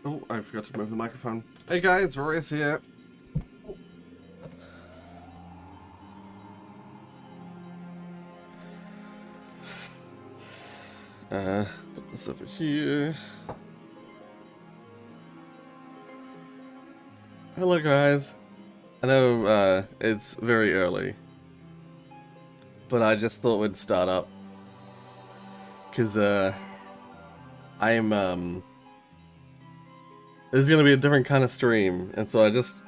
Oh, I forgot to move the microphone. Hey guys, Rorius here. Put this over here. Hello guys. I know, it's very early. But I just thought we'd start up. Cause, I'm, it's gonna be a different kind of stream. And so I just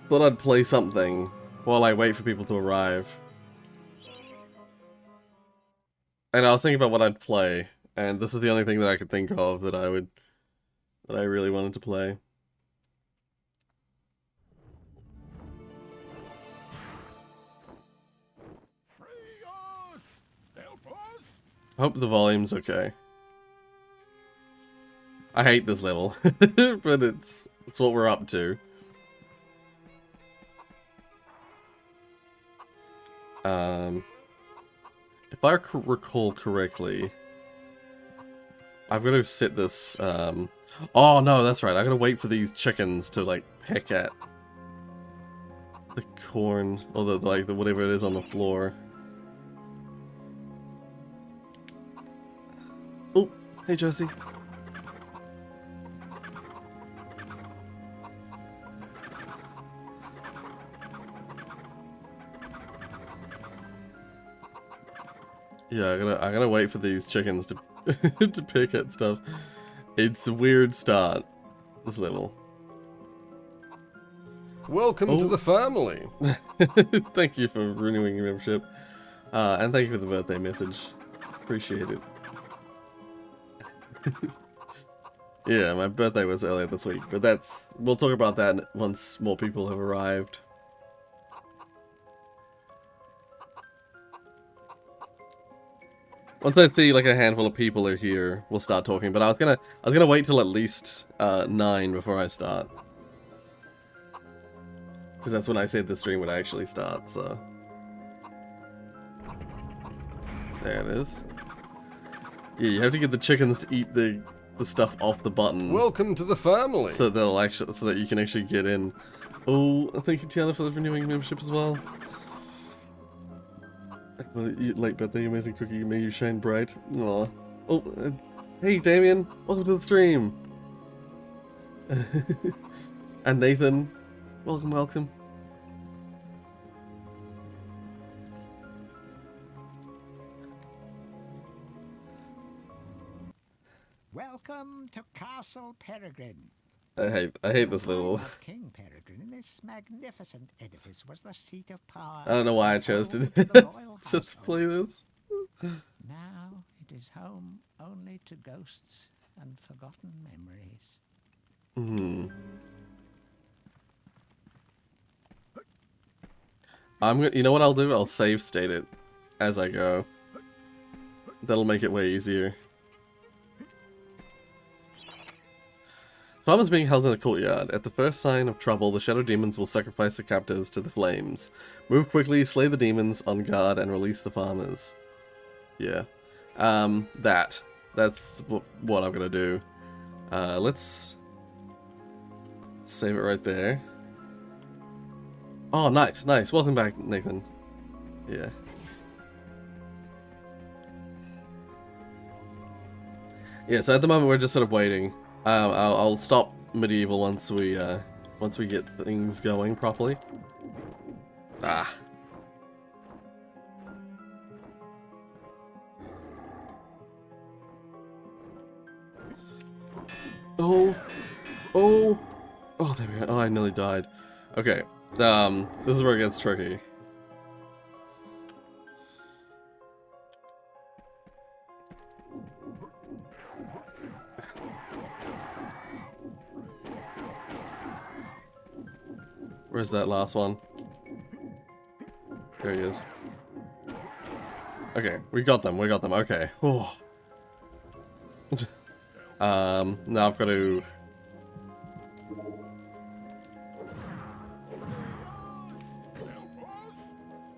thought I'd play something while I wait for people to arrive. And I was thinking about what I'd play, and this is the only thing that I could think of that I really wanted to play. I hope the volume's okay. I hate this level, but it's what we're up to. If I recall correctly, I've got to set this, oh no, that's right, I gotta wait for these chickens to, like, peck at the corn, or the whatever it is on the floor. Oh, hey Josie. Yeah, I gotta wait for these chickens to to pick at stuff. It's a weird start, this level. Welcome to the family. Thank you for renewing your membership. And thank you for the birthday message. Appreciate it. Yeah, my birthday was earlier this week, but we'll talk about that once more people have arrived. Once I see like a handful of people are here, we'll start talking. But I was gonna wait till at least 9 before I start, because that's when I said the stream would actually start. So there it is. Yeah, you have to get the chickens to eat the stuff off the button. Welcome to the family. So that you can actually get in. Oh, thank you, Tiana, for the renewing membership as well. Late birthday, amazing cookie, may you shine bright. Aw. Oh, hey Damien, welcome to the stream. And Nathan, welcome. Welcome to Castle Peregrine. I hate this level. King Peregrine, this magnificent edifice was the seat of power. I don't know why I chose to just play this. Now it is home only to ghosts and forgotten memories. You know what I'll do? I'll save state it as I go. That'll make it way easier. Farmers being held in the courtyard. At the first sign of trouble, the shadow demons will sacrifice the captives to the flames. Move quickly, slay the demons on guard, and release the farmers. Yeah. That's what I'm gonna do. Let's save it right there. Oh, nice. Welcome back, Nathan. Yeah. Yeah, so at the moment we're just sort of waiting. I'll stop medieval once we get things going properly. Ah. Oh, there we go. Oh, I nearly died. Okay, this is where it gets tricky. Where's that last one? There he is. Okay, we got them, okay. Oh. Now I've got to...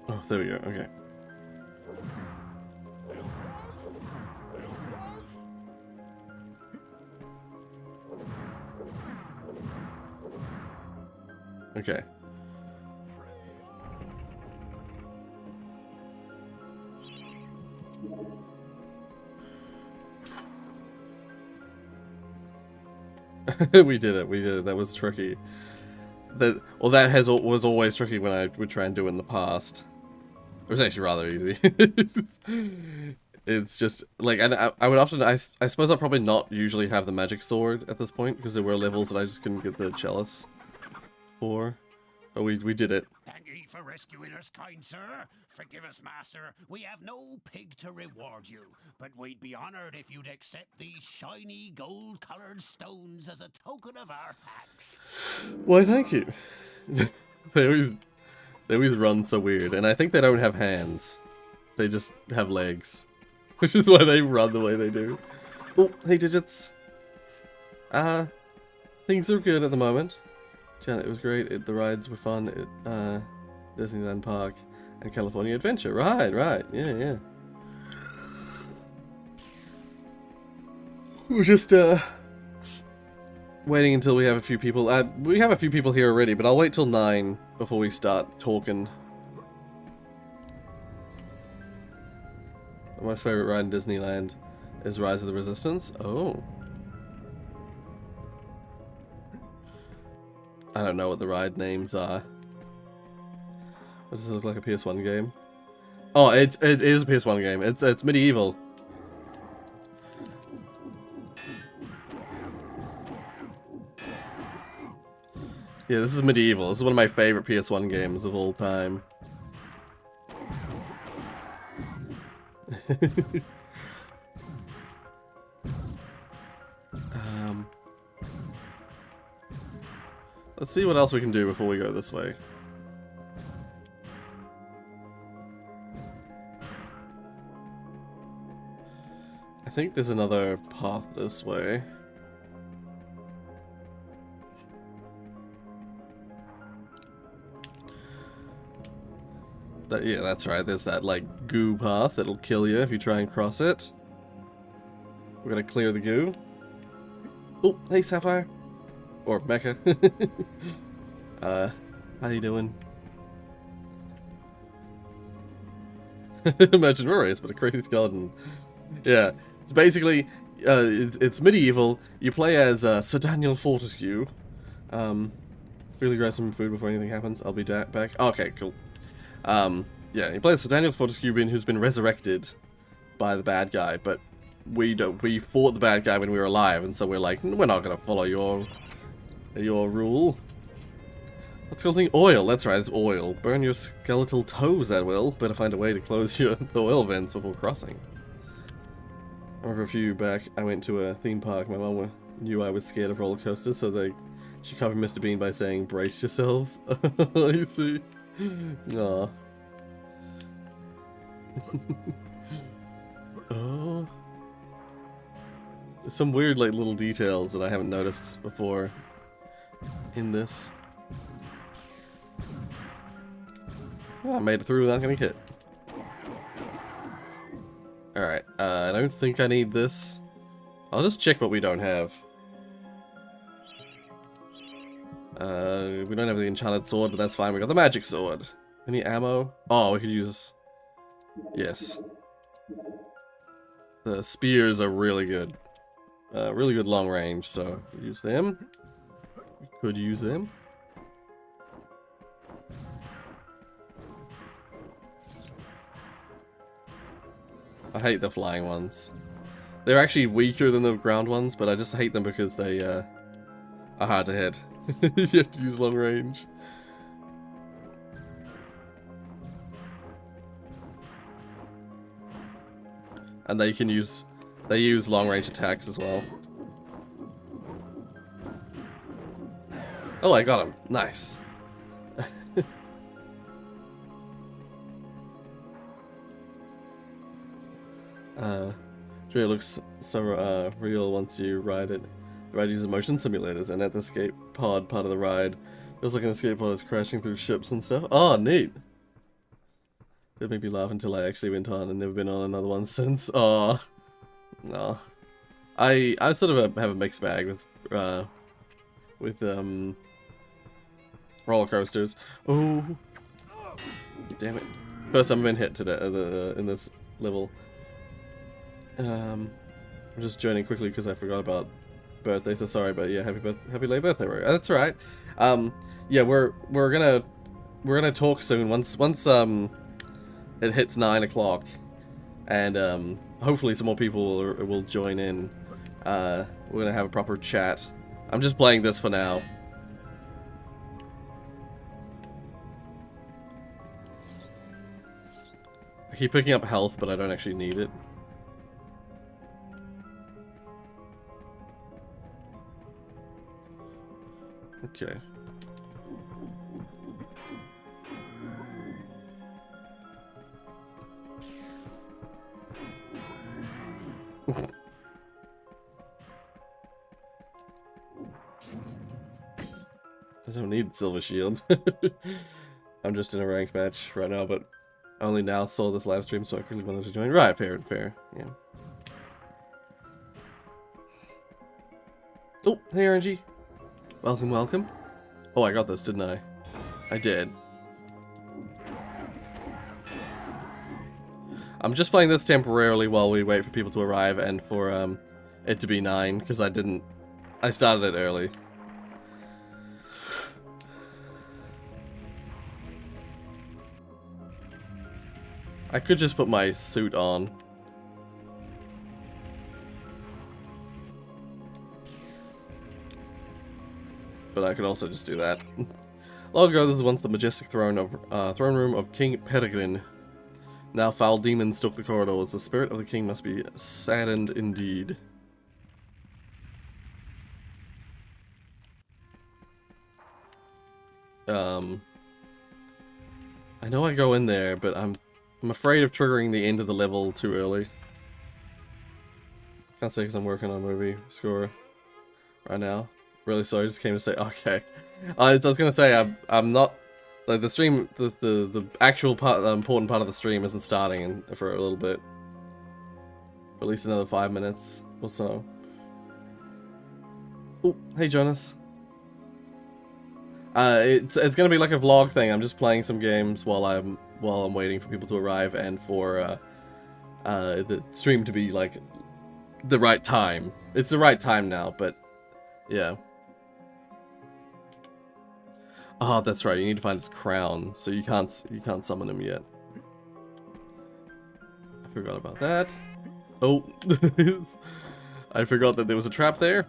Oh, there we go, okay. Okay. We did it. We did it. That was tricky. That was always tricky when I would try and do it in the past. It was actually rather easy. It's just like, and I would often, I suppose I'll probably not usually have the magic sword at this point because there were levels that I just couldn't get the chalice for. But we did it. Thank ye for rescuing us, kind sir. Forgive us, master. We have no pig to reward you, but we'd be honored if you'd accept these shiny gold-colored stones as a token of our thanks. Why, thank you. They always run so weird, and I think they don't have hands. They just have legs, which is why they run the way they do. Oh, hey, Digits. Things are good at the moment. Janet, it was great. The rides were fun at Disneyland Park and California Adventure. Right. Yeah. We're just waiting until we have a few people. We have a few people here already, but I'll wait till 9 before we start talking. My most favorite ride in Disneyland is Rise of the Resistance. Oh. I don't know what the ride names are. What does it look like, a PS1 game? Oh, it is a PS1 game. It's medieval. Yeah, this is medieval. This is one of my favorite PS1 games of all time. Let's see what else we can do before we go this way. I think there's another path this way. Yeah, that's right. There's that, like, goo path that'll kill you if you try and cross it. We're gonna clear the goo. Oh, hey, Sapphire. Or Mecha. How you doing? Imagine Rorius, but a crazy skeleton. Yeah, it's basically, it's medieval. You play as Sir Daniel Fortescue. Really grab some food before anything happens. I'll be back. Okay, cool. Yeah, you play as Sir Daniel Fortescue, who's been resurrected by the bad guy, but we fought the bad guy when we were alive, and so we're like, we're not gonna follow your rule. What's called thing? Oil. That's right, it's oil. Burn your skeletal toes at will. Better find a way to close the oil vents before crossing. I remember a few back, I went to a theme park. My mom knew I was scared of roller coasters, so she covered Mr. Bean by saying, "Brace yourselves." You see? Aww. Oh. There's some weird, like, little details that I haven't noticed before in this. Oh, I made it through without getting hit. Alright, I don't think I need this. I'll just check what we don't have. We don't have the enchanted sword, but that's fine. We got the magic sword. Any ammo? Oh, we could use... Yes. The spears are really good. Really good long range, so we use them. We could use them. I hate the flying ones. They're actually weaker than the ground ones, but I just hate them because they are hard to hit. You have to use long range. And they use long range attacks as well. Oh, I got him. Nice. It looks so real once you ride it. The ride uses motion simulators, and at the escape pod part of the ride, feels like an escape pod is crashing through ships and stuff. Oh, neat. It made me laugh until I actually went on and never been on another one since. Oh, no. I sort of have a mixed bag with Roller coasters. Oh, damn it! First time I've been hit today in this level. I'm just joining quickly because I forgot about birthday. So sorry, but yeah, happy late birthday, Rory. That's all right. Yeah, we're gonna talk soon once it hits 9 o'clock, and hopefully some more people will join in. We're gonna have a proper chat. I'm just playing this for now. I keep picking up health, but I don't actually need it. Okay. I don't need Silver Shield. I'm just in a ranked match right now, but I only now saw this live stream, so I quickly wanted to join. Right, fair and fair. Yeah. Oh, hey RNG. Welcome, welcome. Oh, I got this, didn't I? I did. I'm just playing this temporarily while we wait for people to arrive and for it to be 9, because I started it early. I could just put my suit on. But I could also just do that. Long ago, this was once the majestic throne room of King Peregrine. Now foul demons stalk the corridors. The spirit of the king must be saddened indeed. I know I go in there, but I'm afraid of triggering the end of the level too early. Can't say because I'm working on a movie score right now. Really sorry, I just came to say okay. I was gonna say I'm not like the stream. The actual part, the important part of the stream isn't starting for a little bit. For at least another 5 minutes or so. Oh, hey Jonas. It's gonna be like a vlog thing. I'm just playing some games while I'm waiting for people to arrive and for the stream to be like the right time. It's the right time now, but yeah. Oh, that's right. You need to find his crown, so you can't summon him yet. I forgot about that. Oh, I forgot that there was a trap there.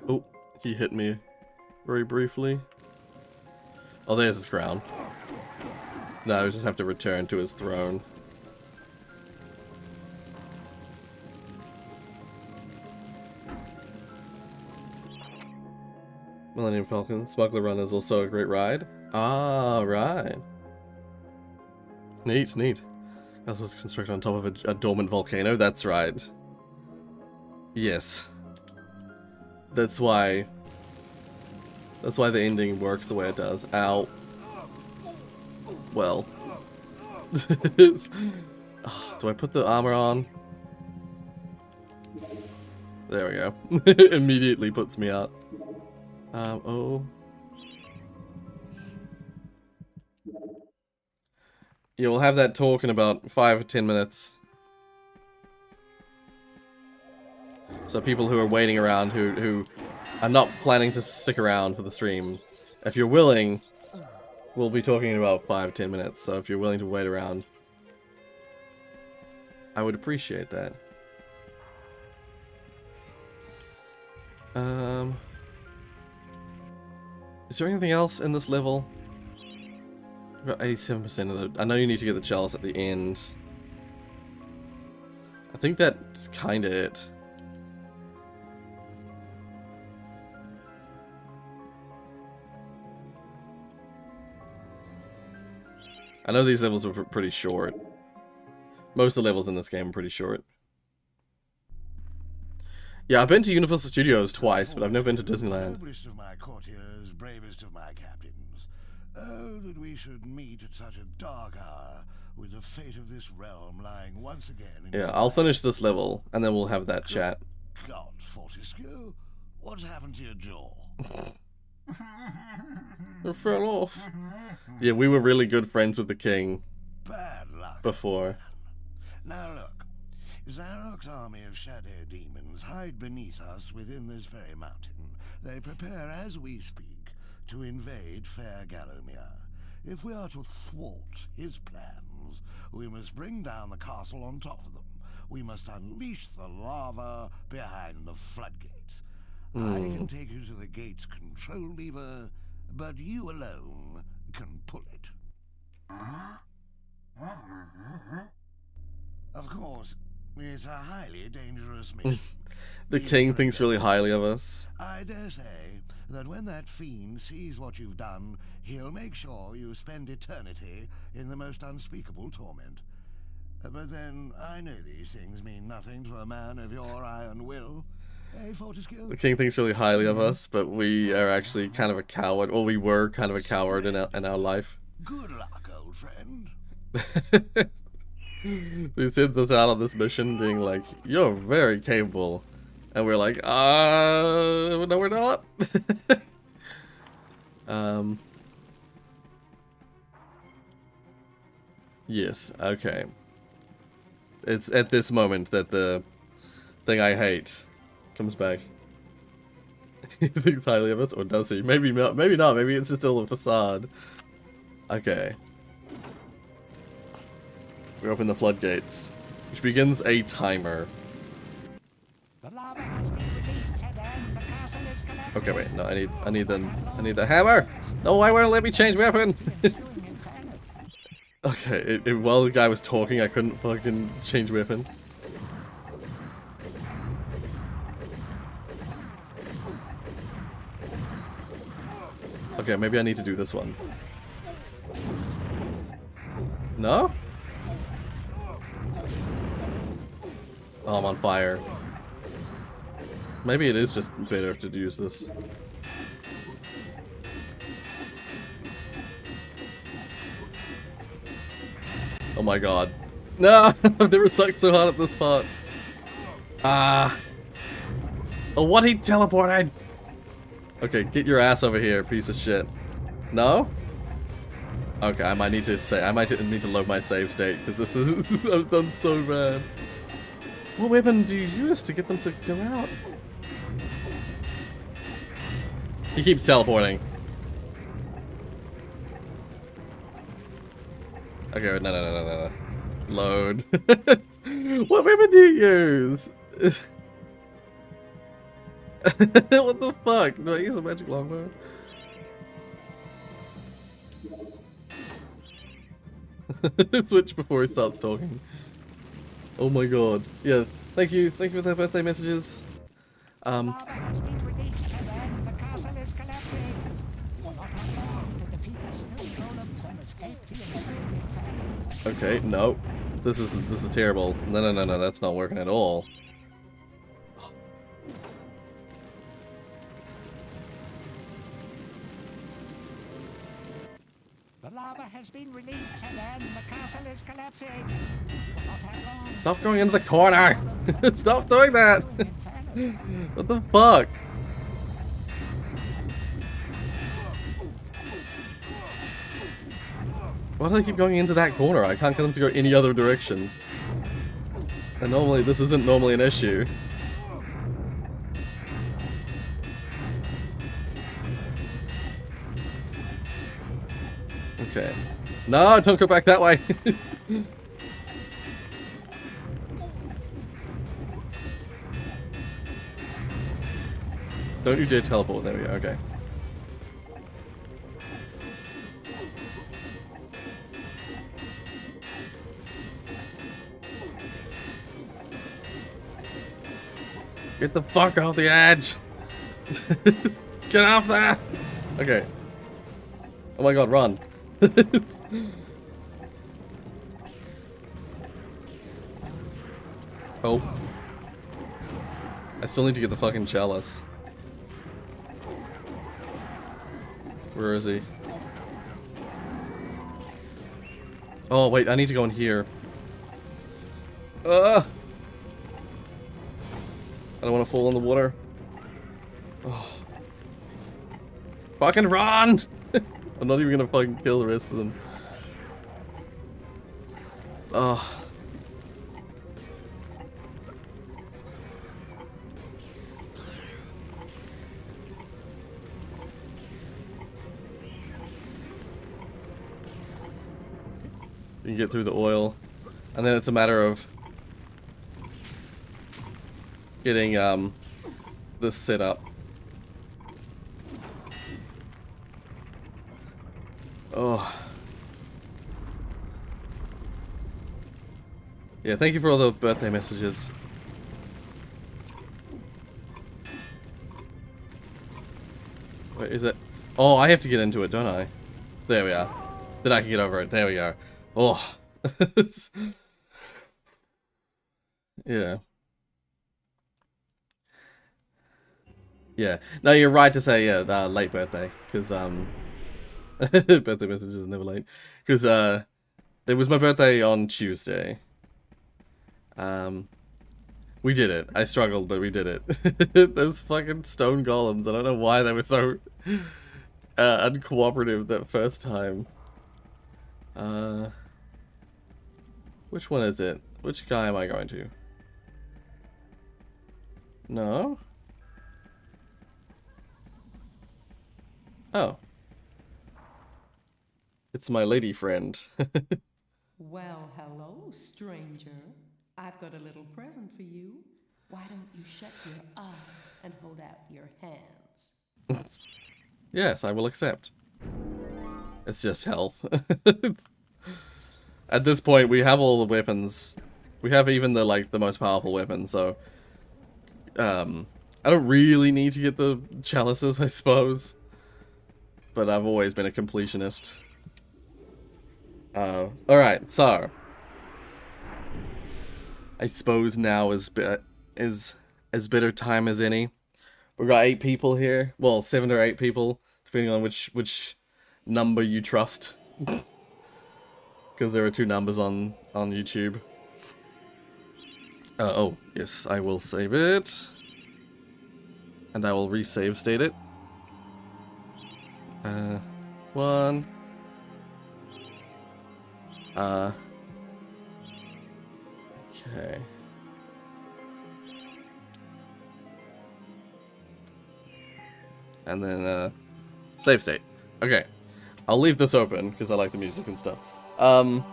Oh, he hit me very briefly. Oh, there's his crown. Now I just have to return to his throne. Millennium Falcon. Smuggler Run is also a great ride. Ah, right. Neat, neat. I was constructed on top of a dormant volcano. That's right. Yes. That's why the ending works the way it does. Ow. Well. Oh, do I put the armor on? There we go. Immediately puts me out. Oh. Yeah, we'll have that talk in about 5 or 10 minutes. So people who are waiting around, who are not planning to stick around for the stream, if you're willing, we'll be talking in about 5 or 10 minutes. So if you're willing to wait around, I would appreciate that. Is there anything else in this level? I've got 87% of the... I know you need to get the chalice at the end. I think that's kind of it. I know these levels are pretty short. Most of the levels in this game are pretty short. Yeah, I've been to Universal Studios twice, but I've never been to Disneyland. Noblest of my courtiers, bravest of my captains. Oh, that we should meet at such a dark hour, with the fate of this realm lying once again in Yeah, your I'll hands. finish this level, and then we'll have that chat. God, Fortescue, what's happened to your jaw? It fell off. Yeah, we were really good friends with the king Bad luck. before. Now look, Zarok's army of shadow demons hide beneath us within this very mountain. They prepare as we speak to invade Fair Gallowmere. If we are to thwart his plans, we must bring down the castle on top of them. We must unleash the lava behind the floodgates. I can take you to the gate's control lever, but you alone can pull it. Of course, it's a highly dangerous mission. The king thinks really highly of us. I dare say that when that fiend sees what you've done, he'll make sure you spend eternity in the most unspeakable torment. But then, I know these things mean nothing to a man of your iron will. Eh, Fortescue? The king thinks really highly of us, but we are actually kind of a coward. Or we were kind of a coward in our life. Good luck, old friend. He sends us out on this mission being like, you're very capable. And we're like, no we're not. Yes, okay. It's at this moment that the thing I hate comes back. He thinks highly of us, or does he? Maybe not, maybe not, maybe it's still a facade. Okay. We open the floodgates, which begins a timer. The lava has been released again. The castle is collapsing. Okay, wait, no, I need the hammer! No, why won't it let me change weapon? Okay, while the guy was talking, I couldn't fucking change weapon. Okay, maybe I need to do this one. No? Oh, I'm on fire. Maybe it is just better to use this. Oh my god. No! I've never sucked so hard at this part. Ah. Oh, what? He teleported! Okay, get your ass over here, piece of shit. No? Okay, I might need to need to load my save state, because this is... I've done so bad. What weapon do you use to get them to go out? He keeps teleporting. Okay, no. Load. What weapon do you use? What the fuck? Do I use a magic longbow? Switch before he starts talking. Oh my god. Yeah, thank you for the birthday messages. Lava has been released again. The castle is collapsing. You will not have long to defeat the snow golems and escape the ensuing inferno. Okay, no. This is terrible. No, that's not working at all. The lava has been released again. The castle is collapsing. You will not have long. Stop going into the corner! Stop doing that! What the fuck? Why do they keep going into that corner? I can't get them to go any other direction. And normally, this isn't normally an issue. Okay. No, don't go back that way! Don't you dare teleport. There we go, okay. Get the fuck off the edge! Get off there! Okay. Oh my god, run. Oh. I still need to get the fucking chalice. Where is he? Oh, wait, I need to go in here. I don't want to fall in the water. Oh. Fucking run! I'm not even gonna fucking kill the rest of them. Oh. You can get through the oil. And then it's a matter of getting this set up. Oh. Yeah, thank you for all the birthday messages. Wait, is it? Oh, I have to get into it, don't I? There we are. Then I can get over it. There we go. Oh. Yeah. Yeah. No, you're right to say, yeah, late birthday. Because, birthday messages are never late. Because, it was my birthday on Tuesday. We did it. I struggled, but we did it. Those fucking stone golems. I don't know why they were so uncooperative that first time. Which one is it? Which guy am I going to? No? Oh. It's my lady friend. Well, hello, stranger. I've got a little present for you. Why don't you shut your eye and hold out your hands? Yes, I will accept. It's just health. At this point, we have all the weapons. We have even the, like, the most powerful weapon, so... I don't really need to get the chalices, I suppose. But I've always been a completionist. Alright, so... I suppose now is as better time as any. We've got 8 people here. Well, 7 or 8 people, depending on which number you trust. Because there are 2 numbers on YouTube. Oh, yes, I will save it. And I will resave state it. 1. Okay. And then, save state. Okay. I'll leave this open, because I like the music and stuff. How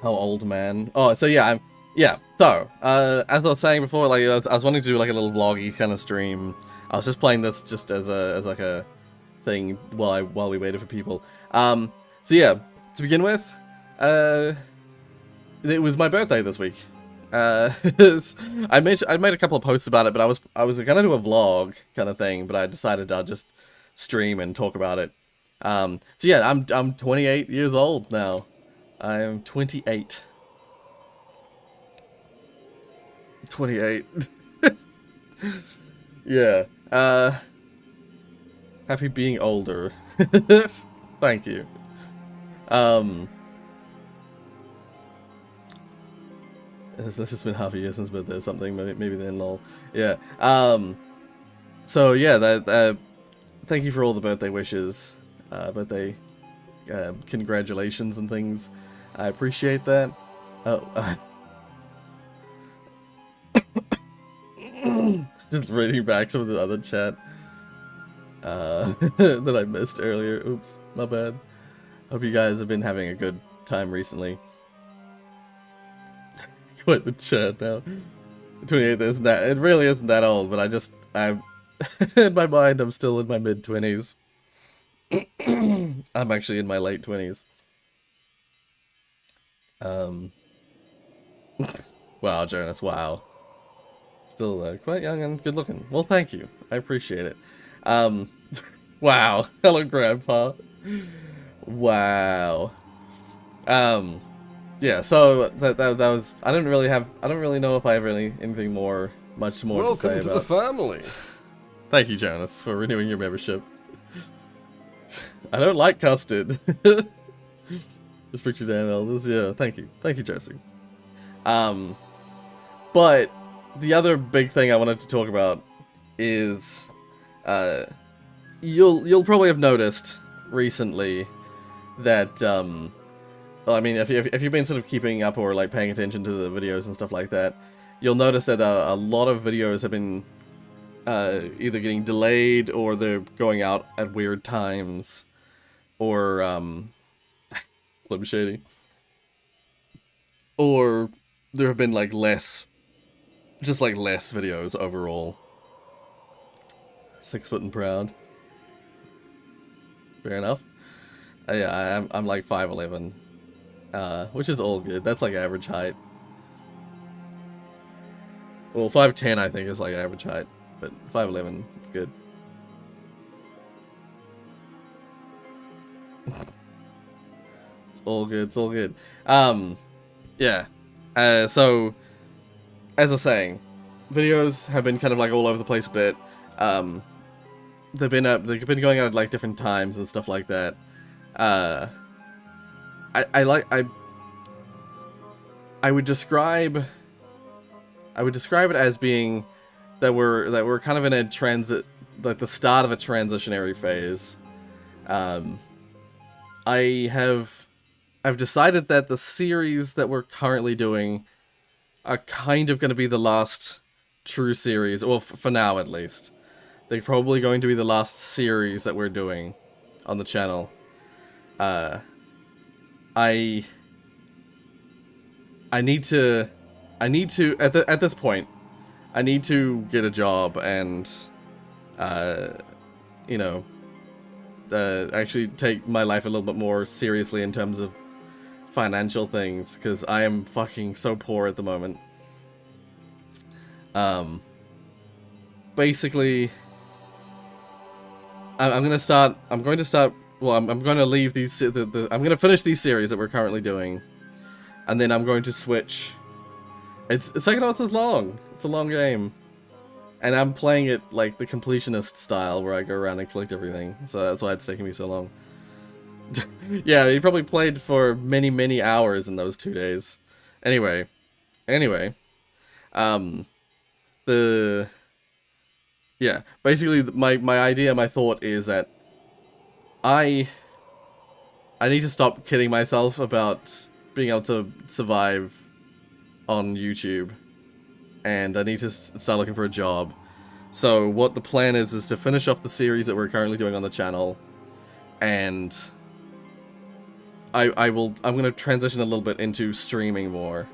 old, man? Oh, so yeah, so, as I was saying before, like, I was wanting to do, like, a little vloggy kind of stream. I was just playing this just as like a thing while we waited for people. So yeah, to begin with, it was my birthday this week. I made a couple of posts about it, but I was gonna do a vlog kind of thing, but I decided I'd just stream and talk about it. So yeah, I'm 28 years old now. I am 28. 28. Yeah. Happy being older. Thank you. This has been half a year since birthday or something, maybe then lol. Yeah. So yeah, thank you for all the birthday wishes. Birthday congratulations and things. I appreciate that. Oh, just reading back some of the other chat that I missed earlier. Oops, my bad. Hope you guys have been having a good time recently. Quit the chat now. 28 isn't that, it really isn't that old, but I'm in my mind I'm still in my mid-20s. I'm actually in my late 20s. Wow, Jonas, wow. Still quite young and good looking. Well, thank you. I appreciate it. Wow. Hello, Grandpa. Wow. Yeah, so that was, I don't really know if I have anything much more to say about. Welcome to the family. Thank you, Jonas, for renewing your membership. I don't like custard. Just picture damn elders. Yeah, thank you, Jesse. But the other big thing I wanted to talk about is, you'll probably have noticed recently that, well, I mean, if you've been sort of keeping up or like paying attention to the videos and stuff like that, you'll notice that a lot of videos have been either getting delayed or they're going out at weird times, or Slim Shady, or there have been like less videos overall. 6 foot and proud. Fair enough. Yeah, I'm like 5'11", which is all good. That's like average height. Well, 5'10" I think is like average height, but 5'11" it's good. It's all good. It's all good. Yeah. So, as I was saying, videos have been kind of like all over the place a bit. They've been going out at like different times and stuff like that. I would describe it as being that we're kind of in a transit, like the start of a transitionary phase. I've decided that the series that we're currently doing are kind of going to be the last true series, well, for now at least. They're probably going to be the last series that we're doing on the channel. I need to at this point, I need to get a job and, you know, actually take my life a little bit more seriously in terms of financial things, because I am fucking so poor at the moment. Basically, I'm going to leave these, I'm going to finish these series that we're currently doing, and then I'm going to switch. It's Psychonauts is long. It's a long game. And I'm playing it like the completionist style, where I go around and collect everything. So that's why it's taking me so long. Yeah, he probably played for many, many hours in those 2 days. Anyway. Yeah, basically my idea, my thought is that I need to stop kidding myself about being able to survive on YouTube, and I need to start looking for a job. So what the plan is to finish off the series that we're currently doing on the channel, and I'm going to transition a little bit into streaming more.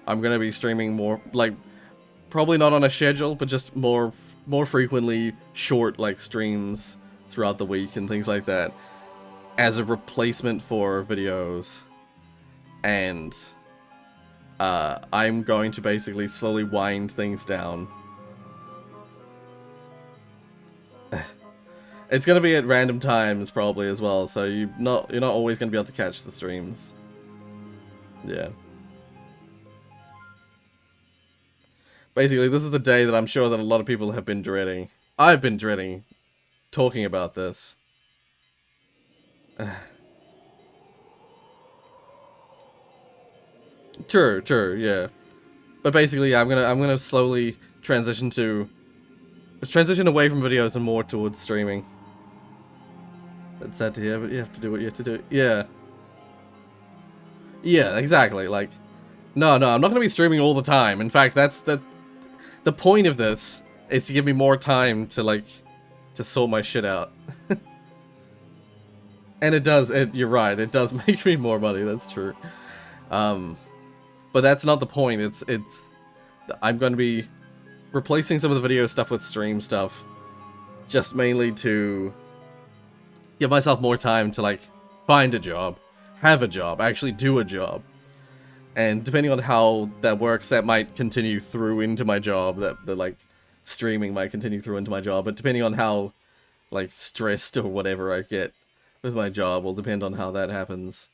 I'm going to be streaming more, like, probably not on a schedule, but just more frequently, short, like, streams throughout the week and things like that, as a replacement for videos. And I'm going to basically slowly wind things down. It's gonna be at random times probably as well, so you're not always gonna be able to catch the streams. Yeah. Basically, this is the day that I'm sure that a lot of people have been dreading. I've been dreading talking about this. Sure, yeah. But basically, I'm gonna slowly transition away from videos and more towards streaming. That's sad to hear, but you have to do what you have to do. Yeah. Yeah, exactly. Like, no, I'm not gonna be streaming all the time. In fact, that's the point of this is to give me more time to, like, to sort my shit out. And it does. You're right. It does make me more money. That's true. But that's not the point. It's I'm going to be replacing some of the video stuff with stream stuff, just mainly to give myself more time to, like, find a job, have a job, actually do a job. And depending on how that works, that might continue through into my job, the like, streaming might continue through into my job, but depending on how, like, stressed or whatever I get with my job will depend on how that happens.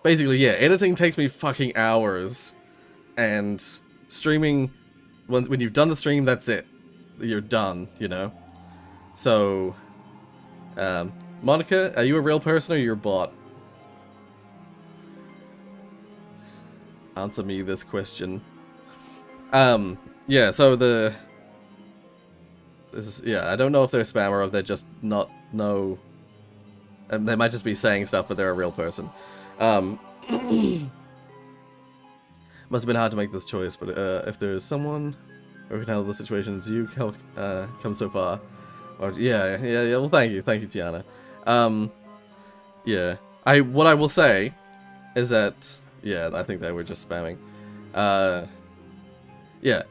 Basically, yeah, editing takes me fucking hours, and streaming, when you've done the stream, that's it. You're done, you know? So, Monica, are you a real person or you're a bot? Answer me this question. Yeah, so I don't know if they're spam or if they're just not know. And they might just be saying stuff, but they're a real person. Must have been hard to make this choice, but if there's someone who can handle the situations you come so far. Or, yeah. Well, thank you, Tiana. Yeah. What I will say is that I think they were just spamming. Yeah.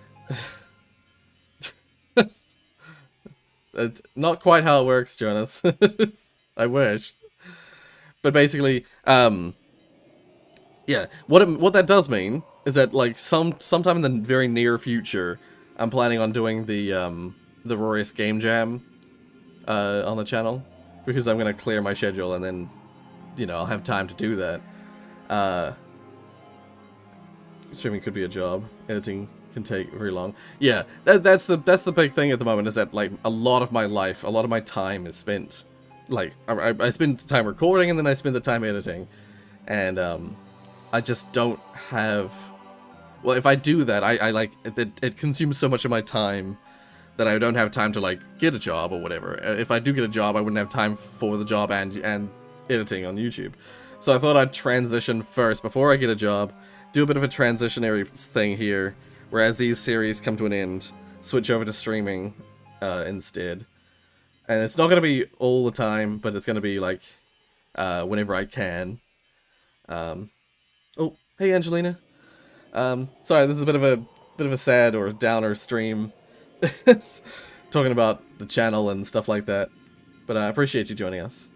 It's not quite how it works, Jonas. I wish. But basically, yeah, what that does mean is that like sometime in the very near future, I'm planning on doing the Rorius Game Jam on the channel, because I'm gonna clear my schedule and then, you know, I'll have time to do that. Streaming could be a job. Editing can take very long. Yeah, that's the big thing at the moment, is that like a lot of my life, a lot of my time is spent, like I spend time recording and then I spend the time editing, and I just don't have. Well, if I do that, I like it consumes so much of my time that I don't have time to like get a job or whatever. If I do get a job, I wouldn't have time for the job and editing on YouTube. So I thought I'd transition first before I get a job, do a bit of a transitionary thing here, whereas these series come to an end, switch over to streaming instead. And it's not going to be all the time, but it's going to be like whenever I can. Oh, hey Angelina. Sorry, this is a bit of a sad or downer stream, talking about the channel and stuff like that. But I appreciate you joining us.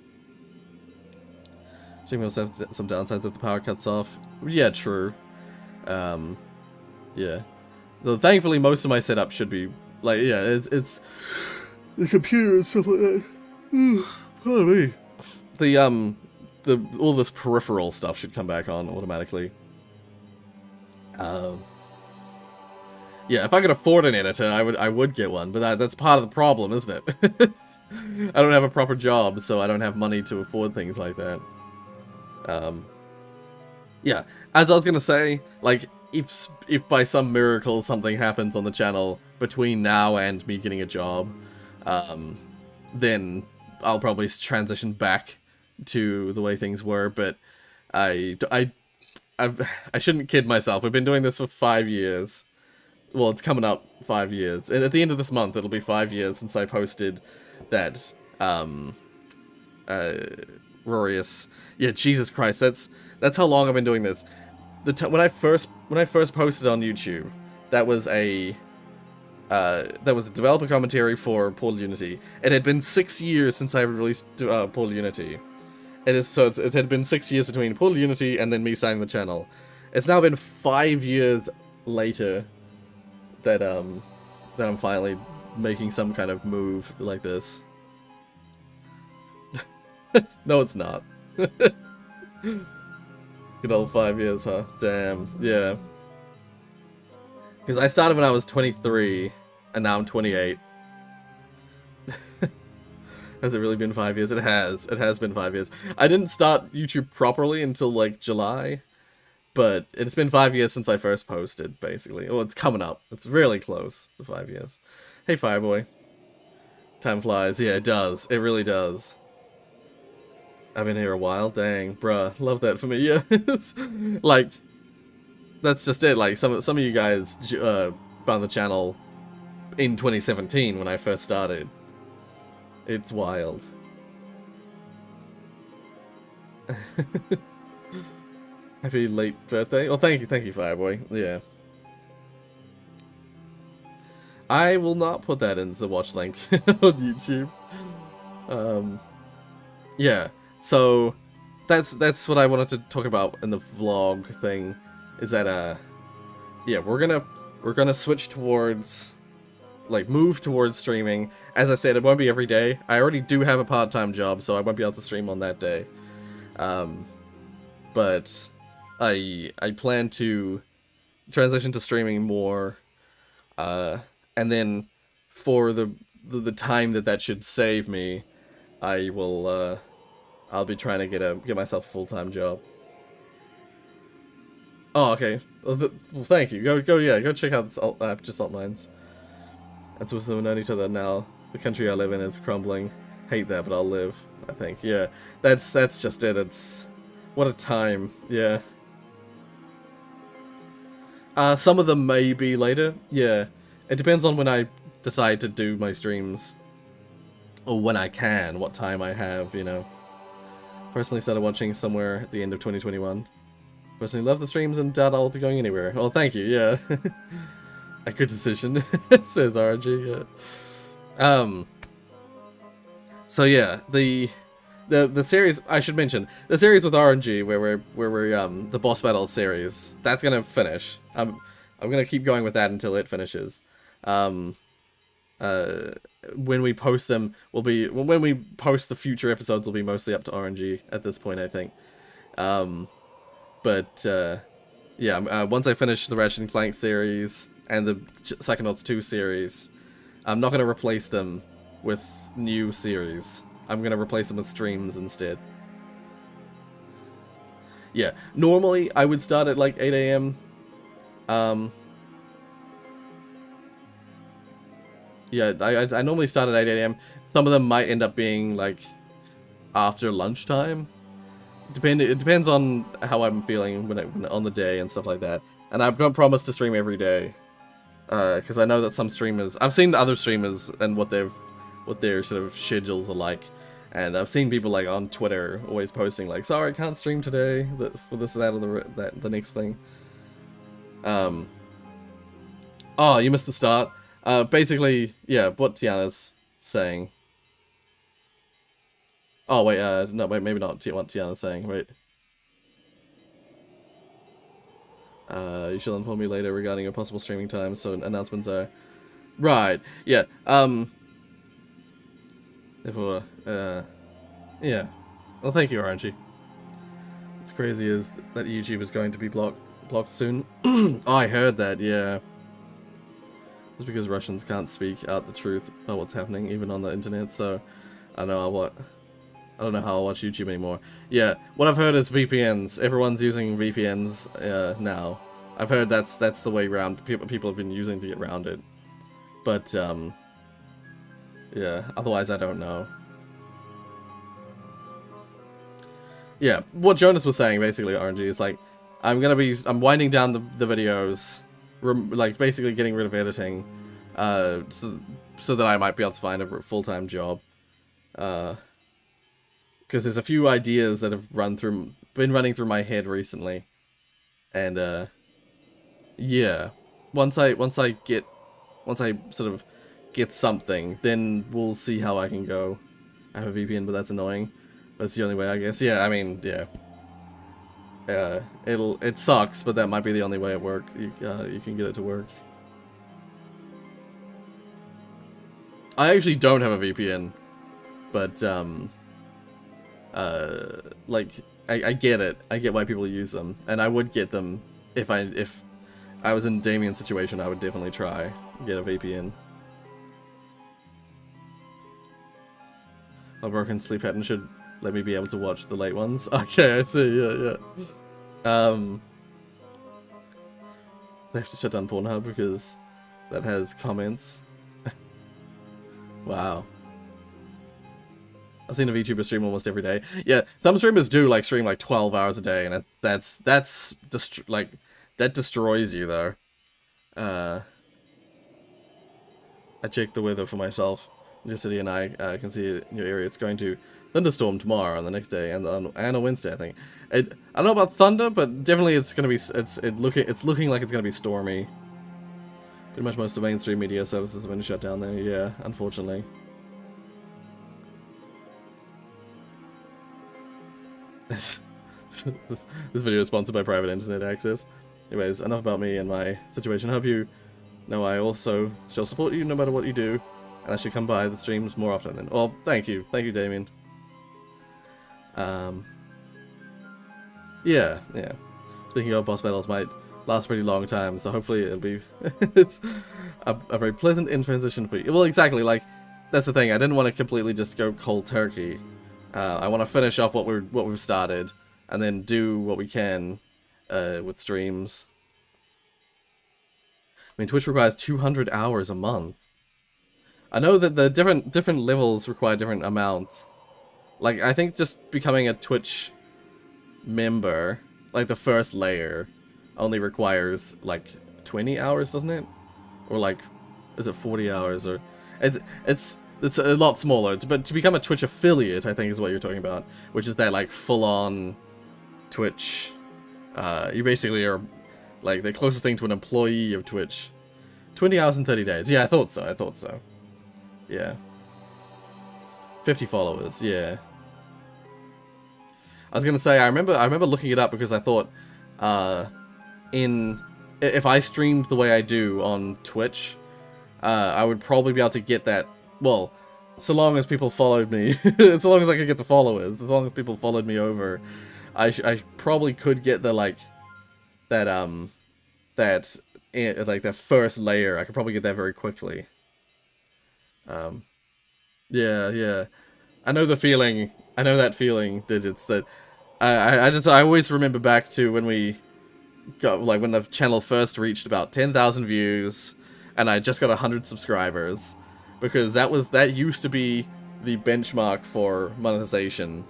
Streaming also have some downsides if the power cuts off. Yeah, true. Yeah. Though thankfully, most of my setup should be like, yeah, it's the computer and stuff like that. Pardon me. The all this peripheral stuff should come back on automatically. Yeah, if I could afford an editor, I would get one, but that's part of the problem, isn't it? I don't have a proper job, so I don't have money to afford things like that. Yeah, as I was gonna say, like, if by some miracle something happens on the channel between now and me getting a job, then I'll probably transition back to the way things were, but I shouldn't kid myself. We've been doing this for 5 years. Well, it's coming up 5 years. And at the end of this month, it'll be 5 years since I posted that, Rorius. Yeah, Jesus Christ, that's how long I've been doing this. When I first posted on YouTube, that was a developer commentary for Portal Unity. It had been 6 years since I released Portal Unity. It had been 6 years between Portal Unity and then me starting the channel. It's now been 5 years later that I'm finally making some kind of move like this. No, it's not. Good old 5 years, huh? Damn, yeah. Because I started when I was 23, and now I'm 28. Has it really been 5 years? It has. It has been 5 years. I didn't start YouTube properly until, like, July. But it's been 5 years since I first posted, basically. Well, it's coming up. It's really close to 5 years. Hey, Fireboy. Time flies. Yeah, it does. It really does. I've been here a while. Dang, bruh. Love that for me. Yeah. Like, that's just it. Like, some of you guys found the channel in 2017 when I first started. It's wild. Happy late birthday. Well, thank you, Fireboy. Yeah. I will not put that in the watch link on YouTube. Yeah. So that's what I wanted to talk about in the vlog thing. Is that yeah, we're gonna switch towards, like, move towards streaming. As I said, it won't be every day. I already do have a part-time job, so I won't be able to stream on that day. But I plan to transition to streaming more, and then for the time that should save me, I will, I'll be trying to get myself a full-time job. Oh, okay. Well, thank you. Go check out this app, just alt mines. And so we've known each other now. The country I live in is crumbling. Hate that, but I'll live. I think. Yeah, that's just it. It's what a time. Yeah. Some of them may be later. Yeah, it depends on when I decide to do my streams, or when I can, what time I have. You know. Personally started watching somewhere at the end of 2021. Personally love the streams and doubt I'll be going anywhere. Well, thank you, yeah. A good decision, says RNG, yeah. So yeah, the series, I should mention, the series with RNG, where we're the boss battle series, that's gonna finish. I'm gonna keep going with that until it finishes. When we post them, when we post the future episodes, will be mostly up to RNG at this point, I think. Yeah, once I finish the Ratchet and Clank series and the Psychonauts 2 series, I'm not gonna replace them with new series. I'm gonna replace them with streams instead. Yeah, normally I would start at like 8 AM. Yeah, I normally start at 8 AM. Some of them might end up being like after lunchtime. It depends on how I'm feeling when on the day and stuff like that. And I don't promise to stream every day, because I know that some streamers, I've seen other streamers and what their sort of schedules are like, and I've seen people like on Twitter always posting like, sorry, I can't stream today for this, that, or the next thing. Oh, you missed the start. Basically, yeah, what Tiana's saying. Oh, wait, no, wait, maybe not what Tiana's saying, wait. You shall inform me later regarding your possible streaming time, so announcements are... Right, yeah, therefore, yeah. Well, thank you, RNG. What's crazy is that YouTube is going to be blocked soon. Oh, I heard that, yeah. It's because Russians can't speak out the truth about what's happening, even on the internet, so I don't know how I'll watch YouTube anymore. Yeah, what I've heard is VPNs. Everyone's using VPNs now. I've heard that's the way around. People have been using to get around it. But yeah. Otherwise, I don't know. Yeah, what Jonas was saying basically, RNG, is like I'm winding down the videos, like basically getting rid of editing, so that I might be able to find a full-time job. Because there's a few ideas that have been running through my head recently, and yeah, once I sort of get something, then we'll see how I can go. I have a VPN, but that's annoying. That's the only way, I guess. Yeah, I mean, yeah. It sucks, but that might be the only way it works. You can get it to work. I actually don't have a VPN, but like I get it. I get why people use them, and I would get them if I was in Damien's situation. I would definitely try get a VPN. A broken sleep pattern should let me be able to watch the late ones. Okay, I see. Yeah. They have to shut down Pornhub because that has comments. Wow. I've seen a VTuber stream almost every day. Yeah, some streamers do like stream like 12 hours a day, and that destroys you though. I checked the weather for myself. Your city and I can see in your area it's going to thunderstorm tomorrow and the next day and on Wednesday, I think. I don't know about thunder, but definitely it's gonna be it's looking like it's gonna be stormy. Pretty much most of mainstream media services have been shut down there. Yeah, unfortunately. This video is sponsored by private internet access. Anyways, enough about me and my situation. I hope you know I also shall support you no matter what you do, and I should come by the streams more often. And well, thank you, Damien. Yeah. Speaking of, boss battles might last a pretty long time, so hopefully it'll be it's a very pleasant in transition for you. Well, exactly, like that's the thing. I didn't want to completely just go cold turkey. I want to finish off what we've started, and then do what we can with streams. I mean, Twitch requires 200 hours a month. I know that the different levels require different amounts. Like, I think just becoming a Twitch member, like the first layer, only requires like 20 hours, doesn't it? Or like, is it 40 hours? Or it's a lot smaller. But to become a Twitch affiliate, I think is what you're talking about, which is that like full-on Twitch. You basically are like the closest thing to an employee of Twitch. 20 hours and 30 days. Yeah, I thought so. Yeah. 50 followers. Yeah. I was gonna say, I remember looking it up because I thought, if I streamed the way I do on Twitch, I would probably be able to get that, well, so long as people followed me, so long as I could get the followers, as long as people followed me over, I probably could get the, like, that first layer. I could probably get that very quickly. Yeah. I know the feeling. I know that feeling, Digits, that I always remember back to when we got, like, when the channel first reached about 10,000 views, and I just got 100 subscribers, because that used to be the benchmark for monetization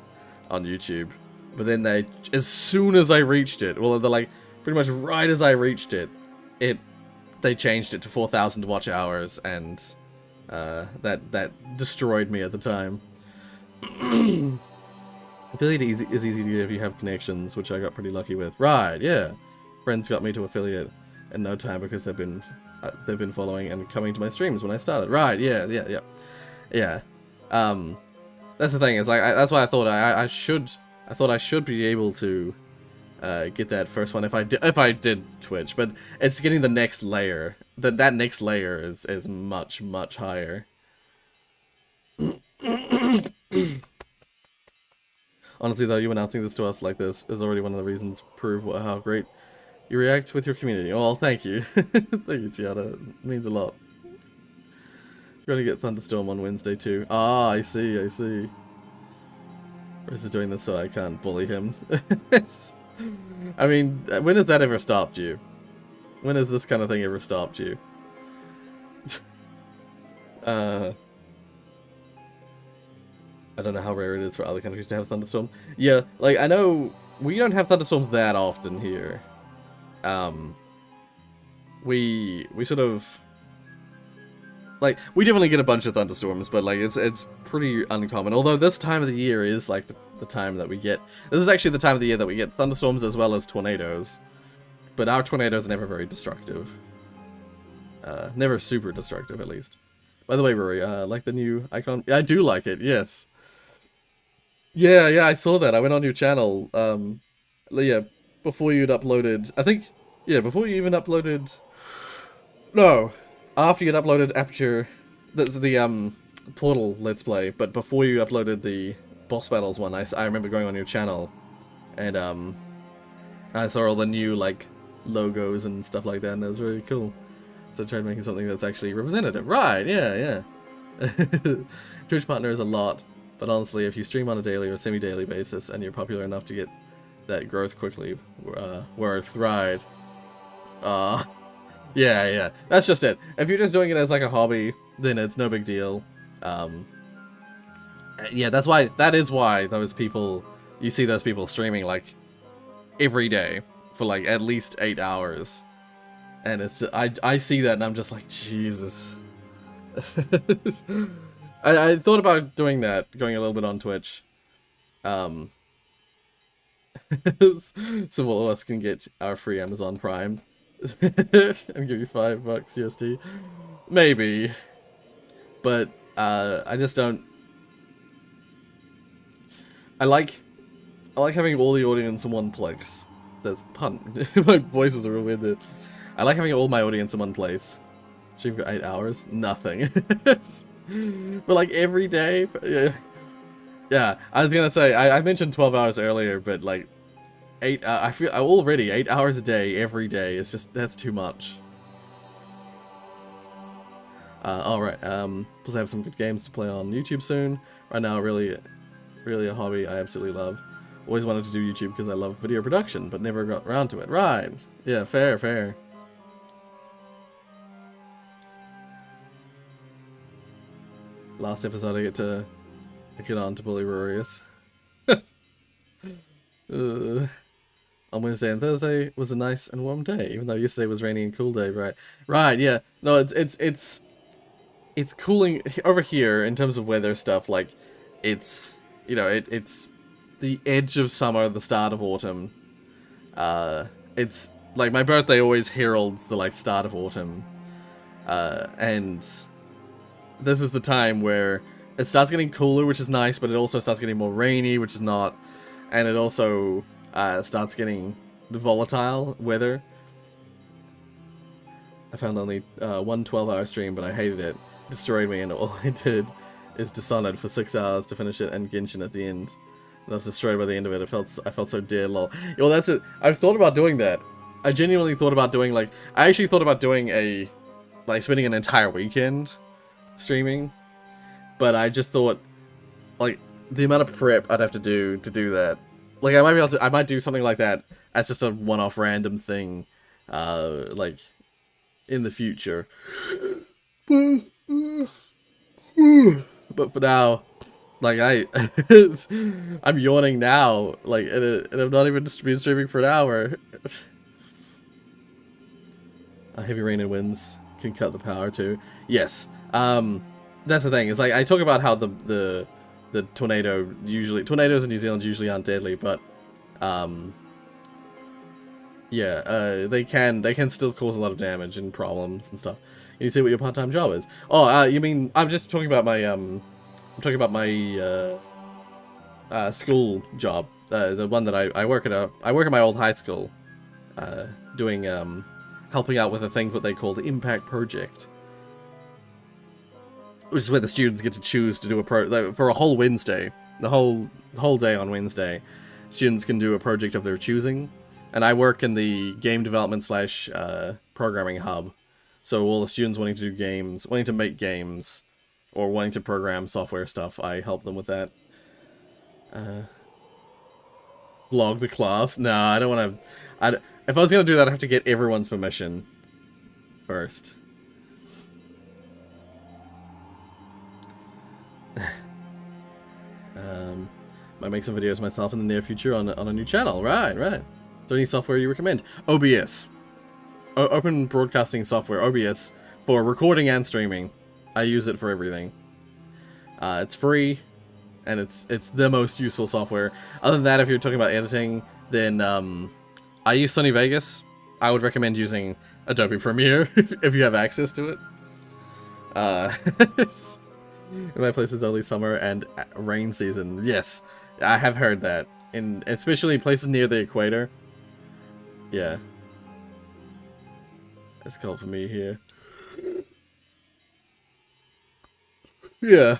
on YouTube. But then as soon as I reached it, well, they're like, pretty much right as I reached it, they changed it to 4,000 watch hours, and that destroyed me at the time. Affiliate is easy to get if you have connections, which I got pretty lucky with. Right, yeah. Friends got me to affiliate in no time because they've been following and coming to my streams when I started. Right, yeah. That's the thing, is like that's why I thought I should be able to get that first one if I did Twitch, but it's getting the next layer. That next layer is much higher. Honestly, though, you announcing this to us like this is already one of the reasons to prove how great you react with your community. Oh, thank you. Thank you, Giada. It means a lot. We're gonna get Thunderstorm on Wednesday, too. Ah, I see. Rose is doing this so I can't bully him. I mean, when has that ever stopped you? When has this kind of thing ever stopped you? I don't know how rare it is for other countries to have thunderstorms. Yeah, like, I know we don't have thunderstorms that often here. We sort of, like, we definitely get a bunch of thunderstorms, but, like, it's pretty uncommon. Although this time of the year is, like, the time that we get, this is actually the time of the year that we get thunderstorms as well as tornadoes. But our tornadoes are never very destructive. Never super destructive, at least. By the way, Rory, like the new icon? I do like it, yes. Yeah, I saw that. I went on your channel, yeah, before you'd uploaded, I think, yeah, before you even uploaded, no, after you'd uploaded Aperture, the Portal Let's Play, but before you uploaded the Boss Battles one, I remember going on your channel, and, I saw all the new, like, logos and stuff like that, and it was really cool. So I tried making something that's actually representative. Right, yeah. Twitch partner is a lot. But honestly, if you stream on a daily or semi-daily basis and you're popular enough to get that growth quickly, worth ride. Yeah, that's just it. If you're just doing it as like a hobby, then it's no big deal. Yeah, that is why those people, you see those people streaming like every day for like at least 8 hours. And it's, I see that and I'm just like, Jesus. I thought about doing that, going a little bit on Twitch. So all of us can get our free Amazon Prime and give you $5 USD. Maybe. But I just don't. I like having all the audience in one place. That's pun. My voices are real weird there. I like having all my audience in one place. Stream for 8 hours? Nothing. But like every day, yeah. I was gonna say I mentioned 12 hours earlier, but like 8. I feel already 8 hours a day every day is just, that's too much. Alright, plus I have some good games to play on YouTube soon. Right now, really a hobby I absolutely love. Always wanted to do YouTube because I love video production, but never got around to it. Right. Yeah, fair. Last episode I get on to bully Rorius. On Wednesday and Thursday was a nice and warm day, even though yesterday was rainy and cool day, right? Right, yeah. No, it's cooling over here in terms of weather stuff, like it's it's the edge of summer, the start of autumn. It's like my birthday always heralds the start of autumn. And this is the time where it starts getting cooler, which is nice, but it also starts getting more rainy, which is not. And it also starts getting the volatile weather. I found only one 12-hour stream, but I hated it. Destroyed me, and all I did is Dishonored for 6 hours to finish it, and Genshin at the end. And I was destroyed by the end of it. I felt so dead, lol. Yo, that's it. I've thought about doing that. I genuinely thought about doing, I actually thought about doing spending an entire weekend streaming. But I just thought, the amount of prep I'd have to do that. I might do something like that as just a one-off random thing, in the future. But for now, I'm yawning now, and I'm not even been streaming for an hour. Heavy rain and winds can cut the power too. Yes, that's the thing. Is I talk about how the tornadoes in New Zealand usually aren't deadly, but they can still cause a lot of damage and problems and stuff. You see what your part-time job is. Oh, you mean I'm just talking about my school job. The one that I work at my old high school, doing helping out with a thing what they call the Impact Project, which is where the students get to choose to do for a whole Wednesday, the whole day on Wednesday. Students can do a project of their choosing, and I work in the game development / programming hub. So all the students wanting to make games, or wanting to program software stuff, I help them with that. Vlog the class? No, I don't want to. If I was going to do that, I'd have to get everyone's permission first. Might make some videos myself in the near future on a new channel. Right. Is there any software you recommend? OBS. Open Broadcasting Software, OBS, for recording and streaming. I use it for everything. It's free, and it's the most useful software. Other than that, if you're talking about editing, then I use Sony Vegas. I would recommend using Adobe Premiere if you have access to it. In my place is only summer and rain season. Yes, I have heard that. Especially places near the equator. Yeah. It's cold for me here. Yeah.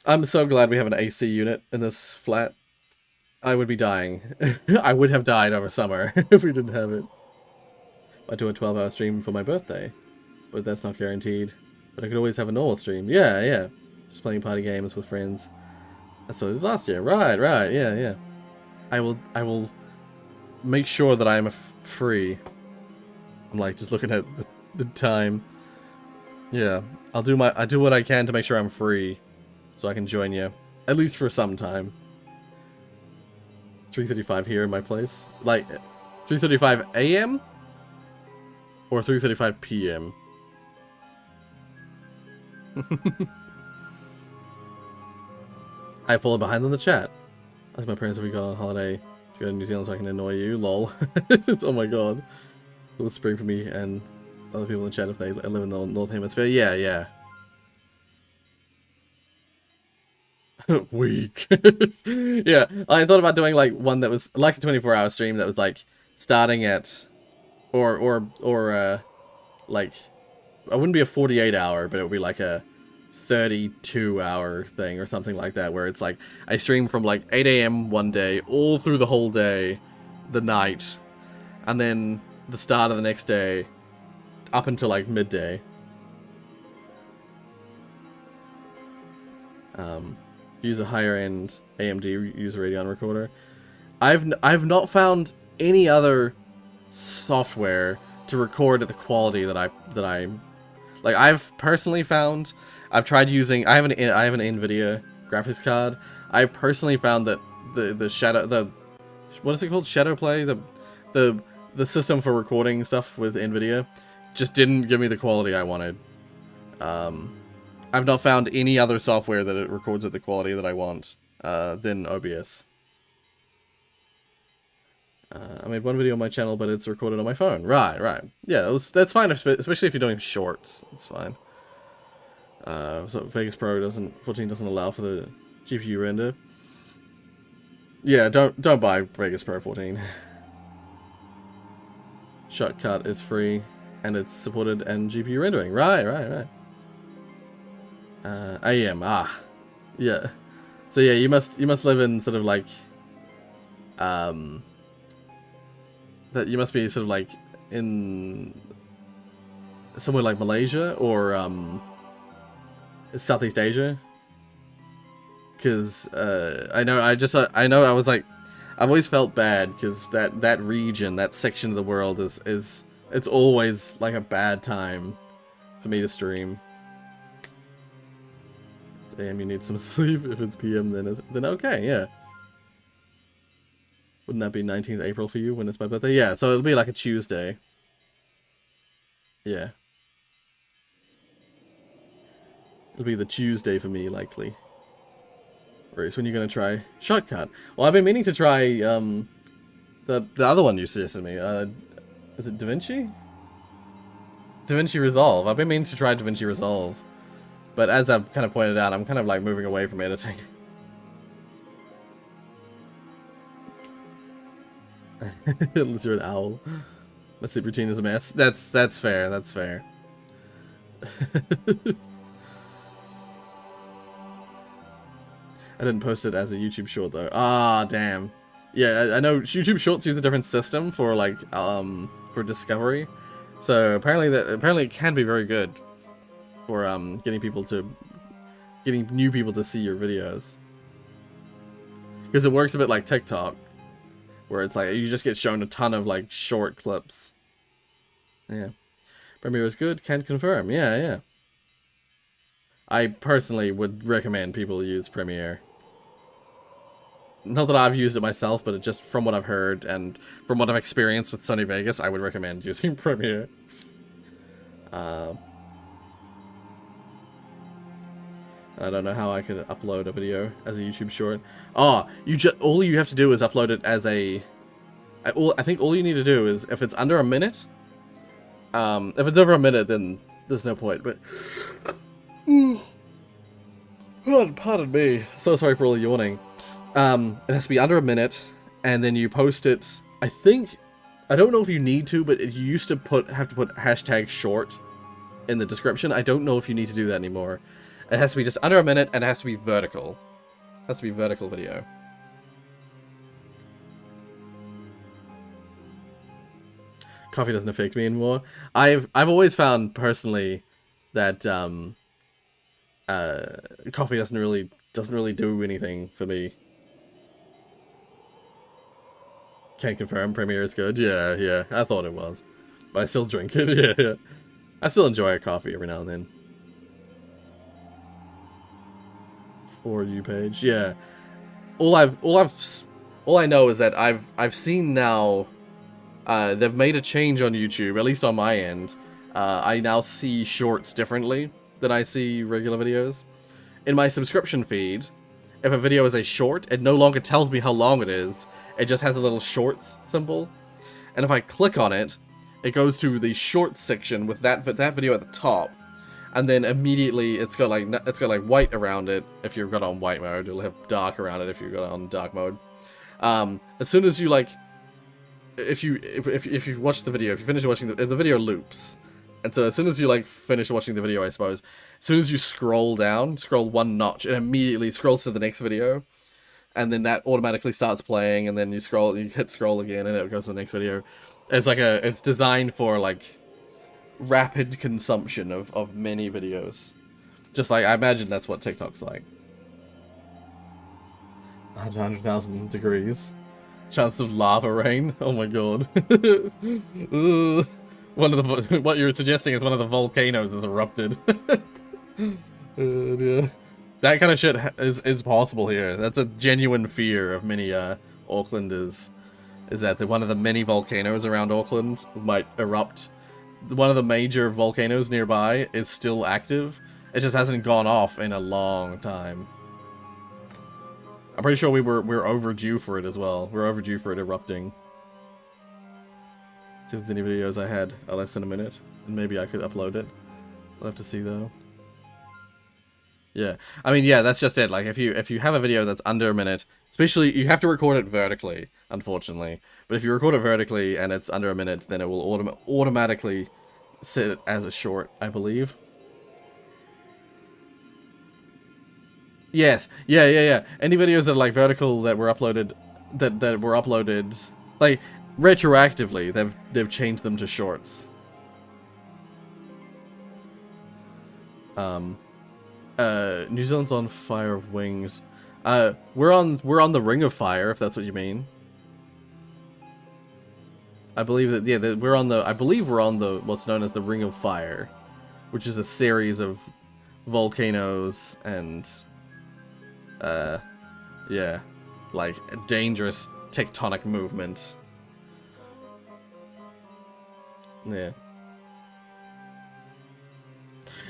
I'm so glad we have an AC unit in this flat. I would be dying. I would have died over summer if we didn't have it. I do a 12-hour stream for my birthday, but that's not guaranteed. But I could always have a normal stream. Yeah. Just playing party games with friends. That's what it was last year. Right. Yeah. I will make sure that I'm free. I'm just looking at the time. Yeah, I do what I can to make sure I'm free, so I can join you, at least for some time. 3:35 here in my place, 3:35 a.m. or 3:35 p.m. I fall behind on the chat. Ask my parents if we go on holiday to go to New Zealand so I can annoy you. Lol. Oh my god. It was spring for me and other people in the chat if they live in the North Hemisphere. Yeah. Weak. Yeah, I thought about doing one that was like a 24-hour stream that was starting at, or I wouldn't be a 48-hour, but it would be a 32-hour thing or something like that, where it's I stream from 8 a.m. one day all through the whole day, the night, and then the start of the next day up until midday. Use a higher end AMD user Radeon recorder. I've not found any other software to record at the quality that I like. I've personally found, I've tried using, I have an NVIDIA graphics card. I personally found that what is it called, Shadowplay, the system for recording stuff with NVIDIA just didn't give me the quality I wanted. I've not found any other software that it records at the quality that I want than OBS. I made one video on my channel, but it's recorded on my phone. Right. Yeah, that's fine, especially if you're doing shorts. It's fine. So Vegas Pro 14 doesn't allow for the GPU render. Yeah, don't buy Vegas Pro 14. Shortcut is free, and it's supported and GPU rendering. Right. AEM. Yeah. So yeah, you must live in sort of like that you must be sort of like in somewhere like Malaysia or Southeast Asia, because I know I was like, I've always felt bad because that region, that section of the world is it's always like a bad time for me to stream. It's AM, you need some sleep. If it's PM, then okay, yeah. Wouldn't that be 19th April for you when it's my birthday? Yeah, so it'll be like a Tuesday. Yeah. It'll be the Tuesday for me, likely. Rorius, when are you going to try Shortcut? Well, I've been meaning to try the other one you suggested me. Is it DaVinci? DaVinci Resolve. I've been meaning to try DaVinci Resolve. But as I've kind of pointed out, I'm kind of like moving away from editing. Unless you're an owl. My sleep routine is a mess. That's fair. That's fair. I didn't post it as a YouTube short though. Ah, damn. Yeah, I know YouTube Shorts use a different system for like for discovery. So apparently it can be very good for getting new people to see your videos. Because it works a bit like TikTok, where it's like you just get shown a ton of like short clips. Yeah. Premiere is good, can confirm. Yeah. I personally would recommend people use Premiere. Not that I've used it myself, but just from what I've heard and from what I've experienced with Sony Vegas, I would recommend using Premiere. I don't know how I could upload a video as a YouTube short. Oh, all you have to do is upload it as a... I think all you need to do is, if it's under a minute, if it's over a minute, then there's no point, but... Pardon me. So sorry for all the yawning. It has to be under a minute, and then you post it. I don't know if you need to, but you used to have to put hashtag short in the description. I don't know if you need to do that anymore. It has to be just under a minute, and it has to be vertical. It has to be vertical video. Coffee doesn't affect me anymore. I've always found personally that coffee doesn't really do anything for me. Can't confirm. Premiere is good. Yeah. I thought it was, but I still drink it. Yeah. I still enjoy a coffee every now and then. For you page. Yeah. All I know is that I've seen now. They've made a change on YouTube, at least on my end. I now see shorts differently than I see regular videos. In my subscription feed, if a video is a short, it no longer tells me how long it is. It just has a little shorts symbol. And if I click on it, it goes to the shorts section with that video at the top. And then immediately it's got like white around it if you've got it on white mode. It'll have dark around it if you've got it on dark mode. As soon as you like, if you watch the video, if you finish watching the video loops, and so as soon as you like finish watching the video, I suppose, as soon as you scroll one notch, it immediately scrolls to the next video, and then that automatically starts playing, and then you hit scroll again, and it goes to the next video. It's designed for like rapid consumption of many videos, just like I imagine that's what TikTok's like. 100,000 degrees. Chance of lava rain. Oh my god. Ugh. One of the what you're suggesting is one of the volcanoes has erupted. Dear. That kind of shit is possible here. That's a genuine fear of many Aucklanders. Is that one of the many volcanoes around Auckland might erupt. One of the major volcanoes nearby is still active. It just hasn't gone off in a long time. I'm pretty sure we're overdue for it as well. We're overdue for it erupting. See if there's any videos I had less than a minute, and maybe I could upload it. We'll have to see though. Yeah, I mean, yeah, that's just it. Like, if you have a video that's under a minute, especially you have to record it vertically, unfortunately. But if you record it vertically and it's under a minute, then it will automatically sit as a short, I believe. Yes, yeah. Any videos that are like vertical that were uploaded, that were uploaded, like retroactively, they've changed them to shorts. New Zealand's on Fire of Wings. We're on the Ring of Fire, if that's what you mean. I believe that, yeah, I believe we're on the what's known as the Ring of Fire, which is a series of volcanoes and yeah, like a dangerous tectonic movement. Yeah.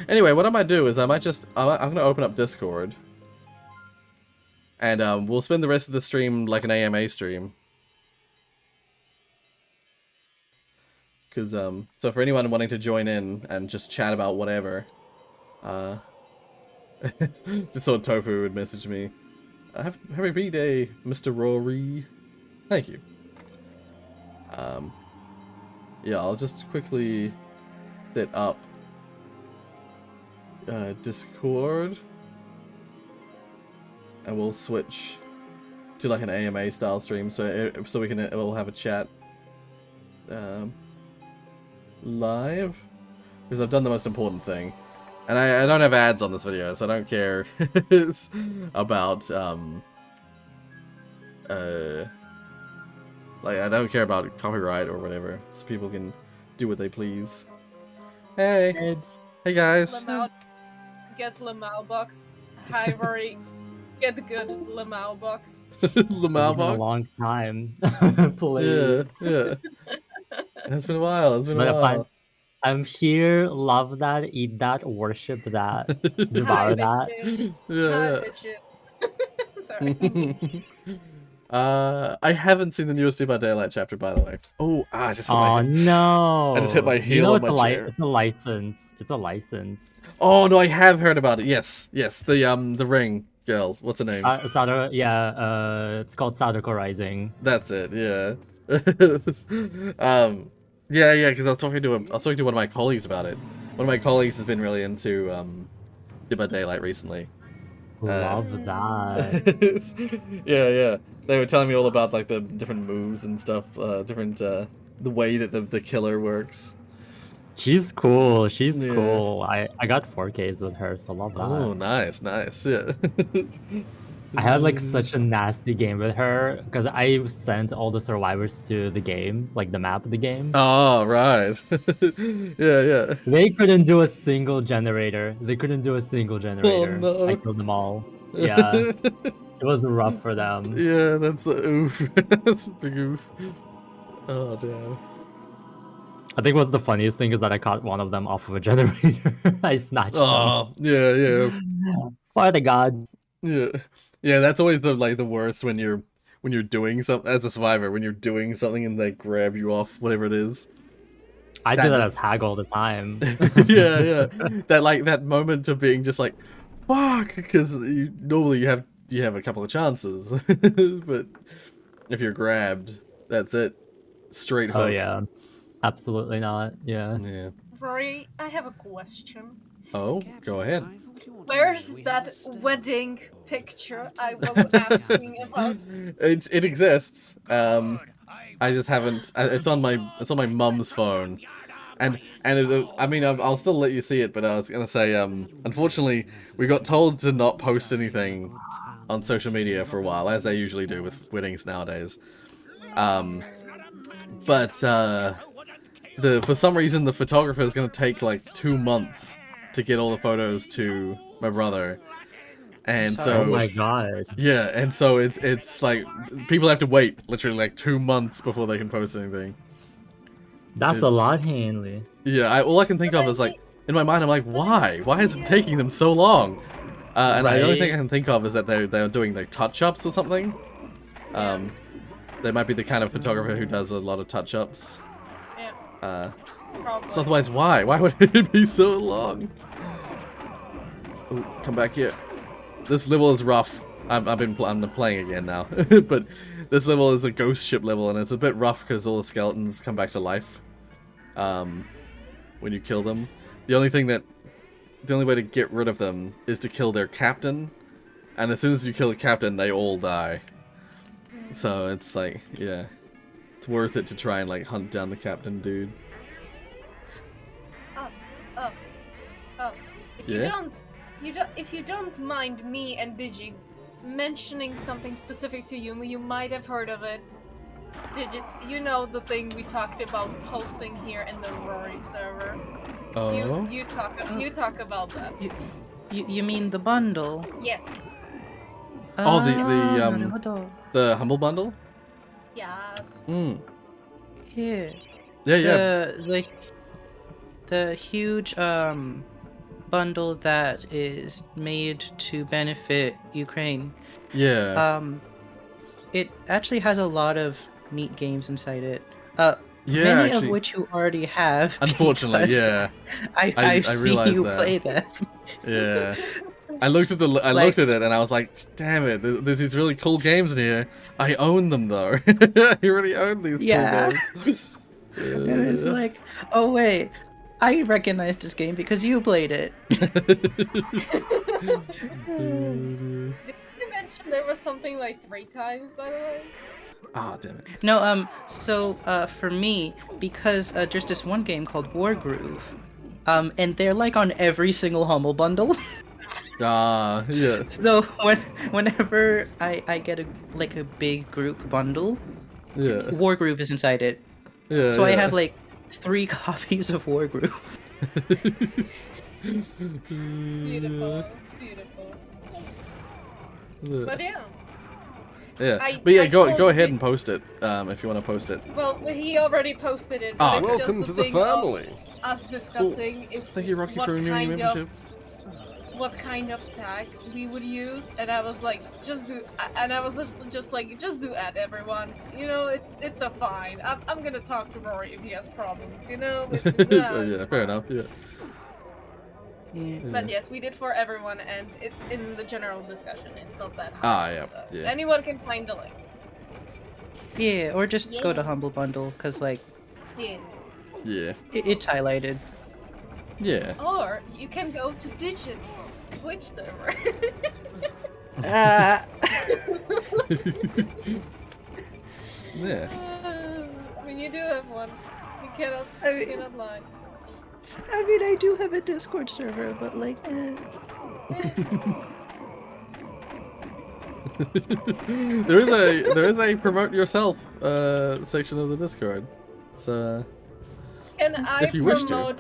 Anyway, what I might do is I'm gonna open up Discord, and we'll spend the rest of the stream like an AMA stream. Cause so for anyone wanting to join in and just chat about whatever, just saw Tofu would message me. Happy B-Day, Mr. Rory. Thank you. Yeah, I'll just quickly set up Discord, and we'll switch to like an AMA style stream, so we'll have a chat live, because I've done the most important thing. And I don't have ads on this video, so I don't care about, like, I don't care about copyright or whatever, so people can do what they please. Hey! Hey guys! Lamau, get Lamau box. Hi Rory, get the good Lamau box. Lamau box? A long time. Please. Yeah. It's been a while, I'm here, love that, eat that, worship that, devour that. Yeah. Sorry. I haven't seen the newest Dead by Daylight chapter, by the way. Oh, I just hit no! I just hit my heel on my chair. It's a license. It's a license. Oh no, I have heard about it. Yes. The ring girl. What's her name? It's called Sadako Rising. That's it. Yeah. Yeah, because I was talking to one of my colleagues about it. One of my colleagues has been really into Dead by Daylight recently. Love that. Yeah. They were telling me all about like the different moves and stuff, the way that the killer works. She's cool. She's cool. I got 4Ks with her, so love that. Oh, nice. Yeah. I had like such a nasty game with her because I sent all the survivors to the game, like the map of the game. Oh, right. Yeah. They couldn't do a single generator. Oh, no. I killed them all. Yeah. It was rough for them. Yeah, that's a oof. That's a big oof. Oh, damn. I think what's the funniest thing is that I caught one of them off of a generator. I snatched them. Oh, yeah. For the gods. Yeah, that's always the worst when you're doing something as a survivor, when you're doing something and they grab you off whatever it is. I do that as Hag all the time. yeah. That moment of being just like, fuck, because normally you have a couple of chances, but if you're grabbed, that's it, straight hook. Oh yeah, absolutely not. Yeah. Rory, I have a question. Oh, go ahead. Where's that wedding picture I was asking about? It exists. I just haven't. It's on my mum's phone, and I mean I'll still let you see it. But I was gonna say, unfortunately, we got told to not post anything on social media for a while, as they usually do with weddings nowadays. But for some reason, the photographer is going to take like 2 months to get all the photos to my brother. And so, Oh my god. yeah, and so it's like people have to wait literally like 2 months before they can post anything. That's a lot, Hanley. Yeah, all I can think of is like in my mind, I'm like, why? Why is it taking them so long? And the only thing I can think of is that they're doing like touch-ups or something. They might be the kind of photographer who does a lot of touch-ups. Yeah. Probably. So otherwise, why? Why would it be so long? Ooh, come back here. This level is rough. I'm playing again now, but this level is a ghost ship level, and it's a bit rough because all the skeletons come back to life when you kill them. The only way to get rid of them is to kill their captain, and as soon as you kill the captain, they all die. So it's like, yeah, it's worth it to try and like hunt down the captain dude. If you don't mind me and Digits mentioning something specific to you, you might have heard of it. Digits, you know the thing we talked about posting here in the Rory server. Oh. You talk about that. You mean the bundle? Yes. Oh, the humble bundle? Yes. Yeah. Yeah. The huge bundle that is made to benefit Ukraine. Yeah. It actually has a lot of neat games inside it. Yeah, many actually, of which you already have. unfortunately, because yeah. I've seen realized you that. play them. Yeah. I looked at it and I was like, damn it, there's these really cool games in here. I own them though. I already own these cool games. And it's like, oh wait, I recognize this game because you played it. Did you mention there was something like 3 times, by the way? Ah, damn it. No, so for me, because there's this one game called War Groove, and they're like on every single Humble bundle. Ah, yeah. So whenever I get a big group bundle, Yeah. War Groove is inside it. Yeah. So I have like 3 copies of War Groove. Beautiful. But yeah. Yeah. But yeah, go ahead and post it if you want to post it. Well, he already posted it. Ah, But it's welcome just to the thing of family. Us discussing if Thank you, Rocky, what for renewing your kind of membership. what kind of tag we would use, and I was like, just do add everyone. You know, it's a fine. I'm gonna talk to Rory if he has problems. You know. Yeah, fair enough. Yeah. But yes, we did for everyone, and it's in the general discussion. It's not that hard. Ah, yeah, So yeah. anyone can find the link. Yeah, or just go to Yeah. Humble Bundle, because like Yeah. Yeah. it's highlighted. Yeah. Or you can go to Digits Twitch server. Yeah. I mean, you do have one. You cannot lie. I mean, I do have a Discord server, but like, there is a promote yourself section of the Discord. So Can I if you wish to. promote?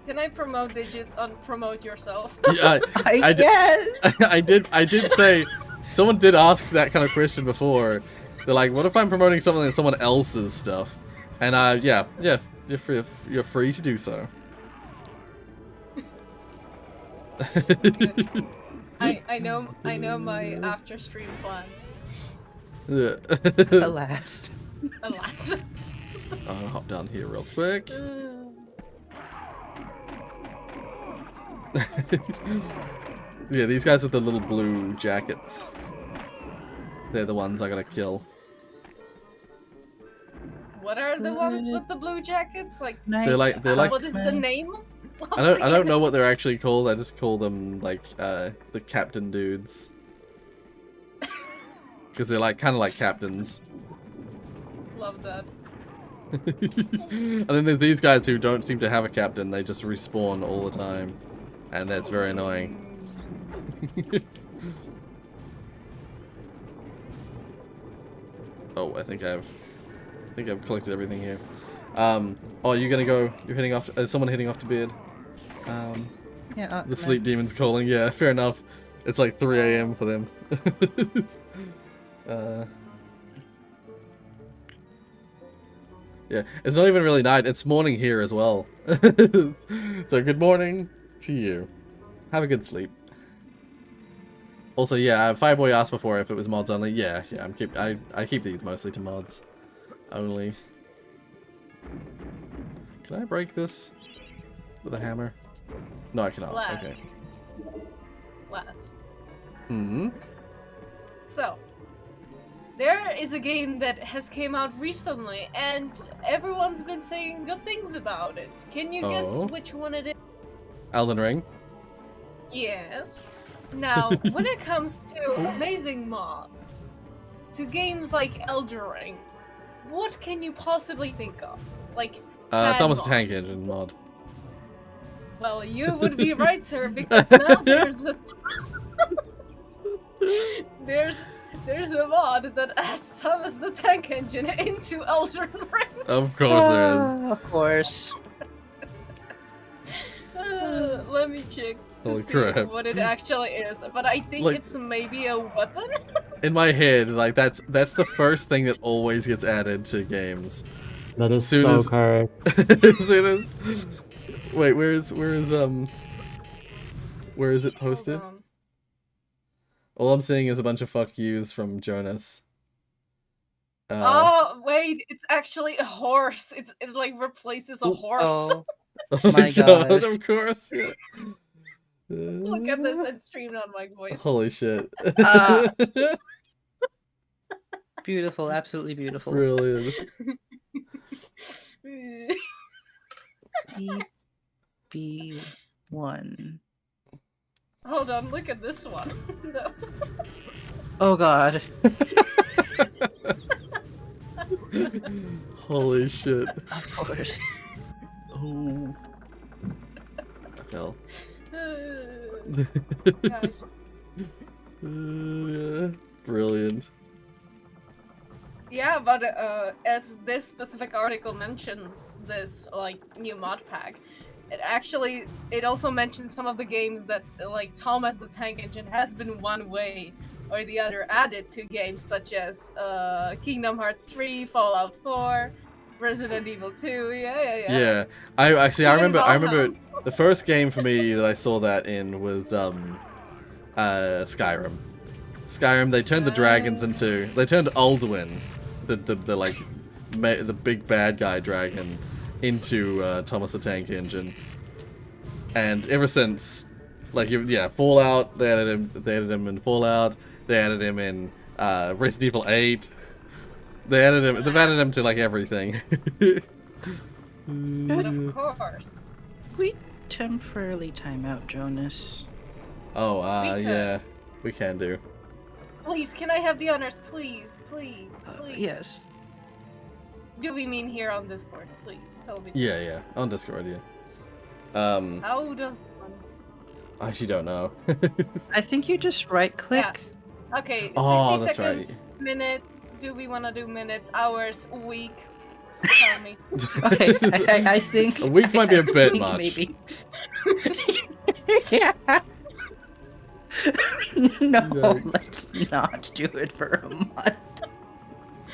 Can I promote Digits on promote yourself? yeah, I guess. I did say someone did ask that kind of question before. They're like, what if I'm promoting something that's someone else's stuff? And yeah, you're free to do so. I know my after stream plans. Yeah. Alas. Alas. I'll hop down here real quick. Yeah, these guys with the little blue jackets. They're the ones I gotta kill. What are the ones with the blue jackets? Like They're like what is the name? I don't know what they're actually called. I just call them like the captain dudes. Because they're like kind of like captains. Love that. And then there's these guys who don't seem to have a captain. They just respawn all the time, and that's very annoying. Oh, I think I've collected everything here. Oh, you're gonna go. You're heading off. Is someone heading off to bed? Yeah. The sleep demon's calling. Yeah, fair enough. It's like 3 a.m. for them. Yeah, it's not even really night. It's morning here as well. So good morning to you. Have a good sleep. Also, yeah, Fireboy asked before if it was mods only. Yeah, I keep these mostly to mods only. Can I break this with a hammer? No, I cannot. Lads. Okay. Lads. Hmm. So, there is a game that has came out recently, and everyone's been saying good things about it. Can you guess Oh. which one it is? Elden Ring. Yes. Now, when it comes to amazing mods, to games like Elden Ring, what can you possibly think of? Like, fan Thomas the Tank mods. Engine mod. Well, you would be right, sir, because now there's a there's a mod that adds Thomas the Tank Engine into Elden Ring. Of course there is. Of course. Let me check to Holy see crap. what it actually is, but I think Like- it's maybe a weapon. In my head, like that's the first thing that always gets added to games. That is Soon so as- cursed. As soon as. Wait, where is it posted? Hold on. All I'm seeing is a bunch of fuck yous from Jonas. Oh wait, it's actually a horse. It like replaces a horse. Oh, Oh my God. of course, yeah. Look at this and streamed on my voice. Holy shit. beautiful, absolutely beautiful. Brilliant. TB1. Hold on, look at this one. No. Oh god. Holy shit. Of course. Oh. I fell. Gosh. Yeah. Brilliant. Yeah, but as this specific article mentions, this like new mod pack, it also mentions some of the games that like Thomas the Tank Engine has been one way or the other added to games such as Kingdom Hearts 3, Fallout 4, Resident Evil 2. Yeah. I Even remember Valheim. the first game for me that I saw that in was Skyrim. Skyrim, they turned the dragons into Alduin, the like the big bad guy dragon, into Thomas the Tank Engine. And ever since, like Fallout, they added him in Fallout. They added him in Resident Evil 8. They've added him to like everything. But of course. We temporarily time out, Jonas. Oh, We could. yeah, we can do. Please, can I have the honors? Please, please, please. Yes. Do we mean here on Discord? Please, tell me. Yeah, on Discord, yeah. How does one? I actually don't know. I think you just right click. Okay, 60 Oh, that's seconds, minutes. Do we want to do minutes, hours, week? Tell me. Okay, I think A week might be a bit think much. Maybe. Yeah. No, Yikes. let's not do it for a month.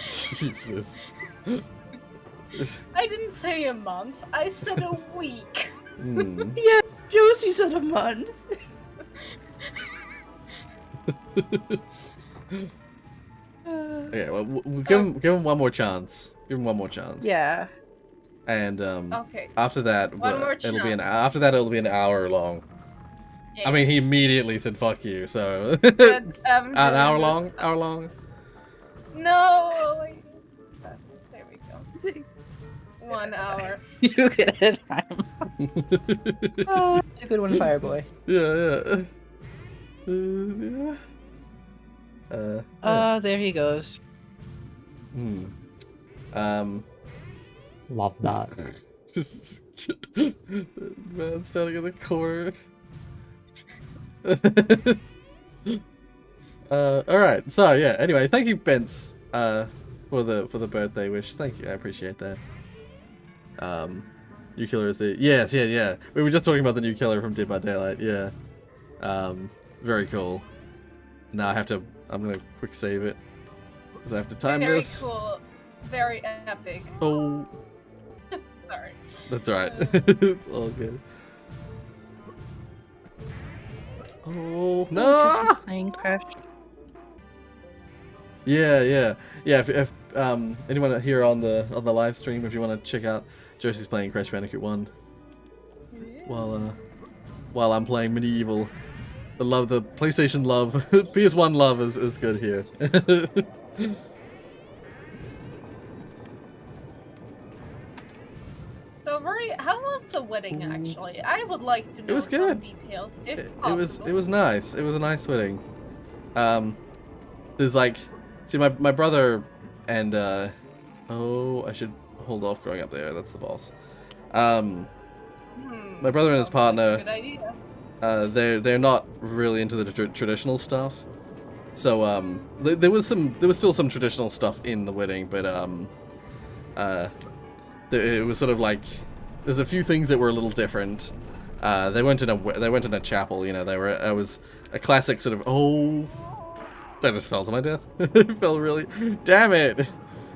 Jesus. I didn't say a month. I said a week. Hmm. Yeah, Josie said a month. Okay, well, we'll give him one more chance. Give him one more chance. Yeah. And Okay. after that, One more it'll be chance. after that it'll be an hour long. Yeah. I mean, he immediately said "fuck you," so But, an hour long. Hour long. No. Wait. There we go. 1 hour. You get it. Oh, it's a good one, Fireboy. Yeah. Yeah. There he goes. Hmm. Love that. Just man standing in the corner. Alright, so yeah, anyway, thank you, Bence, for the birthday wish. Thank you, I appreciate that. New killer is the yeah. We were just talking about the new killer from Dead by Daylight. Yeah. Very cool. Now I'm gonna quick save it because I have to time Very this. cool. Very epic. Oh. Sorry. That's alright. It's all good. Oh no! Jesse's playing Crash. Yeah. If anyone here on the live stream, if you want to check out Josie's playing Crash Bandicoot 1, while I'm playing Medieval, the PlayStation love, PS1 love is good here. So, Rory, how was the wedding actually? I would like to know was some good. details, if It possible. was nice. It was a nice wedding. There's like, see my brother and oh, I should hold off going up there. That's the boss. My brother and his partner. Good idea. They're not really into the traditional stuff. So there was still some traditional stuff in the wedding, but it was sort of like there's a few things that were a little different. They went in a chapel, you know. It was a classic sort of that just fell to my death. It fell really, damn it!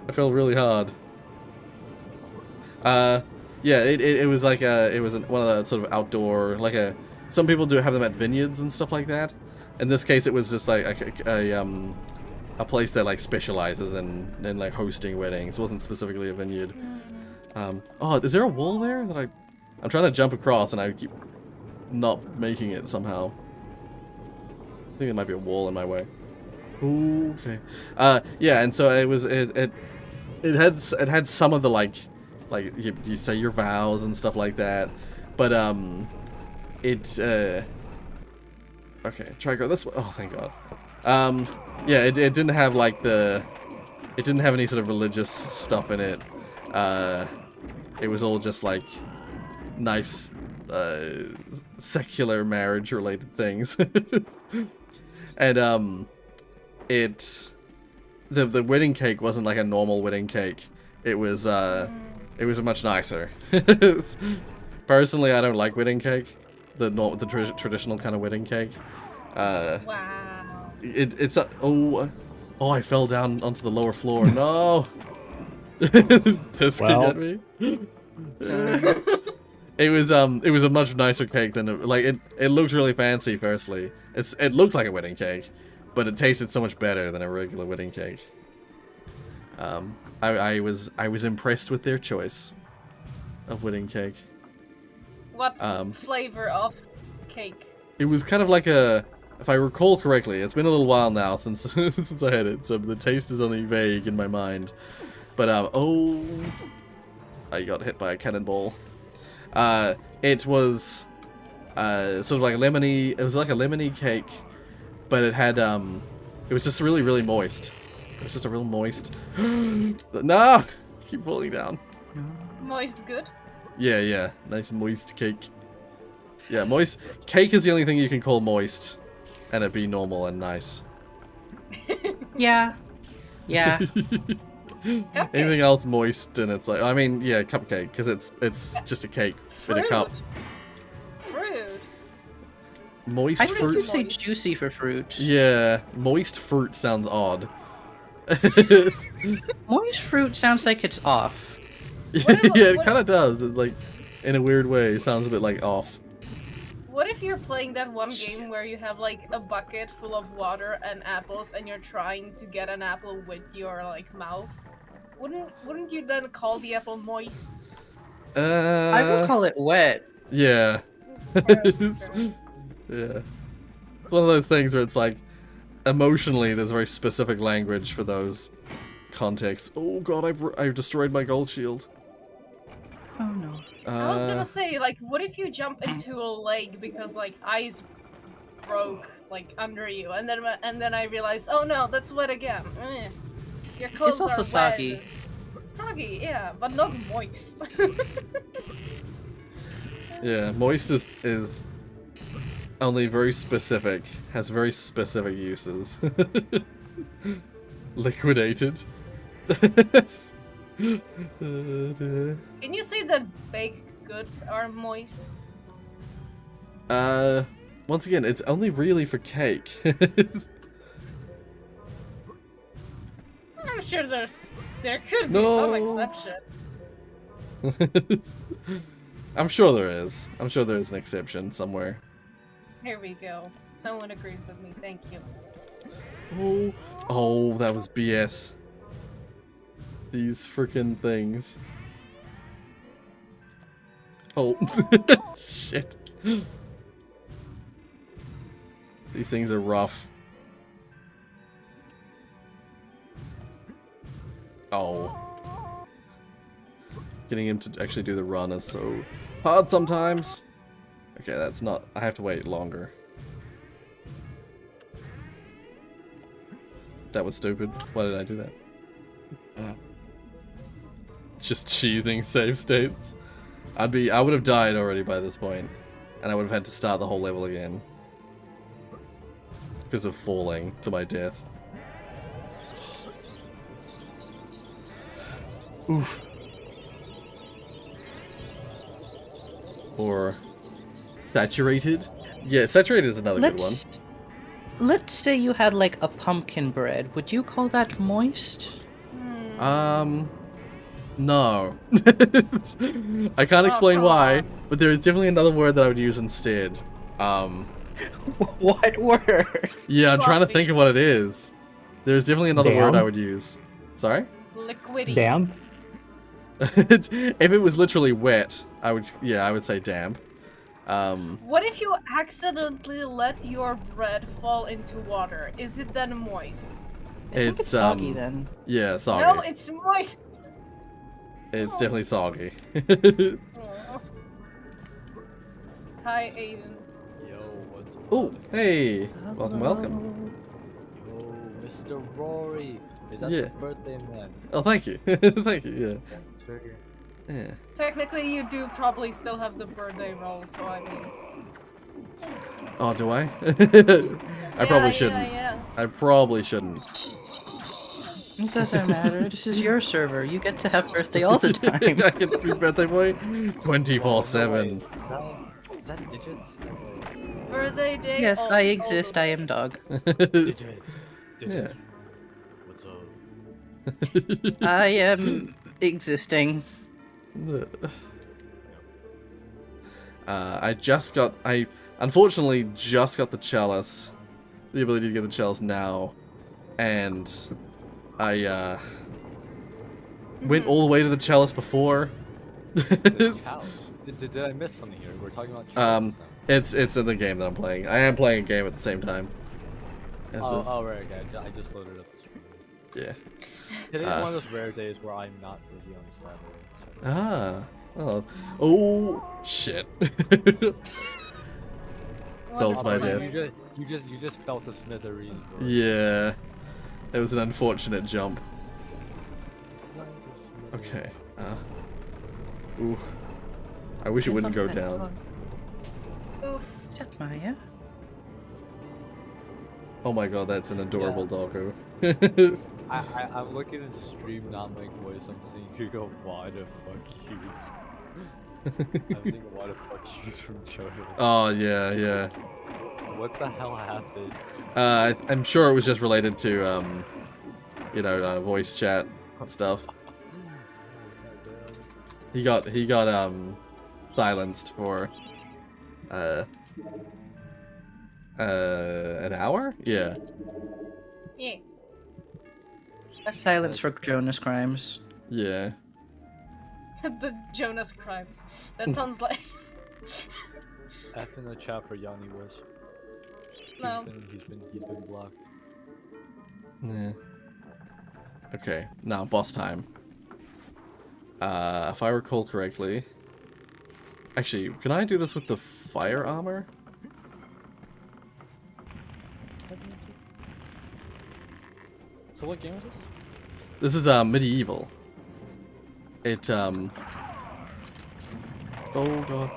I fell really hard. Yeah, it was like one of the sort of outdoor, some people do have them at vineyards and stuff like that. In this case, it was just like a place that like specializes in like hosting weddings. It wasn't specifically a vineyard. Oh, is there a wall there that I'm trying to jump across and I keep not making it somehow. I think there might be a wall in my way. Ooh, okay. Yeah, and so it had some of the like you say your vows and stuff like that, but okay, try to go this way. Oh, thank God. Yeah, it didn't have like it didn't have any sort of religious stuff in it. It was all just like nice secular marriage related things. And the wedding cake wasn't like a normal wedding cake. It was much nicer. Personally, I don't like wedding cake, the traditional kind of wedding cake. Wow. It's I fell down onto the lower floor. No. Tisk at me. It was a much nicer cake than it looked really fancy. Firstly, it looked like a wedding cake, but it tasted so much better than a regular wedding cake. I was impressed with their choice of wedding cake. What flavor of cake? It was kind of like if I recall correctly, it's been a little while now since since I had it, so the taste is only vague in my mind. But I got hit by a cannonball. It was sort of like lemony. It was like a lemony cake, but it had it was just really, really moist. It was just a real moist. No, keep falling down. Moist good? Yeah, nice moist cake. Yeah, moist cake is the only thing you can call moist, and it be normal and nice. Yeah. Anything else moist, and it's like, I mean, yeah, cupcake, because it's just a cake in a cup. Fruit. Moist I think fruit. you'd say juicy for fruit. Yeah, moist fruit sounds odd. Moist fruit sounds like it's off. Yeah, it kind of does. It's like, in a weird way, it sounds a bit like off. What if you're playing that one game where you have like a bucket full of water and apples, and you're trying to get an apple with your like mouth? Wouldn't you then call the apple moist? I would call it wet. Yeah. Yeah. It's one of those things where it's like, emotionally, there's a very specific language for those contexts. Oh God, I destroyed my gold shield. Oh no. I was gonna say, like, what if you jump into a lake because like ice broke like under you, and then I realized, oh no, that's wet again. Your clothes It's also are soggy. wet. Soggy, yeah, but not moist. Yeah, moist is only very specific, has very specific uses. Liquidated. Can you say that baked goods are moist? Once again, it's only really for cake. I'm sure there could be No. some exception. I'm sure there is. I'm sure there's an exception somewhere. Here we go. Someone agrees with me. Thank you. Oh, that was BS. These freaking things. Oh, shit. These things are rough. Oh. Getting him to actually do the run is so hard sometimes. Okay, that's not... I have to wait longer. That was stupid. Why did I do that? Just cheesing save states. I would have died already by this point, and I would have had to start the whole level again. Because of falling to my death. Oof. Or saturated? Yeah, saturated is another good one. Let's say you had like a pumpkin bread. Would you call that moist? No. I can't explain why, but there is definitely another word that I would use instead. What word? Yeah, I'm trying to think of what it is. There's definitely another word I would use. Sorry? Liquidy. Damp? If it was literally wet, I would say damp. What if you accidentally let your bread fall into water? Is it then moist? I think it's soggy then. Yeah, soggy. No, it's moist. It's definitely soggy. Aw. Hi, Aiden. Yo, what's up? Oh, hey! Welcome, welcome. Yo, Mr. Rory. Is that Yeah. your birthday, man? Oh, thank you. Thank you, yeah. Sure. Yeah. Technically, you do probably still have the birthday roll, so I mean... Oh, do I? I probably shouldn't. Yeah. I probably shouldn't. It doesn't matter. This is your server. You get to have birthday all the time. I get to be birthday boy 24/7. Is that digits? Birthday day. Yes, all- I all exist. the I way. am dog. Digits. Yeah. What's up? I am existing. I unfortunately just got the chalice, the ability to get the chalice now, and I went all the way to the chalice before. Did I miss something here? We're talking about chalices now. It's in the game that I'm playing. I am playing a game at the same time. as this. Oh, right, okay. I just loaded up the stream. Yeah. Today's one of those rare days where I'm not busy on Saturday. So. Ah. Oh, shit. Felt my death. You just felt the smithereens. Bro. Yeah. It was an unfortunate jump. Okay. Ooh. I wish it wouldn't go down. Oof. Is that Maya? Oh my god, that's an adorable doggo. I'm looking at the stream, not my voice. I'm seeing you go, why the fuck you? I'm seeing why the fuck she's from JoJo's. Oh, yeah. What the hell happened? I'm sure it was just related to, voice chat stuff. He got silenced for, an hour? Yeah. Yeah. That's silence for Jonas crimes. Yeah. The Jonas crimes. That sounds like... F in the chat for Yanni Wish. No. He's been blocked. Yeah. Okay, now boss time. If I recall correctly... Actually, can I do this with the fire armor? So what game is this? This is medieval. It oh god.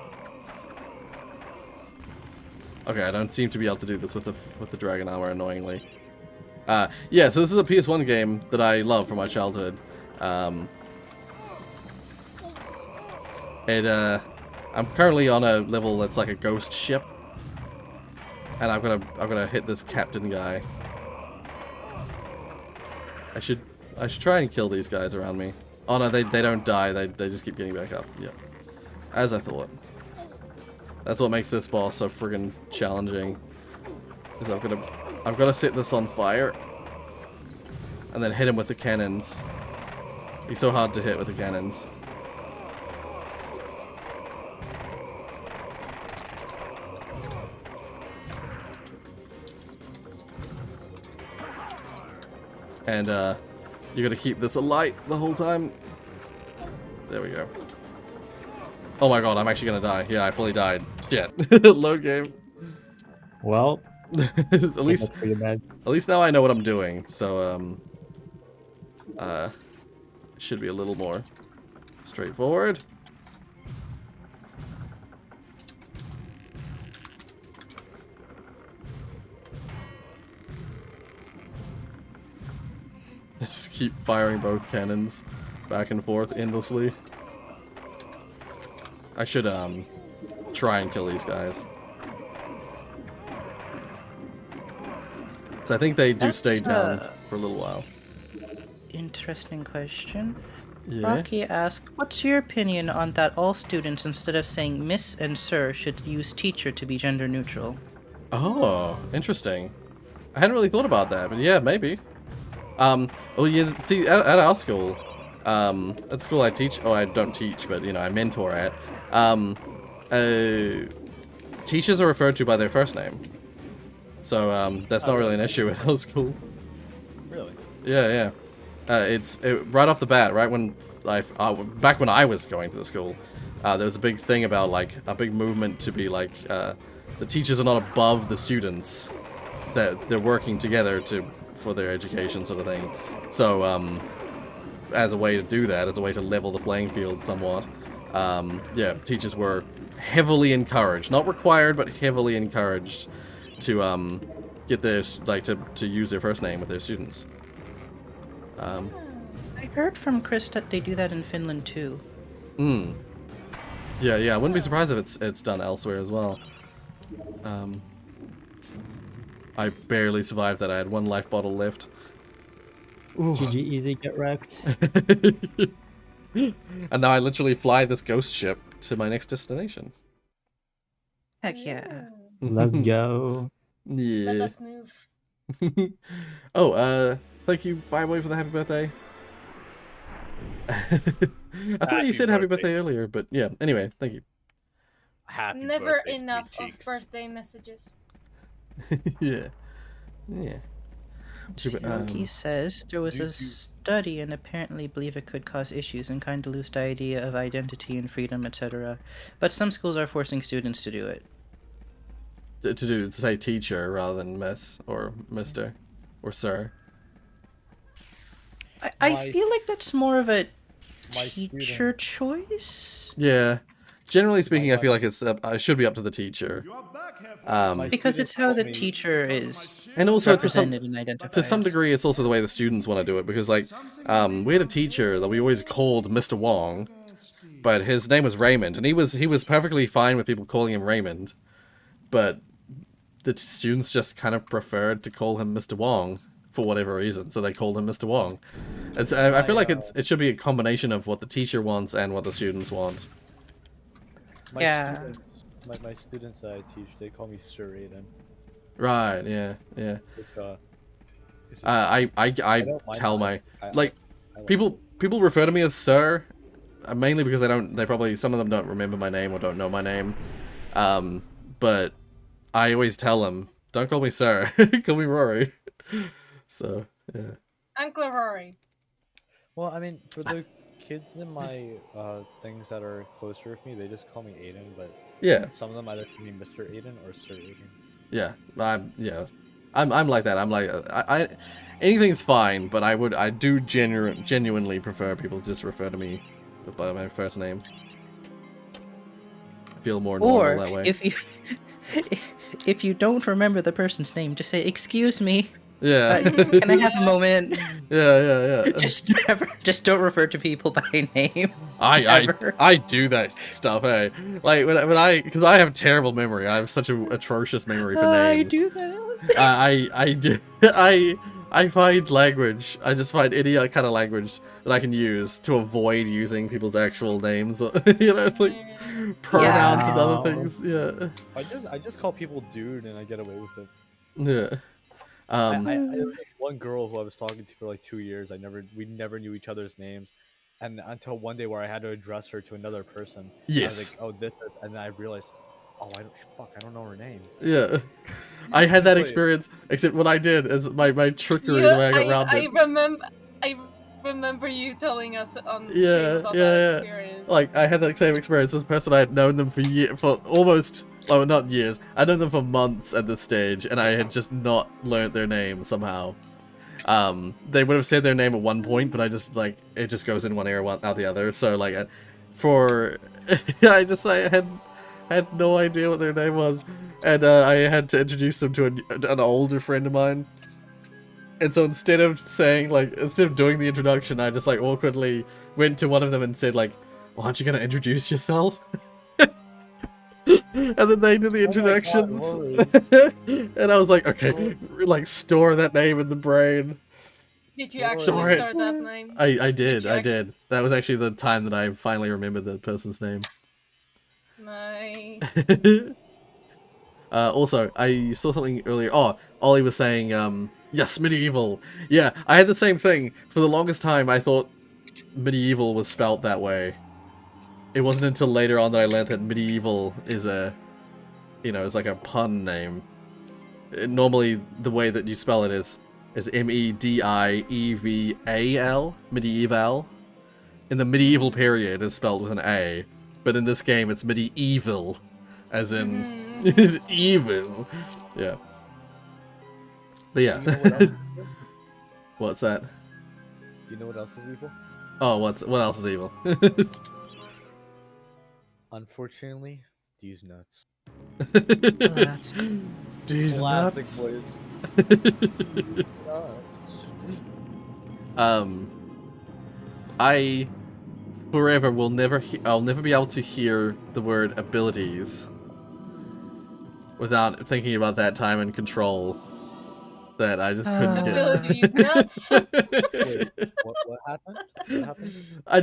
Okay, I don't seem to be able to do this with the dragon armor, annoyingly. Yeah, so this is a PS1 game that I love from my childhood. I'm currently on a level that's like a ghost ship, and I'm gonna hit this captain guy. I should try and kill these guys around me. Oh no, they don't die. They just keep getting back up. Yep, as I thought. That's what makes this boss so friggin' challenging. Is I've got to set this on fire, and then hit him with the cannons. He's so hard to hit with the cannons. And you gotta keep this alight the whole time. There we go. Oh my god, I'm actually gonna die. Yeah, I fully died. Shit. Load game. Well, at least that's pretty bad. At least now I know what I'm doing. So it should be a little more straightforward. Just keep firing both cannons back and forth endlessly. I should try and kill these guys. So I think they do stay down for a little while. Interesting question. Yeah. Rocky asked, what's your opinion on that all students, instead of saying Miss and Sir, should use teacher to be gender neutral? Oh, interesting. I hadn't really thought about that, but yeah, maybe. Well, yeah, see, at our school, at the school I teach, oh, I don't teach, but, you know, I mentor at, teachers are referred to by their first name. So, that's not really an issue at our school. Really? Yeah, yeah. It's right off the bat, right when back when I was going to the school, there was a big thing about, like, a big movement to be, like, the teachers are not above the students, that they're working together for their education sort of thing. So, as a way to do that, as a way to level the playing field somewhat, yeah, teachers were heavily encouraged, not required, but heavily encouraged to get their, like, to use their first name with their students. I heard from Chris that they do that in Finland too. Yeah, I wouldn't be surprised if it's done elsewhere as well. I barely survived that. I had one life bottle left. GG easy, get wrecked. And now I literally fly this ghost ship to my next destination. Heck yeah. Let's go. Yeah. Let us move. Oh, thank you, Fireboy, for the happy birthday. I thought you said happy birthday earlier, but yeah. Anyway, thank you. Happy Never birthday, enough sweet of cheeks. birthday messages. Yeah. Yeah. Yogi says there was a study and apparently believe it could cause issues and kind of lose the idea of identity and freedom, etc. But some schools are forcing students to do it. To say teacher rather than miss or mister or sir. I feel like that's more of a my teacher choice. Yeah. Generally speaking, I feel like it should be up to the teacher. Because it's how the teacher is And also represented and identified. to some degree, it's also the way the students want to do it. Because, like, we had a teacher that we always called Mr. Wong, but his name was Raymond, and he was perfectly fine with people calling him Raymond, but the students just kind of preferred to call him Mr. Wong for whatever reason, so they called him Mr. Wong. I feel like it should be a combination of what the teacher wants and what the students want. My students that I teach, they call me Sir Aiden. Right, yeah. Which, I tell my people refer to me as Sir, mainly because some of them don't remember my name or don't know my name, but I always tell them, don't call me Sir, call me Rory. So yeah. Uncle Rory. Well, I mean, for the kids in my things that are closer with me, they just call me Aiden, but yeah, some of them either call me Mr. Aiden or Sir Aiden. Yeah, I'm like that. I'm like I anything's fine, but I do genuinely prefer people to just refer to me by my first name. I feel more normal that way. If you don't remember the person's name, just say, "Excuse me." Yeah. Can I have a moment? Yeah. Just don't refer to people by name. I do that stuff, hey. Like when because I have terrible memory. I have such an atrocious memory for names. I do that. I do I find language. I just find any kind of language that I can use to avoid using people's actual names. You know, like pronouns and other things. Yeah. I just call people dude and I get away with it. Yeah. There was like one girl who I was talking to for like 2 years. We never knew each other's names, and until one day where I had to address her to another person. Yes. I was like, oh, and then I realized, oh, I don't know her name. Yeah. I had that experience, except what I did is my trickery the way I got around it. I remember you telling us on stream Yeah, about that experience. Like I had that same experience. This person, I had known them for almost, oh, not years. I'd known them for months at this stage, and I had just not learnt their name somehow. They would have said their name at one point, but I just like it just goes in one ear out the other. So like, I had no idea what their name was, and I had to introduce them to an older friend of mine. And so instead of doing the introduction, I just like awkwardly went to one of them and said like, well, aren't you gonna introduce yourself? And then they did the introductions. And I was like, okay, like store that name in the brain. Did you actually start that name? I did. That was actually the time that I finally remembered the person's name. Nice. Also, I saw something earlier. Oh, Ollie was saying, yes, medieval. Yeah, I had the same thing. For the longest time, I thought medieval was spelt that way. It wasn't until later on that I learned that medieval is is like a pun name. Normally, the way that you spell it is medieval. Medieval. In the medieval period, is spelled with an A. But in this game, it's medieval. As in... evil. Yeah. But yeah. Do you know what else is evil? What's that? Do you know what else is evil? Oh, what else is evil? Unfortunately, these nuts. These Classic nuts. boys. I forever will never. I'll never be able to hear the word abilities without thinking about that time and control. That I just couldn't get. Abilities nuts. Wait, what happened? What happened? I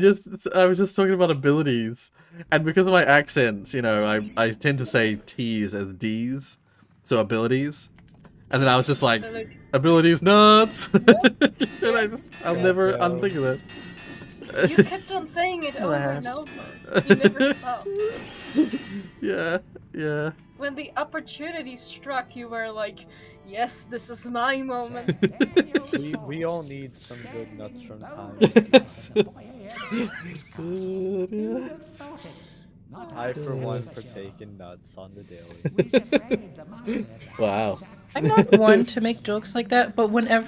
was just talking about abilities, and because of my accent, I tend to say T's as D's, so abilities, and then I was just like, abilities nuts, and I'll never unthink of that. You kept on saying it over and over. You never stopped. Yeah. When the opportunity struck, you were like, yes, this is my moment. We all need some good nuts from time. Yes. I, for one, partake in nuts on the daily. Wow. I'm not one to make jokes like that, but when I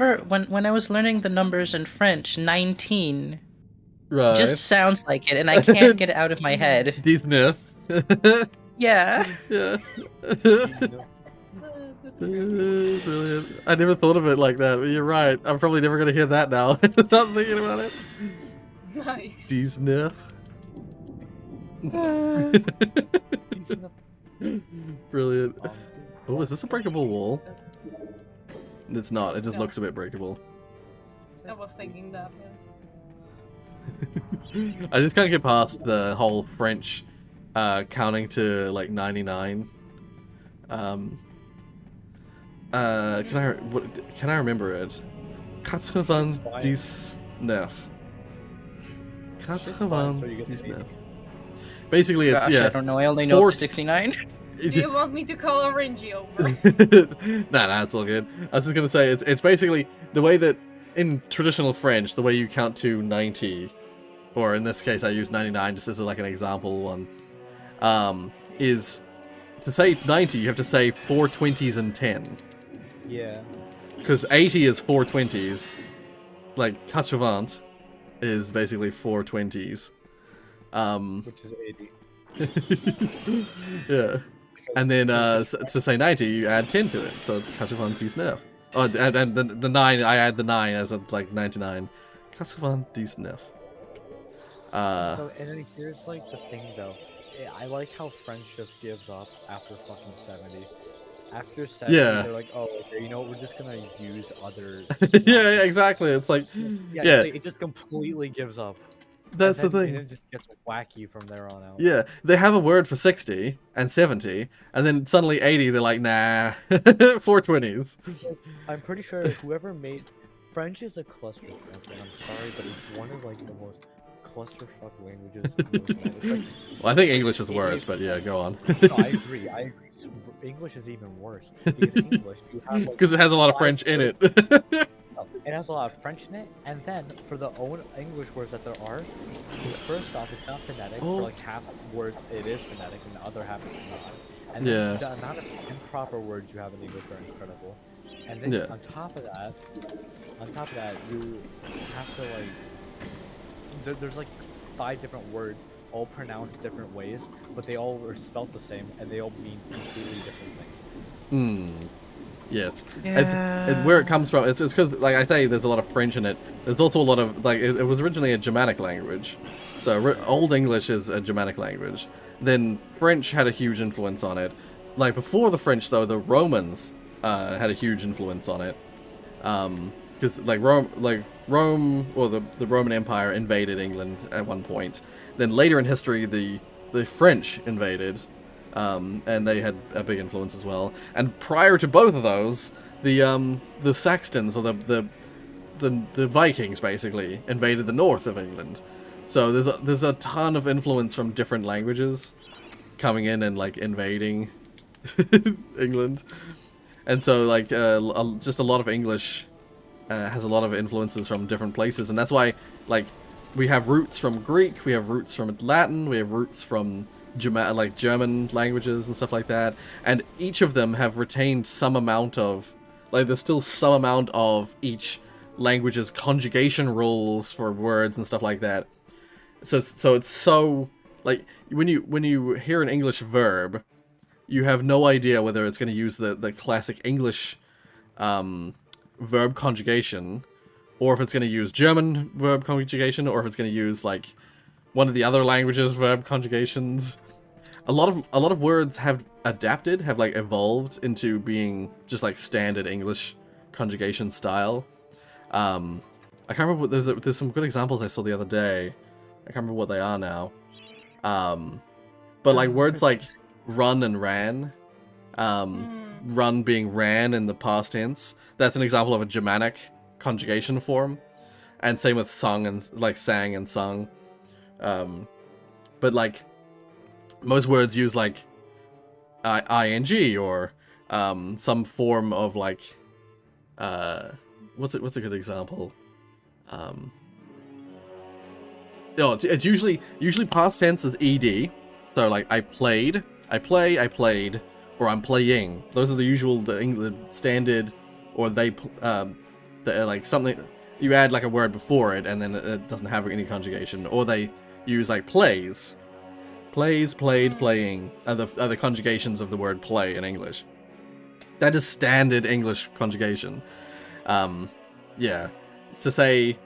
was learning the numbers in French, 19 just sounds like it, and I can't get it out of my head. 19. Yeah. Yeah. Brilliant. I never thought of it like that, but you're right. I'm probably never gonna hear that now. Not thinking about it. Nice. D-sniff. Brilliant. Oh, is this a breakable wall? It's not. It just looks a bit breakable. I was thinking that, yeah. I just can't get past the whole French counting to like 99. Can I remember it? 99. 99. Basically, it's I don't know. I only know 69. Do you want me to call a Renji over? Nah, it's all good. I was just gonna say it's basically the way that in traditional French, the way you count to 90, or in this case, I use 99 just as like an example one, is to say 90, you have to say 4 20s and 10. Yeah. Because 80 is 4 20s. Like, 80 is basically 4 20s. Which is 80. Yeah. And then to say 90, you add 10 to it, so it's 99. Oh, and the 9, I add the 9 as a, like, 99. Castlevania decent. So, and then here's like the thing though. I like how French just gives up after fucking 70. After 70, Yeah. they're like, oh, okay, you know what? We're just gonna use other. Yeah, exactly. It's like, yeah. It just completely gives up. That's the thing. And it just gets wacky from there on out. Yeah, they have a word for 60 and 70, and then suddenly 80, they're like, nah, 420s. I'm pretty sure whoever made French is a clusterfuck, and I'm sorry, but it's one of like the most clusterfuck languages. Well, I think English is worse, but yeah, go on. No, I agree. English is even worse because English you have like, because it has a lot of French in it. It has a lot of French in it, and then for the own English words that there are, first off, it's not phonetic. For like half words, it is phonetic, and the other half it's not. And then the amount of improper words you have in English are incredible. And then on top of that, you have to like, there's like 5 different words, all pronounced different ways, but they all are spelt the same, and they all mean completely different things. Yes, it's where it comes from. It's because, like I say, there's a lot of French in it. There's also a lot of, like, it was originally a Germanic language. So Old English is a Germanic language. Then French had a huge influence on it. Like, before the French, though, the Romans had a huge influence on it. Because, like, Rome, or the Roman Empire invaded England at one point. Then later in history, the French invaded. And they had a big influence as well. And prior to both of those, the Saxons, or the Vikings, basically invaded the north of England. So there's a ton of influence from different languages coming in and like invading England. And so like just a lot of English has a lot of influences from different places, and that's why like we have roots from Greek, we have roots from Latin, we have roots from German languages and stuff like that, and each of them have retained some amount of, like, there's still some amount of each language's conjugation rules for words and stuff like that. So it's so, like, when you hear an English verb, you have no idea whether it's going to use the classic English verb conjugation, or if it's going to use German verb conjugation, or if it's going to use like one of the other languages' verb conjugations. A lot of words have adapted, have like evolved into being just like standard English conjugation style. I can't remember what, there's some good examples I saw the other day. I can't remember what they are now. But like words like run and ran, run being ran in the past tense, that's an example of a Germanic conjugation form. And same with sung and like sang and sung. But like most words use like ing or some form of like what's a good example? It's usually past tense is ed. So like I played, I played, or I'm playing. Those are the usual the standard, or they like something you add like a word before it and then it doesn't have any conjugation, or they use like plays. Plays, played, playing are the conjugations of the word play in English. That is standard English conjugation. Yeah. To say,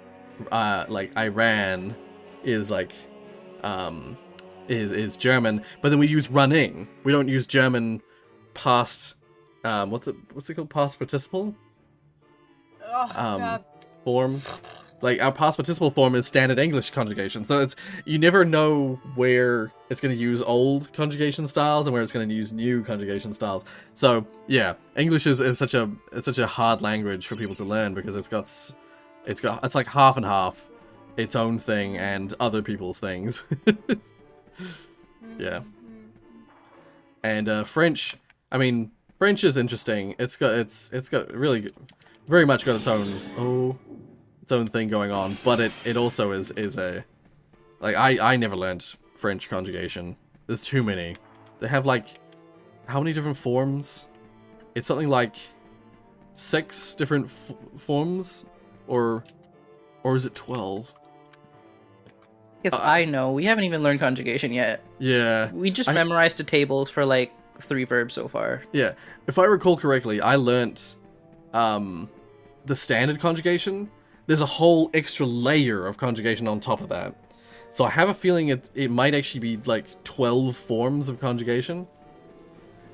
like, I ran is like, is German, but then we use running. We don't use German past, what's it called? Past participle? Oh, God. Form. Like, our past participle form is standard English conjugation, so you never know where it's going to use old conjugation styles and where it's going to use new conjugation styles. So, yeah, English is such a hard language for people to learn because it's like half and half, its own thing and other people's things. Yeah. And French, I mean, French is interesting. It's got really very much got its own thing going on, but it also is a, like, I never learned French conjugation. There's too many. They have like how many different forms? It's something like 6 different forms, or is it 12? If I know, we haven't even learned conjugation yet. Yeah. We just memorized the tables for like 3 verbs so far. Yeah. If I recall correctly, I learnt the standard conjugation, there's a whole extra layer of conjugation on top of that. So I have a feeling it might actually be like 12 forms of conjugation.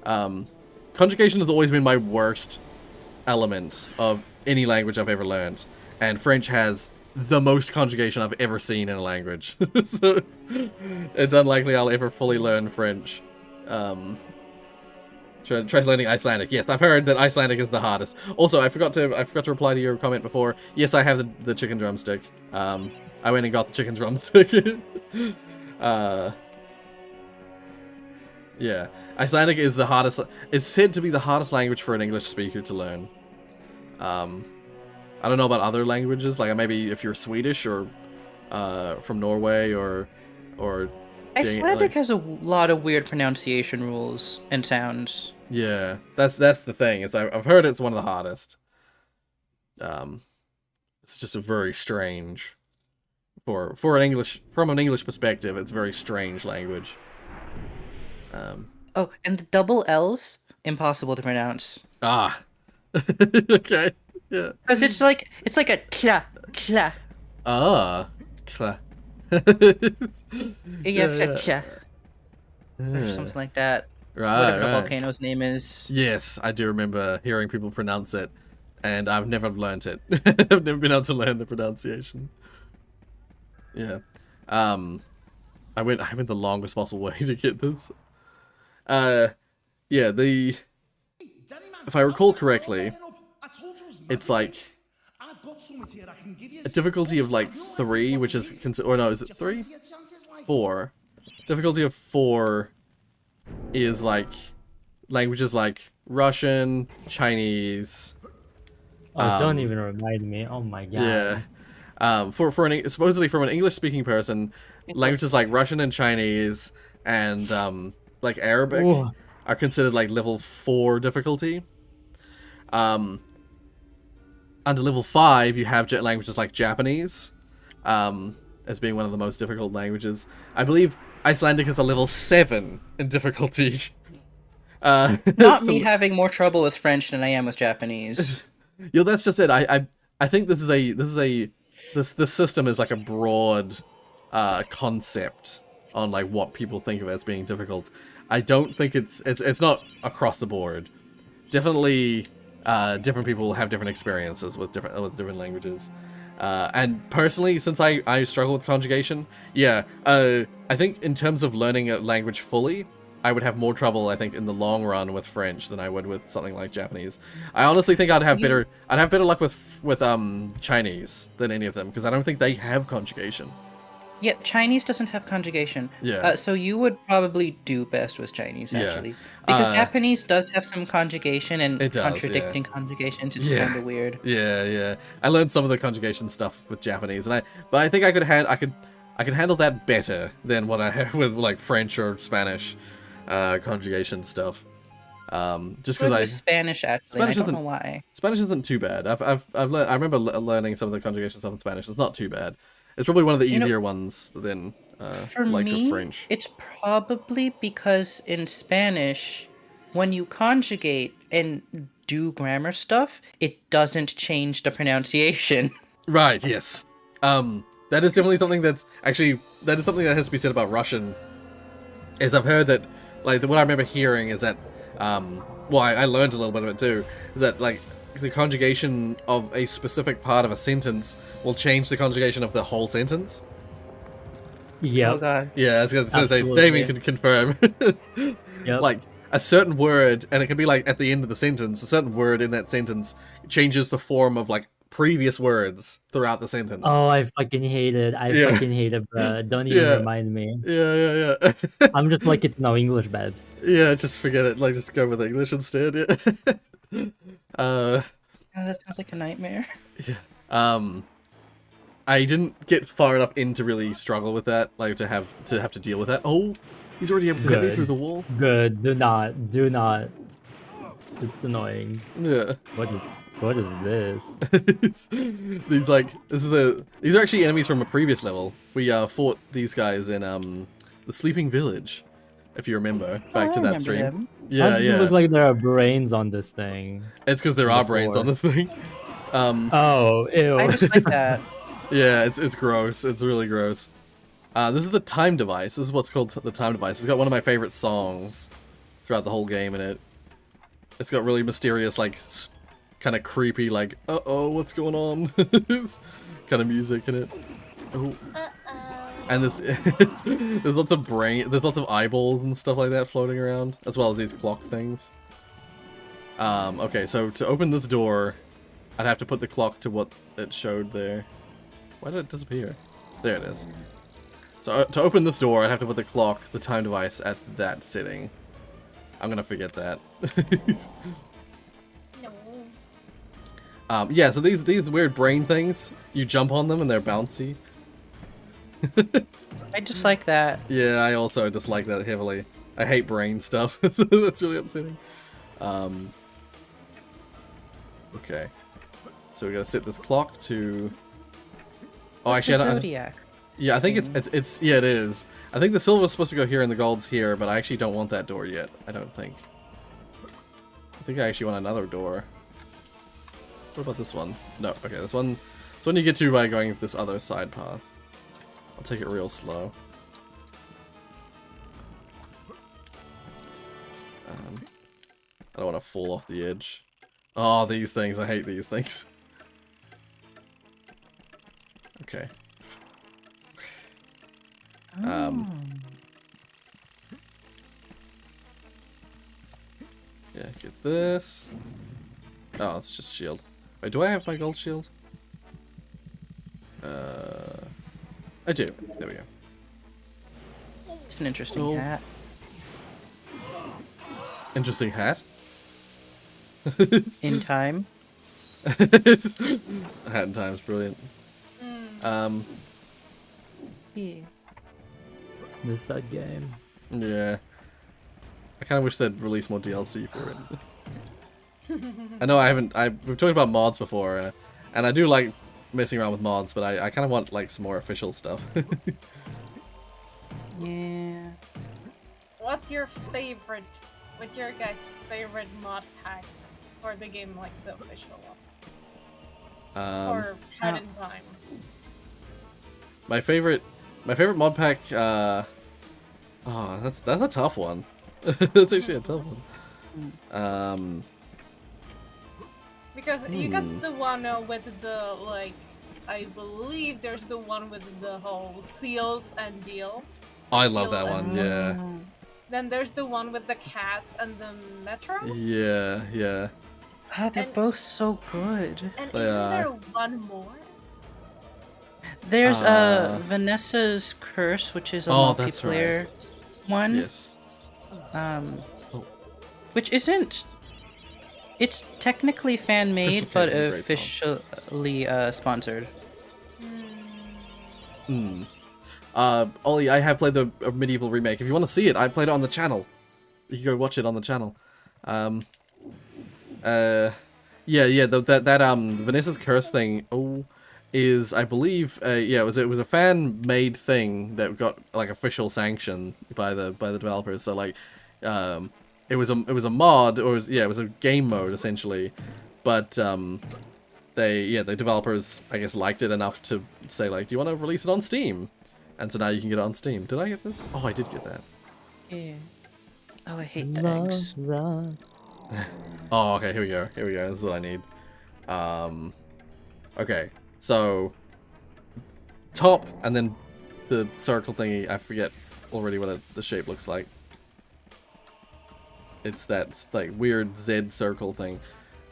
Conjugation has always been my worst element of any language I've ever learned, and French has the most conjugation I've ever seen in a language. So it's unlikely I'll ever fully learn French. Try learning Icelandic. Yes, I've heard that Icelandic is the hardest. Also, I forgot to reply to your comment before. Yes, I have the chicken drumstick. I went and got the chicken drumstick. Yeah, Icelandic is the hardest. It's said to be the hardest language for an English speaker to learn. I don't know about other languages, like maybe if you're Swedish or from Norway or Icelandic has a lot of weird pronunciation rules and sounds. Yeah, that's the thing. Is I've heard it's one of the hardest. It's just a very strange from an English perspective. It's a very strange language. Oh, and the double L's impossible to pronounce. Ah, okay, yeah. Because it's like a kla kla. Ah, kla. Yeah, kla. Or something like that. Right, whatever the right. volcano's name is. Yes, I do remember hearing people pronounce it, and I've never learnt it. I've never been able to learn the pronunciation. Yeah. I went the longest possible way to get this. Yeah, if I recall correctly, it's like a difficulty of like 3, which is or no, is it 3? 4. Difficulty of 4 is like languages like Russian, Chinese. Oh, don't even remind me. Oh my god. Yeah. Supposedly from an English-speaking person, languages like Russian and Chinese and like Arabic Ooh. are considered like level 4 difficulty. Under level 5, you have languages like Japanese, as being one of the most difficult languages. I believe Icelandic is a level 7 in difficulty. Not me having more trouble with French than I am with Japanese. Yo, that's just it. I think this system is like a broad concept on like what people think of as being difficult. I don't think it's not across the board. Definitely, different people have different experiences with different languages. And personally, since I struggle with conjugation, yeah, I think in terms of learning a language fully, I would have more trouble, I think, in the long run with French than I would with something like Japanese. I honestly think I'd have better luck with Chinese than any of them, because I don't think they have conjugation. Yeah, Chinese doesn't have conjugation. Yeah. So you would probably do best with Chinese, actually. Because Japanese does have some conjugation and contradicting conjugations. It's kind of weird. Yeah. I learned some of the conjugation stuff with Japanese, but I think I could handle that better than what I have with like French or Spanish conjugation stuff. Just because Spanish actually, I don't know why. Spanish isn't too bad. I remember learning some of the conjugation stuff in Spanish. It's not too bad. It's probably one of the easier ones than for likes me, of French. It's probably because in Spanish, when you conjugate and do grammar stuff, it doesn't change the pronunciation. Right, yes. That is definitely something that has to be said about Russian. Is I've heard that, like, what I remember hearing is that, well, I learned a little bit of it too, is that, like, the conjugation of a specific part of a sentence will change the conjugation of the whole sentence. Yeah. Oh god. Yeah, I was going to say, Damien can confirm. Yep. Like, a certain word, and it can be like at the end of the sentence, a certain word in that sentence changes the form of like previous words throughout the sentence. Oh, I fucking hate it. Fucking hate it, bro. Don't even remind me. Yeah. I'm just lucky to know English, babes. Yeah, just forget it. Like, just go with English instead. Yeah. Oh, that sounds like a nightmare. Yeah. I didn't get far enough in to really struggle with that, like to have to deal with that. Oh, he's already able to hit me through the wall. Good. Do not. It's annoying. Yeah. What is this? These are actually enemies from a previous level. We fought these guys in the Sleeping Village. if you remember back to I that remember stream. them. How Yeah, does it yeah. look like there are brains on this thing? It's because there on are the brains floor? on this thing. Oh, ew. I just like that. Yeah, it's gross. It's really gross. This is the time device. This is what's called the time device. It's got one of my favorite songs throughout the whole game in it. It's got really mysterious, like, kind of creepy, like, uh-oh, what's going on? kind of music in it. Oh. And there's lots of there's lots of eyeballs and stuff like that floating around, as well as these clock things. Okay, so to open this door, I'd have to put the clock to what it showed there. Why did it disappear? There it is. So to open this door, I'd have to put the clock, the time device, at that setting. I'm gonna forget that. No. Yeah, so these weird brain things, you jump on them and they're bouncy. I just like that. Yeah, I also dislike that heavily. I hate brain stuff, so that's really upsetting. Okay. So we gotta set this clock to... Oh, What's actually, the I don't... Zodiac? Yeah, I think it's yeah, it is. I think the silver's supposed to go here and the gold's here, but I actually don't want that door yet. I don't think. I think I actually want another door. What about this one? No, okay, this one you get to by going this other side path. I'll take it real slow. I don't want to fall off the edge. Oh, these things. I hate these things. Okay. Yeah, get this. Oh, it's just shield. Wait, do I have my gold shield? I do. There we go. It's an interesting hat. Interesting hat. In time. Hat in time's brilliant. Yeah. Missed that game. Yeah. I kind of wish they'd release more DLC for it. I know we've talked about mods before, and I do like messing around with mods, but I kind of want like some more official stuff. Yeah. What's your favorite, with your guys' favorite mod packs for the game, like the official one? Or Hat in Time? My favorite mod pack, oh, that's a tough one. That's actually a tough one. Because you got the one with the, like, I believe there's the one with the whole seals and deal. I love that one, yeah. Then there's the one with the cats and the metro. Yeah, yeah. Ah, they're both so good. And isn't there one more? There's Vanessa's Curse, which is a multiplayer one. Yes. Which isn't. It's technically fan made, but officially sponsored. Ollie, I have played the medieval remake. If you want to see it, I played it on the channel. You can go watch it on the channel. Vanessa's Curse thing. Is I believe it was a fan made thing that got like official sanction by the developers. So like it was a mod, or it was a game mode essentially, but the developers I guess liked it enough to say like, do you want to release it on Steam? And so now you can get it on Steam. Did I get this? Oh, I did get that. Yeah. Oh, I hate the eggs. Oh, okay, here we go. This is what I need. Okay, so top and then the circle thingy. I forget already what the shape looks like. It's that like weird Z circle thing.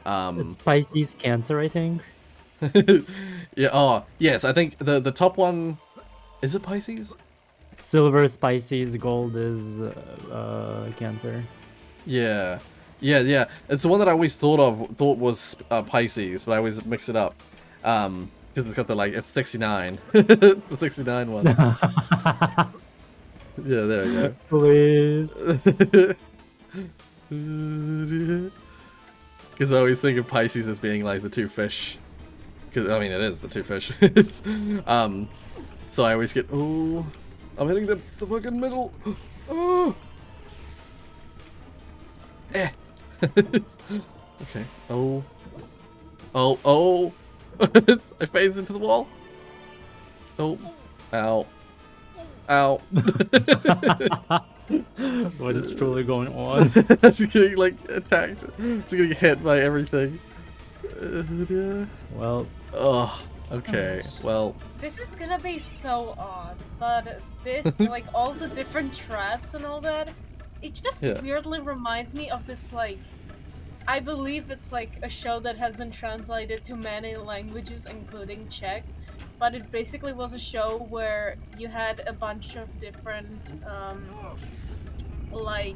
It's Pisces Cancer, I think. Yeah. Oh, yes. I think the top one is it Pisces. Silver is Pisces, gold is Cancer. Yeah. It's the one that I always thought was Pisces, but I always mix it up. Because it's got the like it's 69. The 69 one. Yeah, there we go. Please. Because I always think of Pisces as being like the two fish. Because I mean it is the two fish. So I always get I'm hitting the fucking middle. Oh. Okay. Oh. Oh, oh. I phased into the wall. Oh. Ow. Ow. What is truly going on? I'm just getting, like, attacked. Just getting hit by everything. Well. Oh. Okay. Well. This is gonna be so odd, but this, like, all the different traps and all that, it just weirdly reminds me of this, like, I believe it's like a show that has been translated to many languages, including Czech, but it basically was a show where you had a bunch of different, like,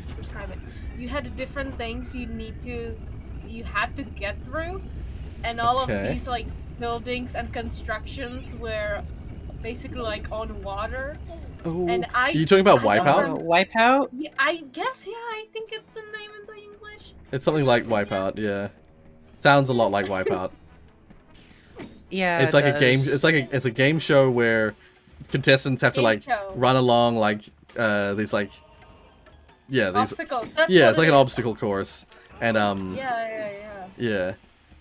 to describe it, you had different things you had to get through, and all of these, like, buildings and constructions were basically, like, on water. Oh, and are you talking about Wipeout? Wipeout? Yeah, I guess, yeah, I think it's the name in the English. It's something like Wipeout, yeah. Sounds a lot like Wipeout. Yeah, it's like a game. It's a game show where contestants have to like run along like these like these obstacles. It's like an obstacle course, and yeah,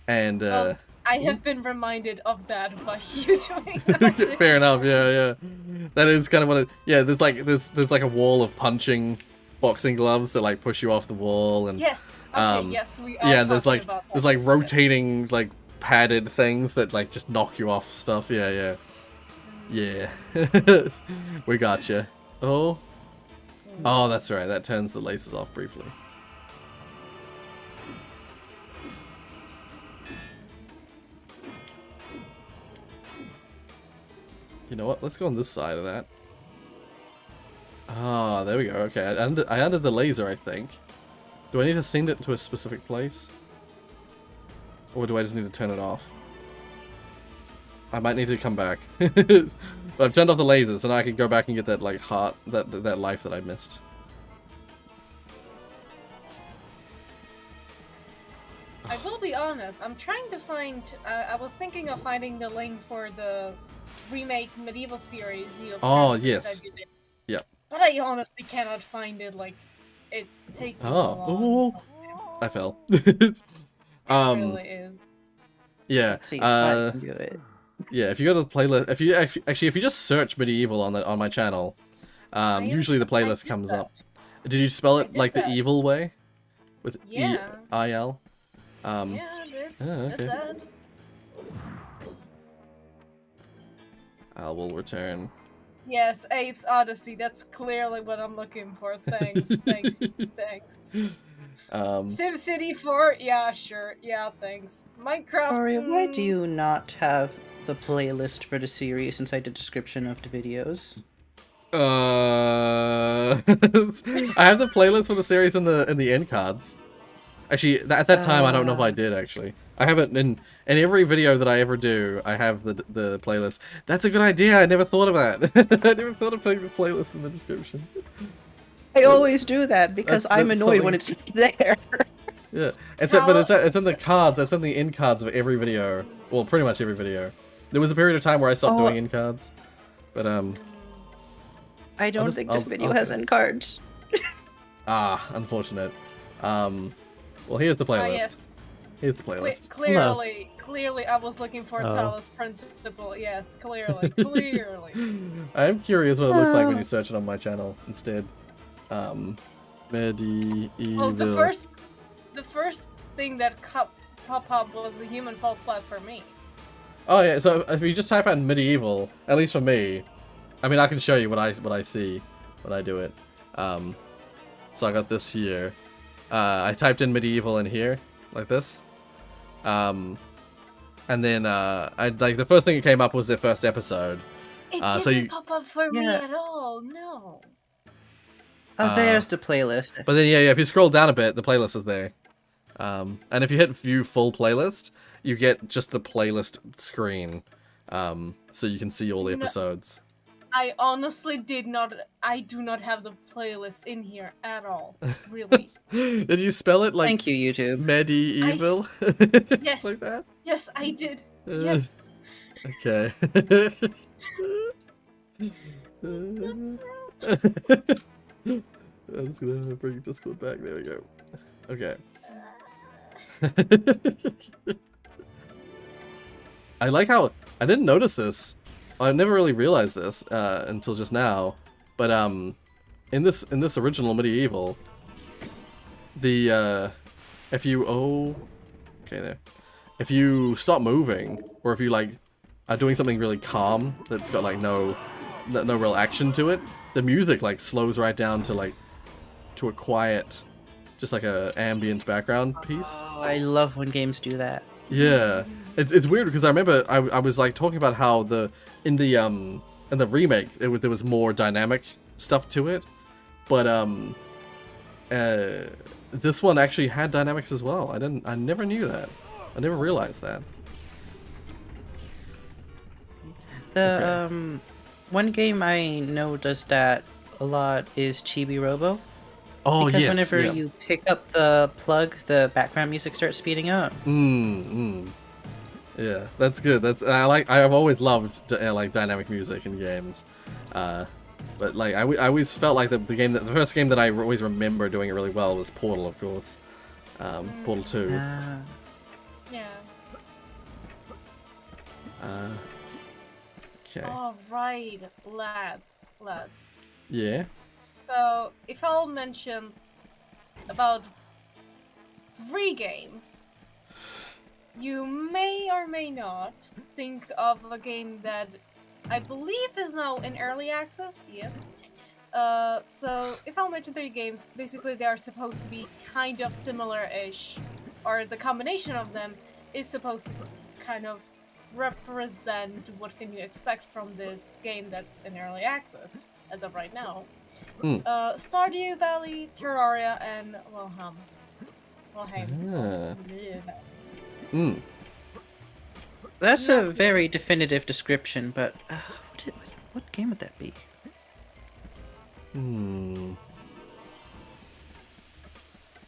and I have been reminded of that by you doing that. Fair enough. Yeah. That is kind of what it. Yeah, there's like a wall of punching boxing gloves that like push you off the wall, and yes. Okay, yes, we are. Yeah, there's like rotating like padded things that like just knock you off stuff. Yeah. We got you. Oh, that's right. That turns the lasers off briefly. You know what? Let's go on this side of that. Ah, there we go. Okay, I undid the laser, I think. Do I need to send it to a specific place? Or do I just need to turn it off? I might need to come back. But I've turned off the lasers, so now I can go back and get that, like, heart, that life that I missed. I will be honest, I'm trying to find, I was thinking of finding the link for the remake medieval series. Yes. Yep. But I honestly cannot find it, like, it's taking long. I fell. It really is. Yeah. See if I can do it. Yeah, if you go to the playlist, if you just search medieval on my channel, usually the playlist comes up. Did you spell it like the evil way? With E-I-L? Yeah, I did. Okay. That's I will return. Yes, Ape's Odyssey. That's clearly what I'm looking for. Thanks. Thanks. SimCity 4? Yeah, sure. Yeah, thanks. Minecraft. Rory, why do you not have the playlist for the series inside the description of the videos? I have the playlist for the series in the end cards. Actually, at that time, I don't know if I did, actually. I have it in every video that I ever do, I have the playlist. That's a good idea, I never thought of that. I never thought of putting the playlist in the description. I always do that, because I'm annoyed when it's there. Yeah, it's in the cards, it's in the end cards of every video. Well, pretty much every video. There was a period of time where I stopped doing end cards. But, I don't think this video has end cards. Unfortunate. Well, here's the playlist. Yes. Here's the playlist. Clearly, I was looking for Talos Principle. Yes, clearly. I'm curious what it looks like when you search it on my channel instead. Medieval. Well, the first thing that pop up was a human fall flat for me. Oh yeah, so if you just type out medieval, at least for me, I mean I can show you what I see when I do it. So I got this here. I typed in medieval in here, like this. And then the first thing that came up was their first episode. It didn't pop up for me at all. No. Oh, there's the playlist. But then if you scroll down a bit, the playlist is there. And if you hit view full playlist, you get just the playlist screen, so you can see all the episodes. I honestly do not have the playlist in here at all. Really. Did you spell it like? Thank you, YouTube. Medieval. Yes. Like that. Yes, I did. Yes. Okay. I'm just gonna bring Discord back. There we go. Okay. I like how I didn't notice this. I never really realized this until just now. But in this original medieval, the if you if you stop moving, or if you like are doing something really calm that's got like no real action to it, the music like slows right down to like to a quiet, just like a ambient background piece. Oh, I love when games do that. Yeah, it's weird because I remember I was like talking about how in the remake there was more dynamic stuff to it, but this one actually had dynamics as well. I never knew that. I never realized that. The one game I know does that a lot is Chibi Robo. Oh, because yes, whenever yeah. you pick up the plug, the background music starts speeding up. Yeah, that's good. I've always loved like dynamic music in games, but like I always felt like the first game that I always remember doing it really well was Portal, of course. Portal 2. Yeah. Okay. All right, lads. Yeah. So, if I'll mention about 3 games, you may or may not think of a game that I believe is now in early access. Yes. So, if I'll mention 3 games, basically they are supposed to be kind of similar-ish, or the combination of them is supposed to kind of represent what can you expect from this game that's in early access as of right now. Stardew Valley, Terraria, and Valheim. That's a very definitive description, but what game would that be? I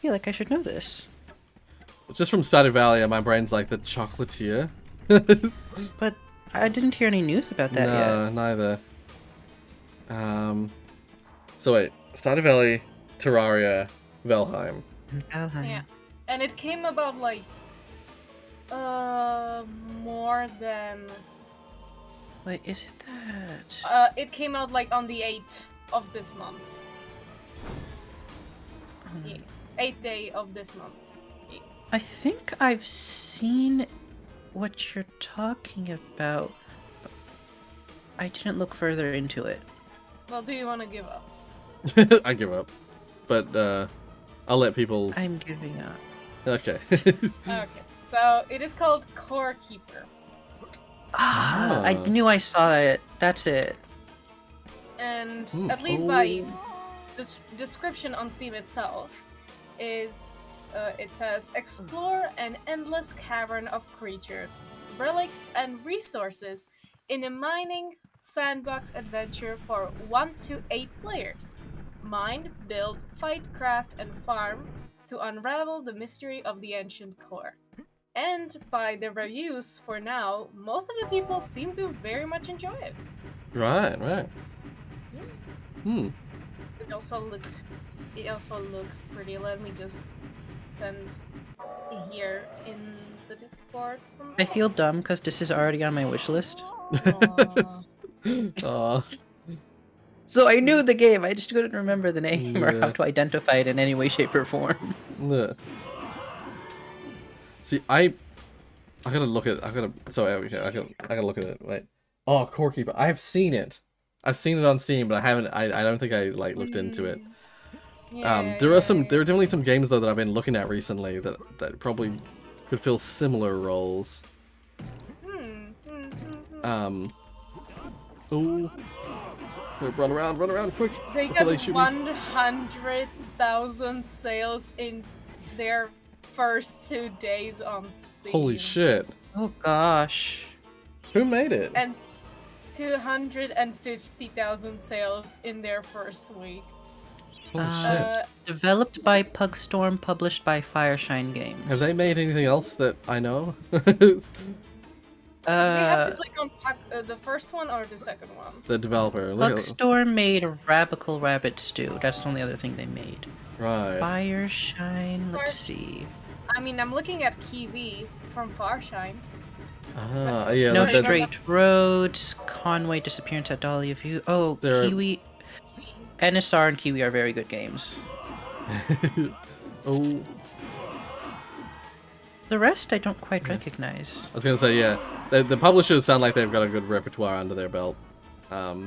feel like I should know this. Just from Stardew Valley, and my brain's like the chocolatier. But I didn't hear any news about that yet. No, neither. So wait, Stardew Valley, Terraria, Valheim. Valheim. Yeah, and it came about like more than. Wait, is it that? It came out like on the 8th of this month. Yeah, 8th day of this month. Yeah. I think I've seen what you're talking about, but I didn't look further into it. Well, do you want to give up? I give up, but I'll let people. I'm giving up. Okay. Okay, so it is called Core Keeper. I knew I saw it. That's it. And at least by this description on Steam itself, it says explore an endless cavern of creatures, relics, and resources in a mining sandbox adventure for 1 to 8 players. Mine, build, fight, craft, and farm to unravel the mystery of the ancient core. And by the reviews for now, most of the people seem to very much enjoy it. Right. Yeah. It also looks pretty. Let me just send here in the Discord some I feel links. dumb because this is already on my wish list. Aw. So I knew the game, I just couldn't remember the name or Yeah. how to identify it in any way, shape, or form. Yeah. See, I gotta look at. I gotta look at it. Wait. Oh, Core Keeper. I've seen it. I've seen it on Steam, but I haven't. I don't think I like looked into it. There are definitely some games though that I've been looking at recently that probably could fill similar roles. Oh. Run around, quick! They got 100,000 sales in their first 2 days on Steam. Holy shit! Oh gosh. Who made it? And 250,000 sales in their first week. Holy shit! Developed by Pugstorm, published by Fireshine Games. Have they made anything else that I know? We have to Uh, click on the first one or the second one. The developer. Puck Store made Rabical Rabbit Stew. That's the only other thing they made. Right. Fire Shine. Let's see. I mean, I'm looking at Kiwi from Farshine. Ah, yeah. No that- Straight Roads. Conway Disappearance at Dahlia View. Oh, There- Kiwi. NSR and Kiwi are very good games. Oh. The rest I don't quite recognize. I was gonna say, yeah, the publishers sound like they've got a good repertoire under their belt. Yeah.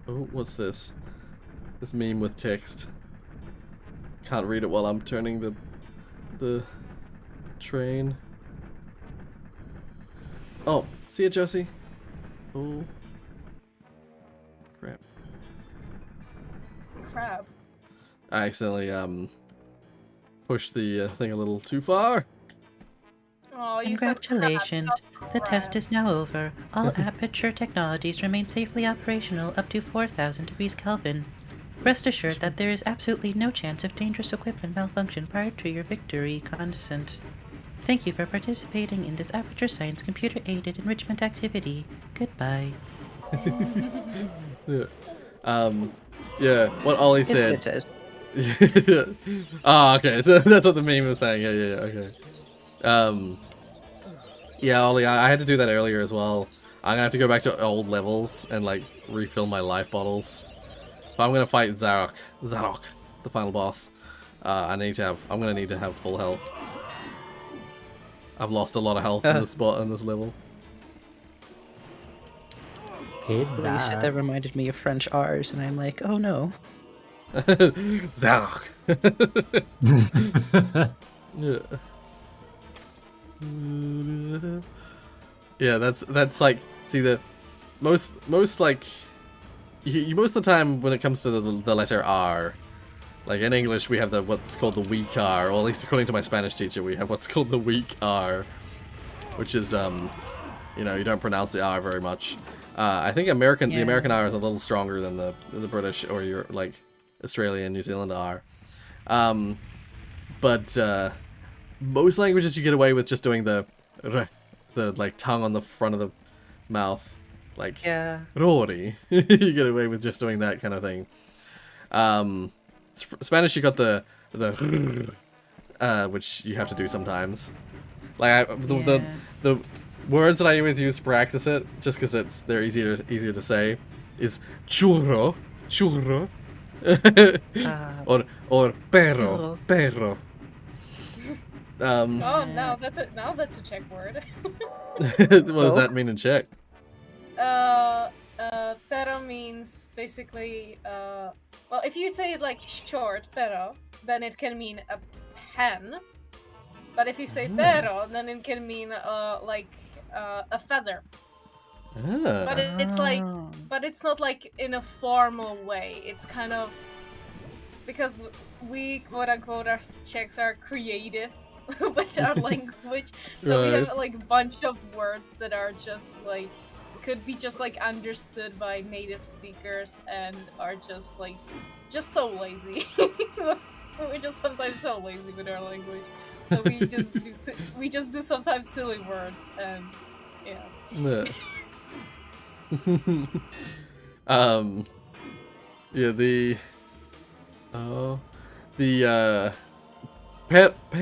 Oh, what's this? This meme with text. Can't read it while I'm turning the train. Oh, see ya, Josie. Oh. Crap. Crab. I accidentally, pushed the thing a little too far. Oh, you said Congratulations. crab, The not test crab. is now over. All Aperture technologies remain safely operational up to 4,000 degrees Kelvin. Rest assured that there is absolutely no chance of dangerous equipment malfunction prior to your victory condescent. Thank you for participating in this Aperture Science computer-aided enrichment activity. Goodbye. Yeah. Yeah, what Ollie Is what said. it says. Oh, okay, so that's what the meme was saying. Yeah, okay. Yeah, Ollie, I had to do that earlier as well. I'm gonna have to go back to old levels and, like, refill my life bottles. If I'm gonna fight Zarok, the final boss, I'm gonna need to have full health. I've lost a lot of health in this spot in this level. Hate Well, you said that reminded me of French R's, and I'm like, oh no. Zarok. Yeah, that's like, see, the most like you most of the time when it comes to the letter R, like in English we have what's called the weak R, or at least according to my Spanish teacher we have what's called the weak R, which is you know, you don't pronounce the R very much. I think the American R is a little stronger than the British or your like Australian, New Zealand R. But most languages you get away with just doing the like tongue on the front of the mouth, like Rory. You get away with just doing that kind of thing. Spanish you got the which you have to do sometimes. Like the words that I always use to practice it, just because they're easier to say, is churro, or perro. Oh, now that's a Czech word. What does that mean in Czech? Pero means basically, well, if you say it like short, pero, then it can mean a pen. But if you say pero, then it can mean like a feather. But it's like, but it's not like in a formal way. It's kind of because we quote unquote our Czechs are creative with our language, so we have like a bunch of words that are just like could be just like understood by native speakers and are just like so lazy. We're just sometimes so lazy with our language, so we just do sometimes silly words and yeah. Yeah, perro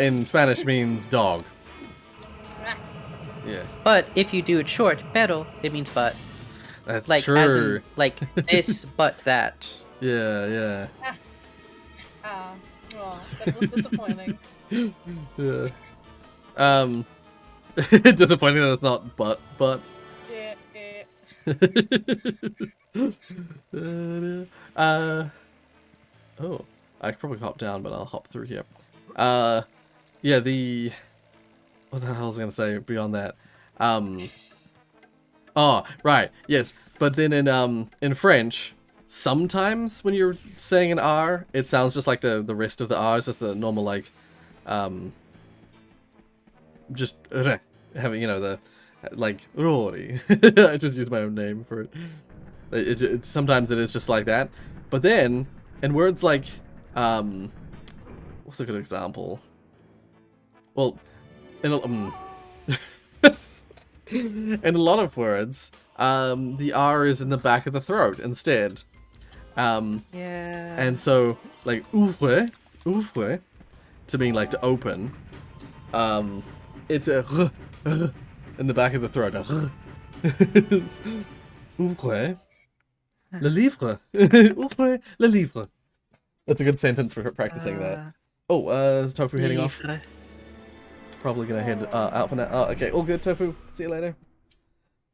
in Spanish means dog. Yeah. But if you do it short, pero, it means but. That's like, true. As in, like this, but that. Yeah. Well, that was disappointing. Yeah. Disappointing that it's not but. Yeah. Oh, I could probably hop down, but I'll hop through here. Yeah, what the hell was I gonna say beyond that? Oh, right, yes, but then in French, sometimes when you're saying an R, it sounds just like the rest of the R's, just the normal like, just having, you know, the, like, Rory. I just use my own name for it. Sometimes it is just like that. But then, in words like, what's a good example? Well, in a lot of words, the R is in the back of the throat instead. Yeah. And so, like, ouvre, to mean like to open, it's a in the back of the throat. Ouvre le livre. Ouvre le livre. That's a good sentence for practicing that. Oh, is Tofu heading off? Probably gonna head out for now. Oh, okay, all good, Tofu. See you later.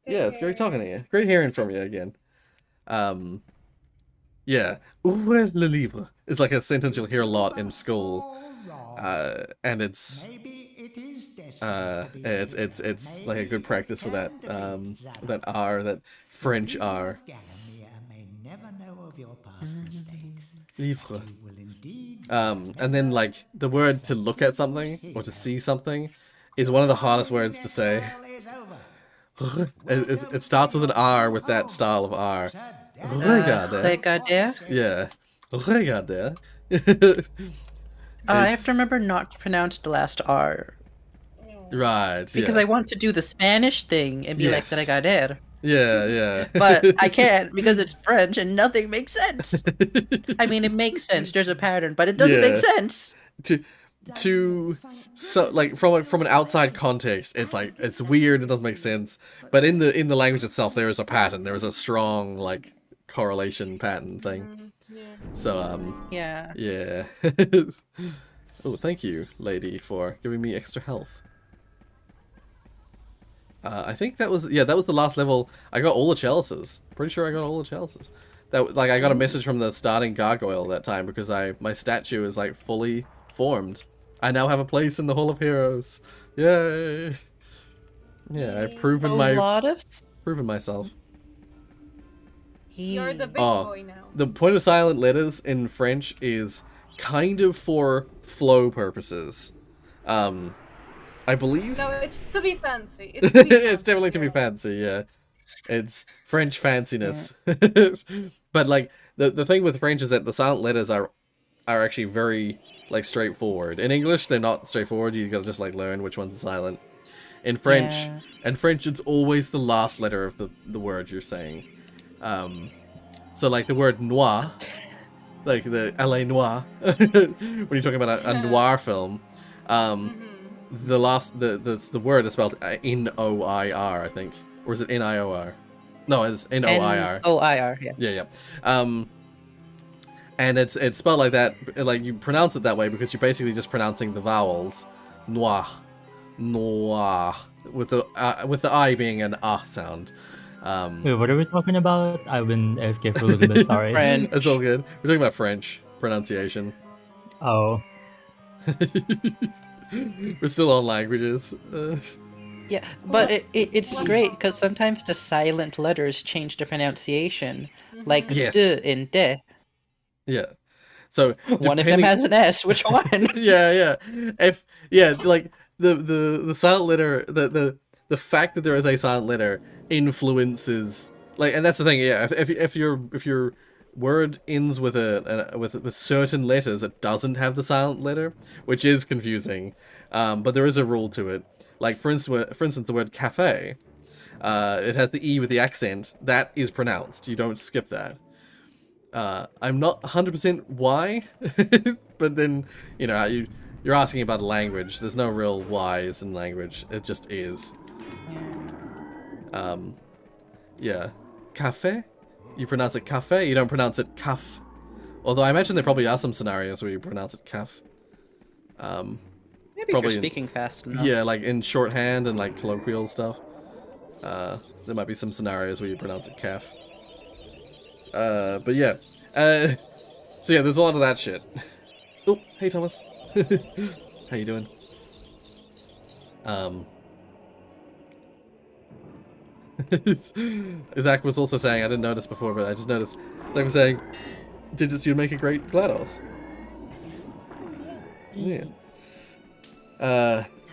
Yeah, it's great talking to you. Great hearing from you again. Yeah, ouvre le livre is like a sentence you'll hear a lot in school, and it's like a good practice for that that R, that French R. Livre. And then like the word to look at something or to see something is one of the hardest words to say. It starts with an R with that style of R. Regarder? Yeah. Regarder. I have to remember not to pronounce the last R. Right, Because yeah. I want to do the Spanish thing and be Yes. like regarder. Yeah, yeah. But I can't because it's French and nothing makes sense. I mean, it makes sense. There's a pattern, but it doesn't make sense. So like from an outside context, it's like it's weird. It doesn't make sense. But in the language itself, there is a pattern. There is a strong like correlation pattern thing. So Yeah. yeah. Oh, thank you, lady, for giving me extra health. I think that was the last level. I got all the chalices. Pretty sure I got all the chalices. That like I got a message from the starting gargoyle that time because my statue is like fully formed. I now have a place in the Hall of Heroes. Yay! Yeah, I've proven myself. You're the big boy now. The point of silent letters in French is kind of for flow purposes. I believe. No, it's to be fancy. It's, to be fancy, it's definitely to be fancy, yeah. It's French fanciness. But like the thing with French is that the silent letters are actually very like straightforward. In English, they're not straightforward. You gotta just like learn which one's silent. In French, it's always the last letter of the word you're saying. So like the word noir, like the LA noir, when you're talking about a noir film, the word is spelled N-O-I-R, I think. Or is it N-I-O-R? No, it's N-O-I-R. N-O-I-R, yeah. Yeah. And it's spelled like that, like you pronounce it that way because you're basically just pronouncing the vowels. Noir. Noir. With the I being an ah sound. Wait, what are we talking about? I've been AFK for a little bit, sorry. It's all good. We're talking about French pronunciation. Oh. We're still on languages. Yeah, but it's great because sometimes the silent letters change the pronunciation, like d in de. Yeah. So one of them has an S. Which one? yeah. Like the silent letter, the fact that there is a silent letter influences, like, and that's the thing. Yeah, if your word ends with with certain letters, it doesn't have the silent letter, which is confusing. But there is a rule to it. Like for instance, the word cafe, it has the E with the accent. That is pronounced. You don't skip that. I'm not 100% why, but then you know you're asking about a language. There's no real whys in language. It just is. Yeah, cafe. You pronounce it cafe. You don't pronounce it caf. Although I imagine there probably are some scenarios where you pronounce it caf. Maybe probably if you're speaking fast enough. Yeah, like in shorthand and like colloquial stuff. There might be some scenarios where you pronounce it caf. But yeah. So yeah, there's a lot of that shit. Oh, hey Thomas. How you doing? Zach was also saying, I didn't notice before, but I just noticed. Zach was saying, Digits, you'd make a great GLaDOS. Yeah.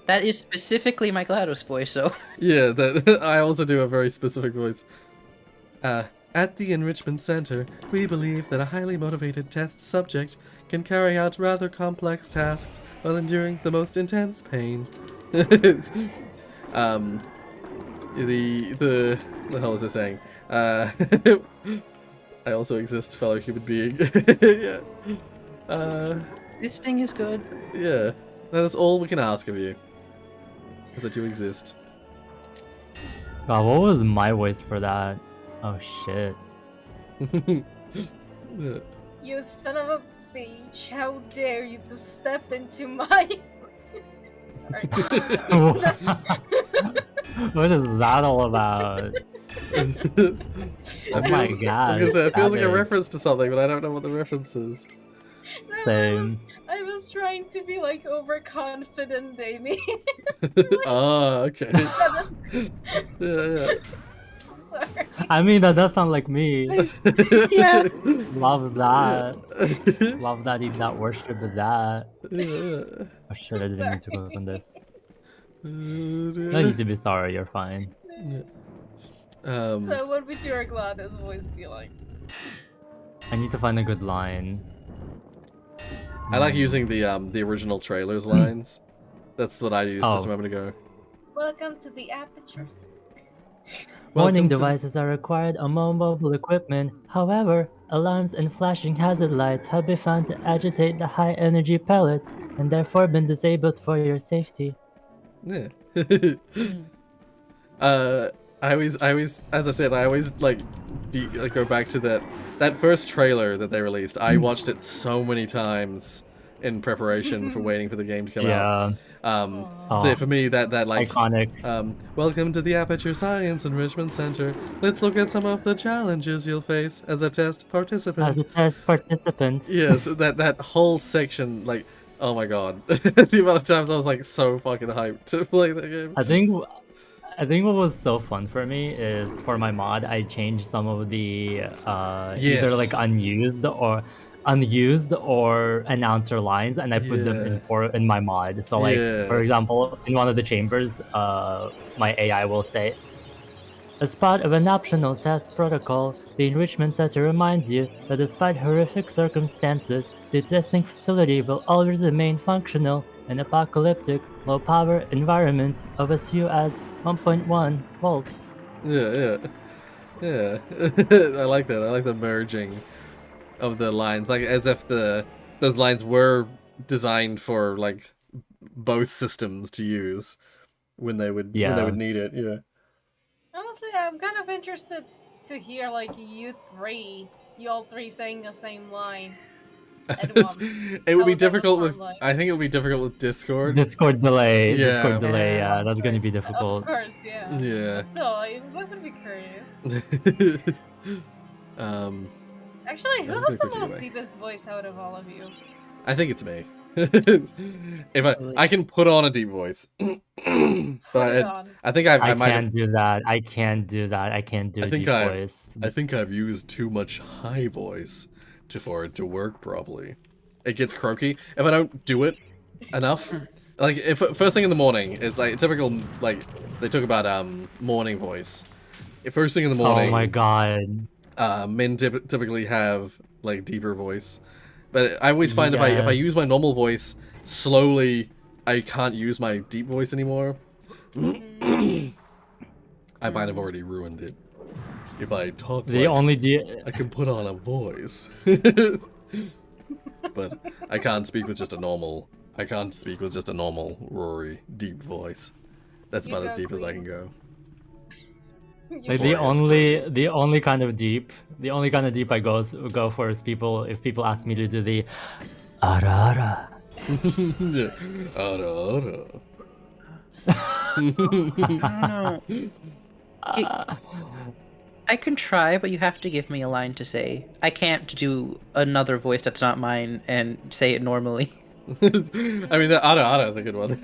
That is specifically my GLaDOS voice, so... Yeah, that I also do a very specific voice. At the Enrichment Center, we believe that a highly motivated test subject can carry out rather complex tasks while enduring the most intense pain. It's, the hell was I saying? I also exist, fellow human being. Yeah. This thing is good. Yeah. That is all we can ask of you. Is that you exist. God, what was my voice for that? Oh shit. Yeah. You son of a bitch! How dare you to step into my... Sorry. What is that all about? Oh my god. I was gonna say, it feels like a savage. reference to something, but I don't know what the reference is. No, Same. I was trying to be like overconfident, Amy. Ah, okay. That Yeah, I'm sorry. I mean, that does sound like me. Yeah. Love that. Love that, eat that, worship that. Yeah. Oh shit, I didn't mean to Sorry. click on this. No need to be sorry, you're fine. So what would your GLaDOS voice be like? I need to find a good line. I like using the original trailers lines. That's what I used just a Oh. moment ago. Welcome to the apertures. Warning Welcome to- devices are required on mobile equipment. However, alarms and flashing hazard lights have been found to agitate the high energy pellet and therefore been disabled for your safety. Yeah. I always, as I said, I always like go back to that first trailer that they released. I watched it so many times in preparation for waiting for the game to come out. So for me, that like iconic. Welcome to the Aperture Science Enrichment Center. Let's look at some of the challenges you'll face as a test participant. As a test participant. Yes, that whole section, like, oh my god, the amount of times I was like so fucking hyped to play that game. I think what was so fun for me is for my mod, I changed some of the either like unused or announcer lines, and I put them in my mod. So like for example, in one of the chambers, my AI will say, as part of an optional test protocol, the Enrichment Center reminds you that despite horrific circumstances, the testing facility will always remain functional in apocalyptic, low-power environments of as few as 1.1 volts. Yeah. I like that. I like the merging of the lines, like as if those lines were designed for like both systems to use when they would need it. Yeah. Honestly, I'm kind of interested to hear like you all three saying the same line at once. It would be difficult with. I think it would be difficult with Discord. Discord delay. Yeah. Discord delay. Yeah, that's gonna be difficult. Of course, yeah. Yeah. So that would be curious. Actually, who has the most deepest voice out of all of you? I think it's me. If I can put on a deep voice, but I think I might can't do that. I can't do that. I can't do deep voice. I think I've used too much high voice for it to work properly. It gets croaky if I don't do it enough. Like if first thing in the morning, it's like typical. Like they talk about morning voice. First thing in the morning. Oh my god. Men typically have like deeper voice. But I always find if I use my normal voice slowly, I can't use my deep voice anymore. I might have already ruined it. If I talk I can put on a voice. But I can't speak with just a normal Rory deep voice. That's about as deep as I can go. Like the only kind of deep I go for is if people ask me to do the ara ara. Ara I don't know. I can try, but you have to give me a line to say. I can't do another voice that's not mine and say it normally. I mean, the ara ara is a good one.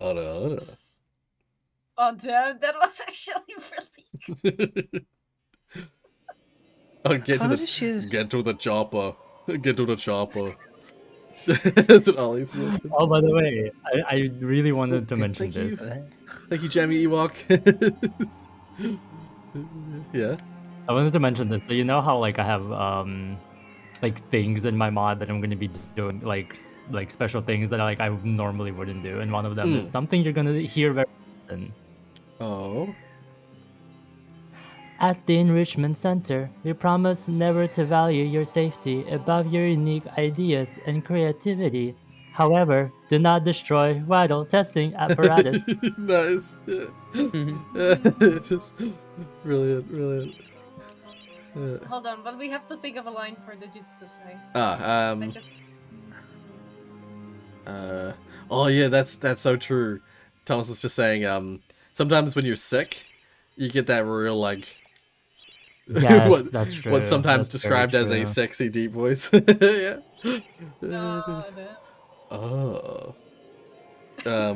Ara ara. Oh damn, that was actually really Oh, get to the chopper. Get to the chopper. That's what Ollie suggested. Oh, by the way, I really wanted to Okay, mention thank you. this. Thank you, Jamie Ewok. Yeah. I wanted to mention this. So you know how like I have like things in my mod that I'm gonna be doing like special things that I normally wouldn't do, and one of them is something you're gonna hear very often. Oh. At the Enrichment Center, we promise never to value your safety above your unique ideas and creativity. However, do not destroy vital testing apparatus. Nice. Yeah. Just brilliant, brilliant. Hold on, but we have to think of a line for Digits to say. Ah, I just... oh yeah, that's so true. Thomas was just saying, sometimes when you're sick, you get that real like Yes, that's true. what's sometimes That's described very as a true. sexy deep voice. Yeah. No. Oh. I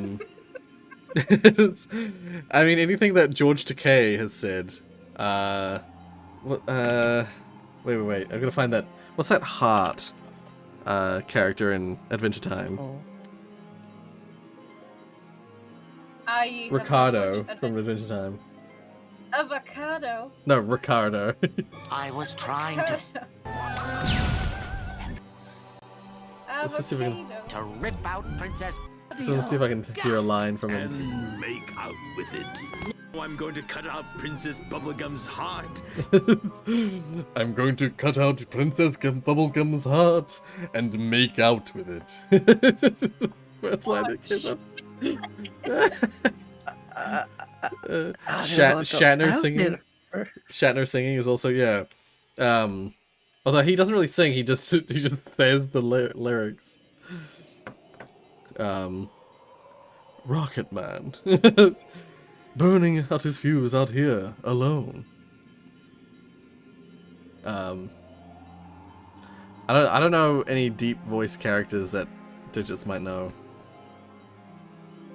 mean, anything that George Takei has said. Wait. I'm gonna find that. What's that heart character in Adventure Time? I have Ricardo watched from Adventure Time. Avocado. No, Ricardo. I was trying to Let's just see if I can. Avocado. rip out Princess So let's see if I can hear a line from him. And make out with it. I'm going to cut out Princess Bubblegum's heart. I'm going to cut out Princess Bubblegum's heart and make out with it. First line that came up. Shatner singing. Shatner singing is also although he doesn't really sing, he just says the lyrics. Rocket Man. Burning out his fuse out here, alone. I don't know any deep voice characters that Digits might know.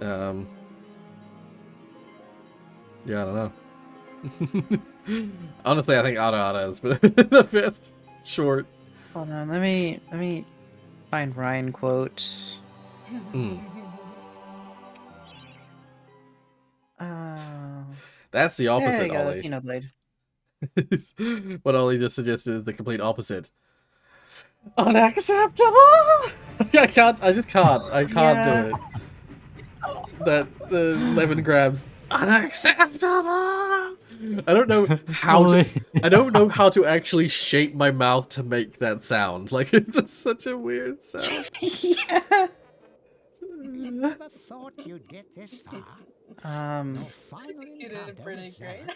Yeah, I don't know. Honestly, I think Ada Ada is the best short. Hold on, let me find Ryan quotes. That's the There opposite, you go, Ollie. Xenoblade. What Ollie just suggested is the complete opposite. Unacceptable! I just can't do it. That the lemon grabs unacceptable. I don't know how to actually shape my mouth to make that sound. Like it's just such a weird sound. Yeah. You never thought you'd get this far. Your final You did encounter pretty with great. Zarek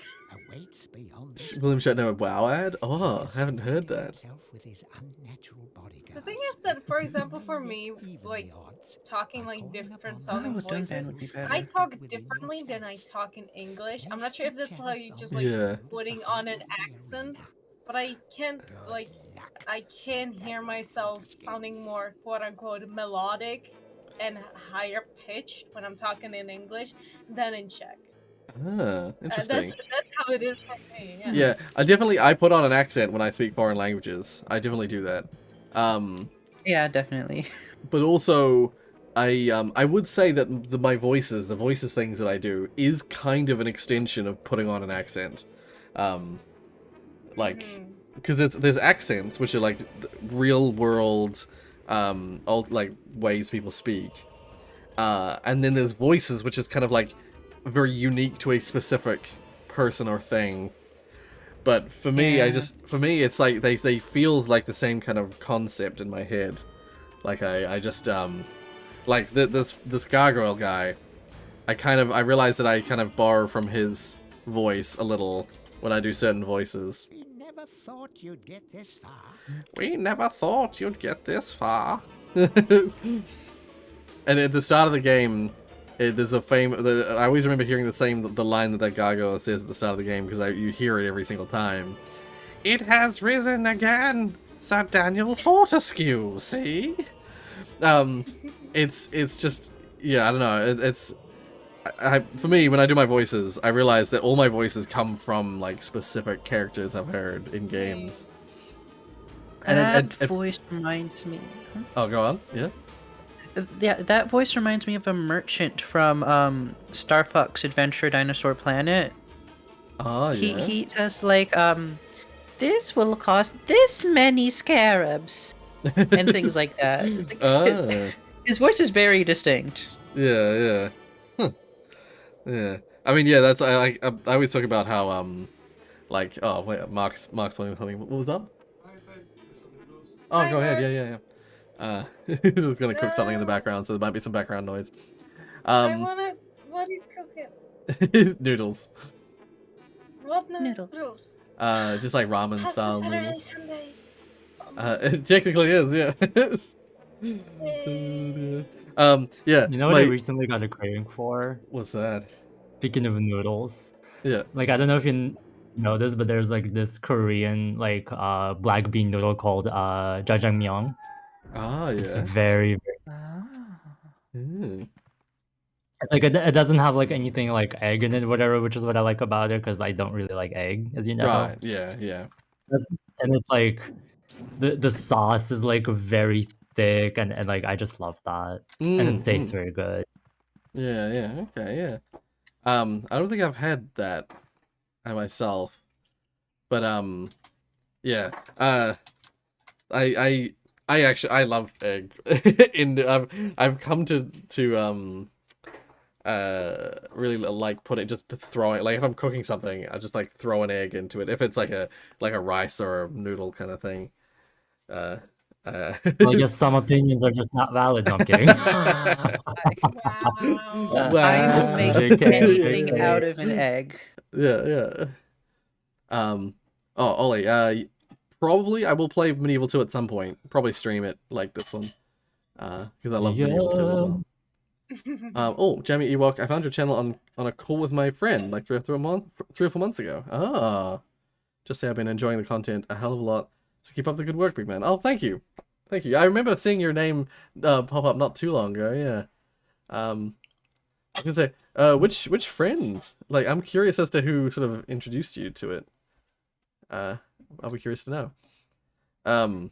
awaits beyond this William Shatner WoW ad? Oh, I haven't heard that. himself with his unnatural bodyguards. The thing is that, for example, for me, Even like the odds talking are like calling different upon sounding Oh, Dunban voices, would be better. I talk differently than I talk in English. I'm not sure if that's like just like Yeah. putting on an accent, but I can't I can hear myself sounding more quote unquote melodic and higher pitched when I'm talking in English than in Czech. Ah, interesting. That's how it is for me. Yeah. Yeah, I put on an accent when I speak foreign languages. I definitely do that. Yeah, definitely. But also, I would say that the voices things that I do is kind of an extension of putting on an accent. Like, because there's accents which are like real world, old like ways people speak, and then there's voices which is kind of like very unique to a specific person or thing. But for me, it's like they feel like the same kind of concept in my head. Like I just like this gargoyle guy. I realize that I kind of borrow from his voice a little when I do certain voices. We never thought you'd get this far. We never thought you'd get this far. And at the start of the game, there's a I always remember hearing the line that gargoyle says at the start of the game because you hear it every single time. It has risen again, Sir Daniel Fortescue. See, it's just I don't know. For me when I do my voices, I realize that all my voices come from like specific characters I've heard in games. That voice reminds me. Huh? Oh, go on. Yeah. Yeah, that voice reminds me of a merchant from Star Fox Adventure Dinosaur Planet. Oh, yeah. He does like this will cost this many scarabs and things like that. It's like, his voice is very distinct. Yeah, yeah. Huh. Yeah. I mean, yeah, that's I always talk about how like oh wait, Mark's wanting something. What was up? Oh, go ahead. Yeah. He's just gonna cook something in the background, so there might be some background noise. I wanna. What is cooking? Noodles. What noodles? Just like ramen Pasta style Saturday, noodles. Sunday. It technically is, yeah. Yeah. You know what I recently got a craving for? What's that? Speaking of noodles. Yeah. Like, I don't know if you know this, but there's like this Korean like black bean noodle called jjajangmyeon. Ah, yeah. It's very, very... Mm. It's like it doesn't have like anything like egg in it, whatever, which is what I like about it because I don't really like egg, as you know. Right. Yeah. Yeah. And it's like the sauce is like very thick, and like I just love that, and it tastes very good. Yeah. Yeah. Okay. Yeah. I don't think I've had that myself, but yeah. I actually I love egg. I've come to really like putting just throwing, like if I'm cooking something I just like throw an egg into it if it's like a rice or a noodle kind of thing. Well, I guess some opinions are just not valid. No, I'm kidding. Wow. I will make anything out of an egg. Yeah. Oh, Ollie, probably I will play Medieval 2 at some point. Probably stream it like this one. Because I love Medieval 2 as well. Oh, Jamie Ewok, I found your channel on a call with my friend like 3 or 4 months ago. Ah. Just say I've been enjoying the content a hell of a lot. So keep up the good work, big man. Oh, thank you. Thank you. I remember seeing your name pop up not too long ago, yeah. I was gonna say, which friend? Like, I'm curious as to who sort of introduced you to it. I'll be curious to know. What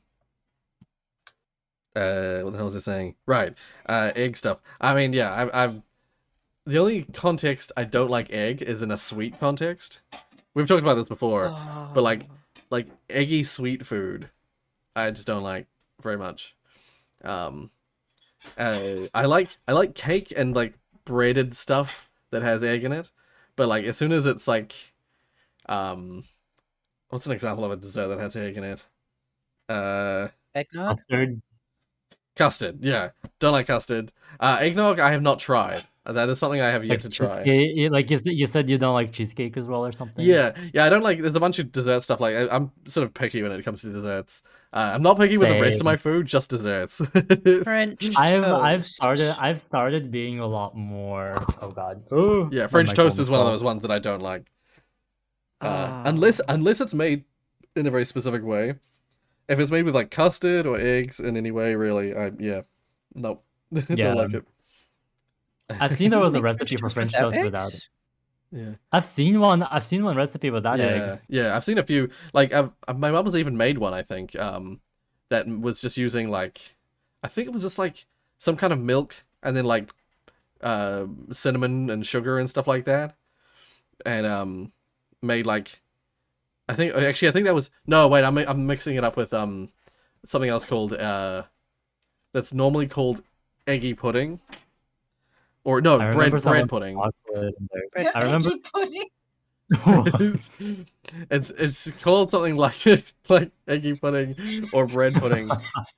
the hell is it saying? Right. Egg stuff. I mean, yeah, I've the only context I don't like egg is in a sweet context. We've talked about this before, but like eggy sweet food, I just don't like very much. I like cake and like breaded stuff that has egg in it, but like as soon as it's like, what's an example of a dessert that has egg in it? Eggnog? Custard, yeah. Don't like custard. Eggnog, I have not tried. That is something I have yet to try. Like you said, you don't like cheesecake as well or something. Yeah. I don't like. There's a bunch of dessert stuff. Like I'm sort of picky when it comes to desserts. I'm not picky with the rest of my food, just desserts. French I've started being a lot more. Oh god. Ooh, yeah, French toast is one of those ones that I don't like. Unless it's made in a very specific way. If it's made with like custard or eggs in any way, really, nope, don't like it. I've seen there was a recipe for French toast without it. Yeah, I've seen one recipe without eggs. Yeah, I've seen a few. Like, my mum has even made one. I think that was just using like, I think it was just like some kind of milk and then like cinnamon and sugar and stuff like that, and made like. I think that was no wait I'm mixing it up with something else called that's normally called eggy pudding, or no, bread pudding. I remember pudding. It's called something like eggy pudding or bread pudding,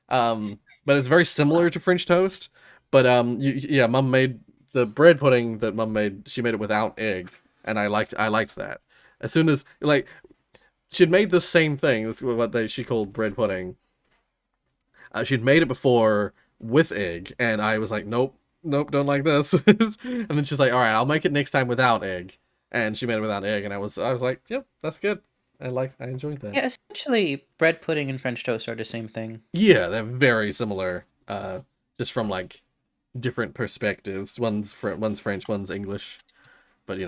but it's very similar to French toast. But Mum made the bread pudding that Mum made. She made it without egg, and I liked that. As soon as like. She'd made the same thing. That's what she called bread pudding. She'd made it before with egg, and I was like, nope, don't like this. And then she's like, all right, I'll make it next time without egg. And she made it without egg, and I was like, yep, that's good. I enjoyed that. Yeah, essentially, bread pudding and French toast are the same thing. Yeah, they're very similar. Just from like different perspectives. One's French, one's English. But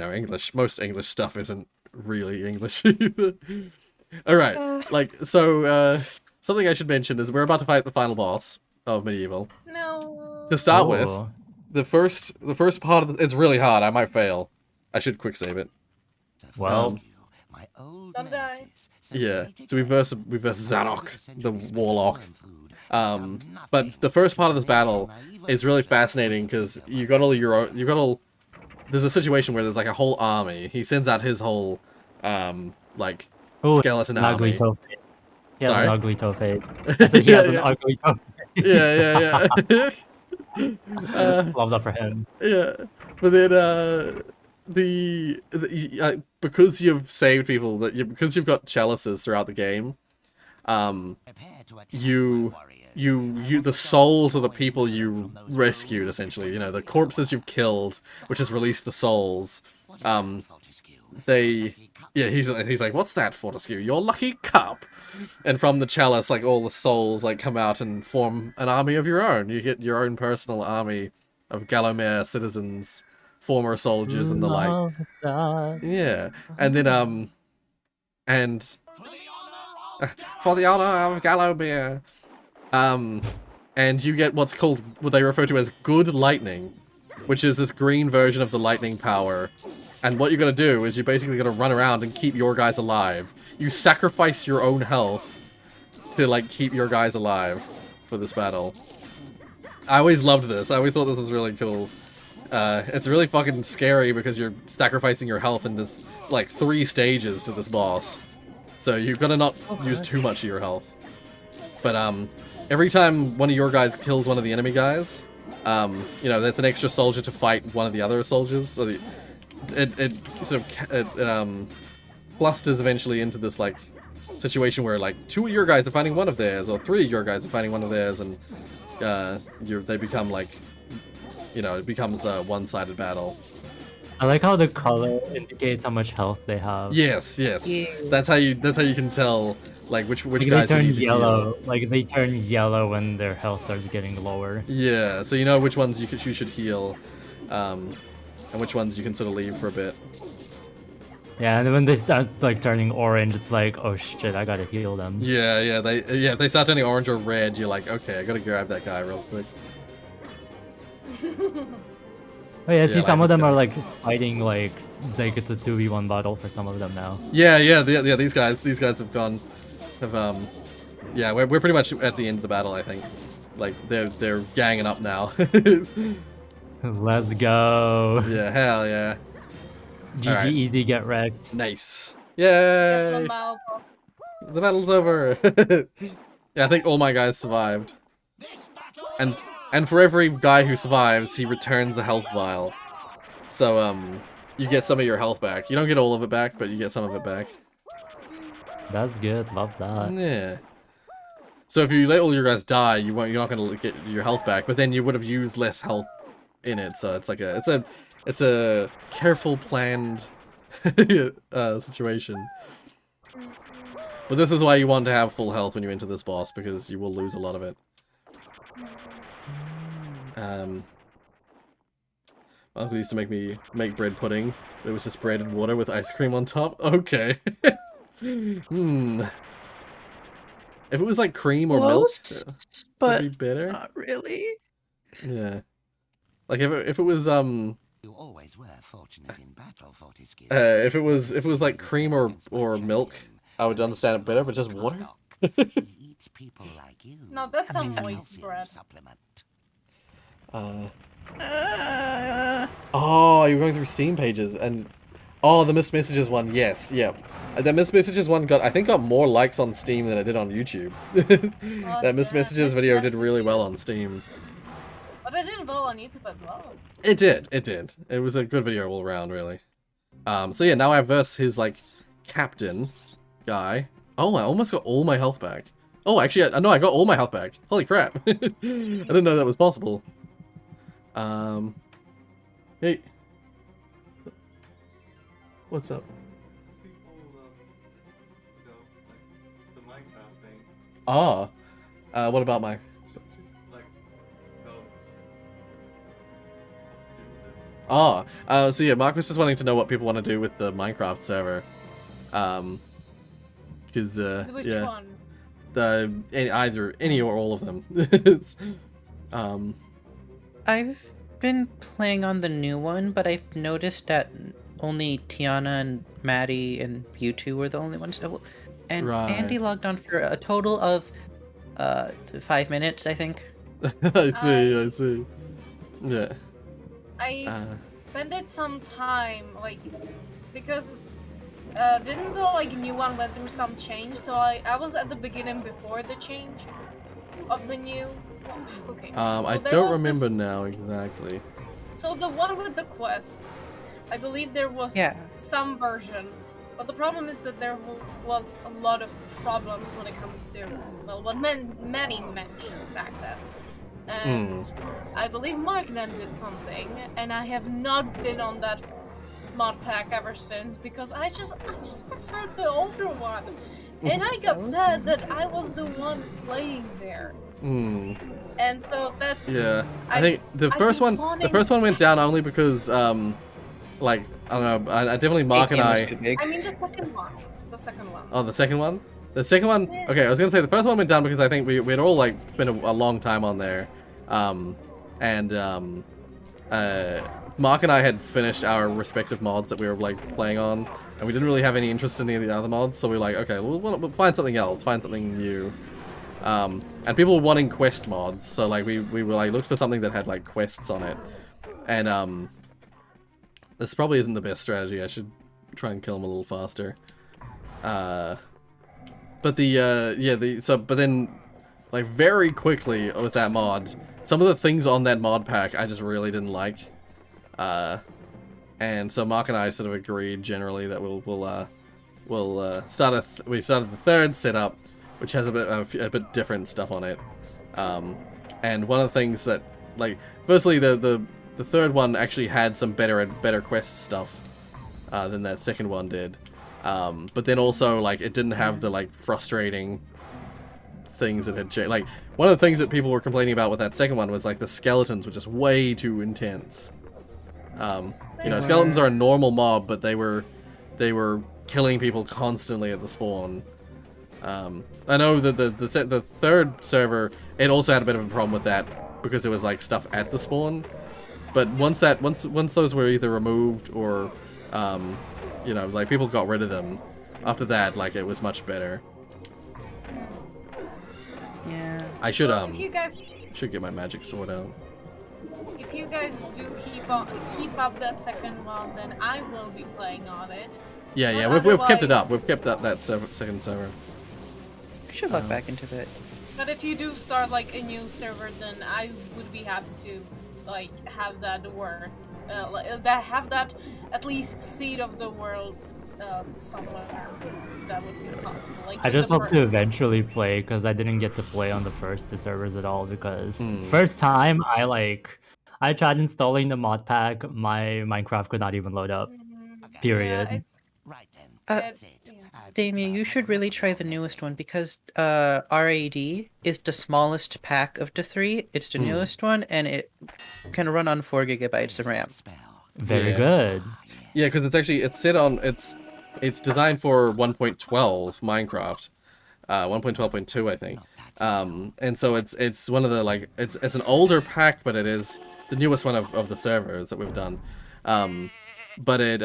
most English stuff isn't really English either. All right, like so something I should mention is we're about to fight the final boss of Medieval. No. To start with, Oh. the first part of it's really hard. I might fail. I should quick save it. Well, My old Don't die. nemesis Yeah, separated so we verse Zadok, the warlock. But the first part of this battle is really fascinating because you got all your own, there's a situation where there's like a whole army. He sends out his whole like Ooh, skeleton an ugly army. toe fade. He has Sorry? an ugly toe fade. I said he has an ugly toe fade. Yeah. Love that for him. Yeah, but then because you've saved people, because you've got chalices throughout the game, the souls of the people you rescued, essentially, you know, the corpses you've killed, which has released the souls, he's like, what's that, Fortescue? Your lucky cup. And from the chalice, like, all the souls, like, come out and form an army of your own. You get your own personal army of Gallowmere citizens, former soldiers, and the like. Yeah. And then, and for the honor of Gallowmere. And you get what they refer to as good lightning, which is this green version of the lightning power. And what you're gonna do is you're basically gonna run around and keep your guys alive. You sacrifice your own health to, like, keep your guys alive for this battle. I always loved this. I always thought this was really cool. It's really fucking scary because you're sacrificing your health in this, like, 3 stages to this boss. So you've got to not use too much of your health. But, every time one of your guys kills one of the enemy guys, you know, that's an extra soldier to fight one of the other soldiers. So it sort of clusters eventually into this, like, situation where, like, 2 of your guys are fighting one of theirs, or 3 of your guys are fighting one of theirs, and they become, like, you know, it becomes a one-sided battle. I like how the color indicates how much health they have. Yes. Yeah. That's how you can tell, like, which Like, guys they you turn need to yellow. heal. Like, they turn yellow when their health starts getting lower. Yeah, so you know which ones you should heal, and which ones you can sort of leave for a bit. Yeah, and when they start, like, turning orange, it's like, oh shit, I gotta heal them. Yeah, if they start turning orange or red, you're like, okay, I gotta grab that guy real quick. Oh yeah, see, like some of this them guy. are, like, fighting, like it's a 2v1 battle for some of them now. Yeah, these guys have gone, yeah, we're pretty much at the end of the battle, I think. Like, they're ganging up now. Let's go. Yeah, hell yeah. GG Alright. easy, get wrecked. Nice. Get Yay! them out. The battle's over. Yeah, I think all my guys survived. And for every guy who survives, he returns a health vial. So, you get some of your health back. You don't get all of it back, but you get some of it back. That's good, love that. Yeah. So if you let all your guys die, you're not gonna get your health back, but then you would have used less health in it. So it's like it's a careful, planned situation. But this is why you want to have full health when you enter this boss, because you will lose a lot of it. My uncle used to make bread pudding. There was just bread and water with ice cream on top. Okay. If it was like cream or Close, milk, but it'd be better. not really. Yeah. Like if it was You always were fortunate in battle, Fortescue. if it was like cream or milk, I would understand it better. But just water. Eats people like you. No, that's some Calcium moist bread. Supplement. Oh, you're going through Steam pages and the missed messages one. Yes, yeah. That missed messages one got more likes on Steam than it did on YouTube. That missed messages video did really well on Steam. But it did well on YouTube as well. It did. It was a good video all around, really. So yeah, now I verse his, like, captain guy. Oh, I almost got all my health back. Oh, actually, no, I got all my health back. Holy crap. I didn't know that was possible. Hey. What's up? Ah. What about my... so yeah, Marcus is wanting to know what people want to do with the Minecraft server. Because, Which yeah. one? any or all of them. It's, I've been playing on the new one, but I've noticed that only Tiana and Maddie and you two were the only ones. And Andy logged on for a total of 5 minutes, I think. I see. Yeah. I spent some time, like, because didn't the new one went through some change? So I was at the beginning before the change of the new. Okay. I don't remember now exactly. So the one with the quests, I believe there was some version, but the problem is that there was a lot of problems when it comes to, well, what many mentioned back then. And I believe Mark then did something, and I have not been on that mod pack ever since because I just preferred the older one. And I got sad that I was the one playing there. And so that's I think the first one went down only because like I don't know, I definitely Mark and I mean the second one. Oh, the second one? The second one? Okay, I was gonna say the first one went down because I think we'd all like spent a long time on there. Mark and I had finished our respective mods that we were like playing on, and we didn't really have any interest in any of the other mods, so we were like, okay, we'll find something else, find something new. And people were wanting quest mods, so like we were like looked for something that had like quests on it. And this probably isn't the best strategy. I should try and kill him a little faster. But but then like very quickly with that mod, some of the things on that mod pack I just really didn't like. And so Mark and I sort of agreed generally that we've started the third setup, which has a bit different stuff on it. And one of the things that, like, firstly the third one actually had some better quest stuff than that second one did. But then also like it didn't have the like frustrating things that had changed. Like one of the things that people were complaining about with that second one was like the skeletons were just way too intense. You know, skeletons are a normal mob, but they were killing people constantly at the spawn. I know that the third server, it also had a bit of a problem with that because there was like stuff at the spawn. But once those were either removed or you know, like people got rid of them, after that like it was much better. Yeah. I should if you guys should get my magic sword out. If you guys do keep up that second one, then I will be playing on it. Yeah, we've kept it up. We've kept up that second server. I should log back into it. But if you do start like a new server, then I would be happy to like have that work, have that at least seed of the world somewhere that would be possible. Like I just hope to eventually play because I didn't get to play on the first two servers at all because first time I tried installing the mod pack, my Minecraft could not even load up. Period. Yeah, Right then. Damien, you should really try the newest one because RAD is the smallest pack of the three. It's the newest one, and it can run on 4 gigabytes of RAM. Very good. Yeah, because it's designed for 1.12 Minecraft, 1.12.2 I think, and so it's one of the like it's an older pack, but it is the newest one of the servers that we've done. But it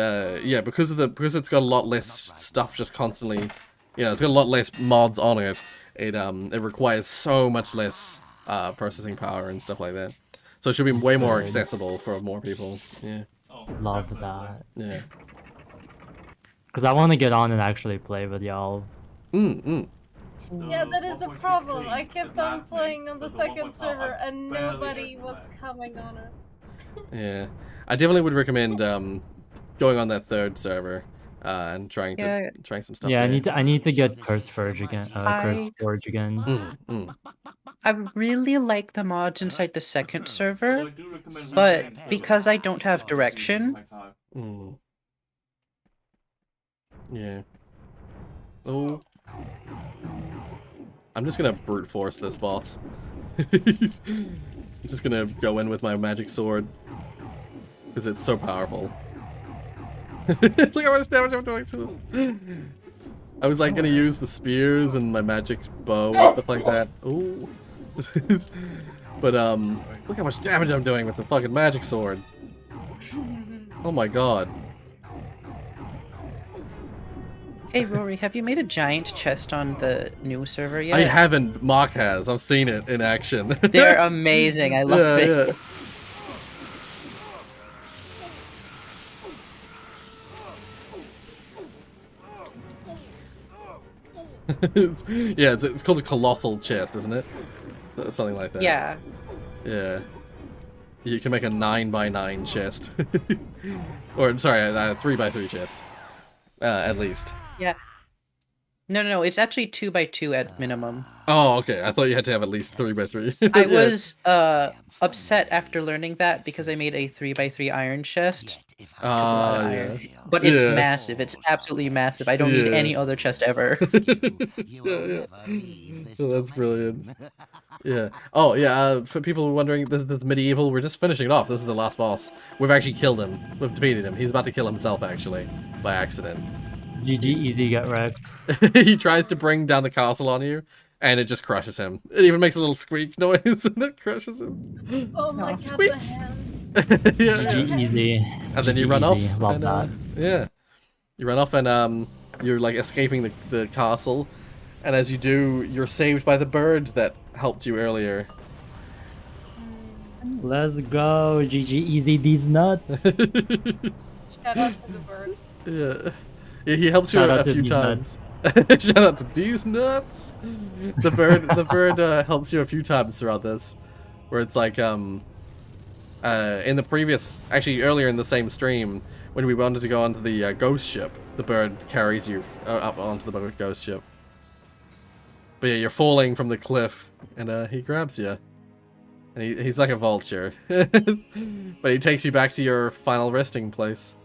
because it's got a lot less stuff just constantly, you know, it's got a lot less mods on it. It requires so much less processing power and stuff like that. So it should be way more accessible for more people. Yeah. Love that. Yeah. Because I want to get on and actually play with y'all. Yeah, that is the problem. I kept on playing on the second server and nobody was coming on it. Yeah, I definitely would recommend going on that third server and trying some stuff. Yeah, there. I need to get Curse Forge again. Curse Forge again. I really like the mods inside the second server, but because I don't have direction. Yeah. Oh. I'm just gonna brute force this boss. I'm just gonna go in with my magic sword. Because it's so powerful. Look how much damage I'm doing to him. I was like gonna use the spears and my magic bow and stuff like that. Ooh. But look how much damage I'm doing with the fucking magic sword. Oh my god. Hey Rory, have you made a giant chest on the new server yet? I haven't. Mark has. I've seen it in action. They're amazing. I love it. Yeah. It's called a colossal chest, isn't it? Something like that. Yeah. Yeah. You can make a 9x9 chest. Or, sorry, a 3x3 chest. At least. Yeah. No, it's actually 2x2 at minimum. Oh, okay. I thought you had to have at least 3x3. I was upset after learning that because I made a 3x3 iron chest. Yeah. But it's massive. It's absolutely massive. I don't need any other chest ever. Yeah. Oh, that's brilliant. Yeah. Oh, yeah. For people wondering, this medieval, we're just finishing it off. This is the last boss. We've actually killed him. We've defeated him. He's about to kill himself, actually, by accident. GG, easy, get wrecked. He tries to bring down the castle on you, and it just crushes him. It even makes a little squeak noise, and it crushes him. Oh my god, squeak. the hands. GG, easy. And then you GG run easy. off. Love And, that. yeah. You run off, and you're like escaping the castle. And as you do, you're saved by the bird that helped you earlier. Let's go. GG, easy, these nuts. Shout out to the bird. Yeah. He helps you Shout out a to few these times. Shout out to these nuts. The bird helps you a few times throughout this, where it's like in the previous, actually earlier in the same stream, when we wanted to go onto the ghost ship, the bird carries you up onto the ghost ship. But yeah, you're falling from the cliff, and he grabs you, and he's like a vulture, but he takes you back to your final resting place.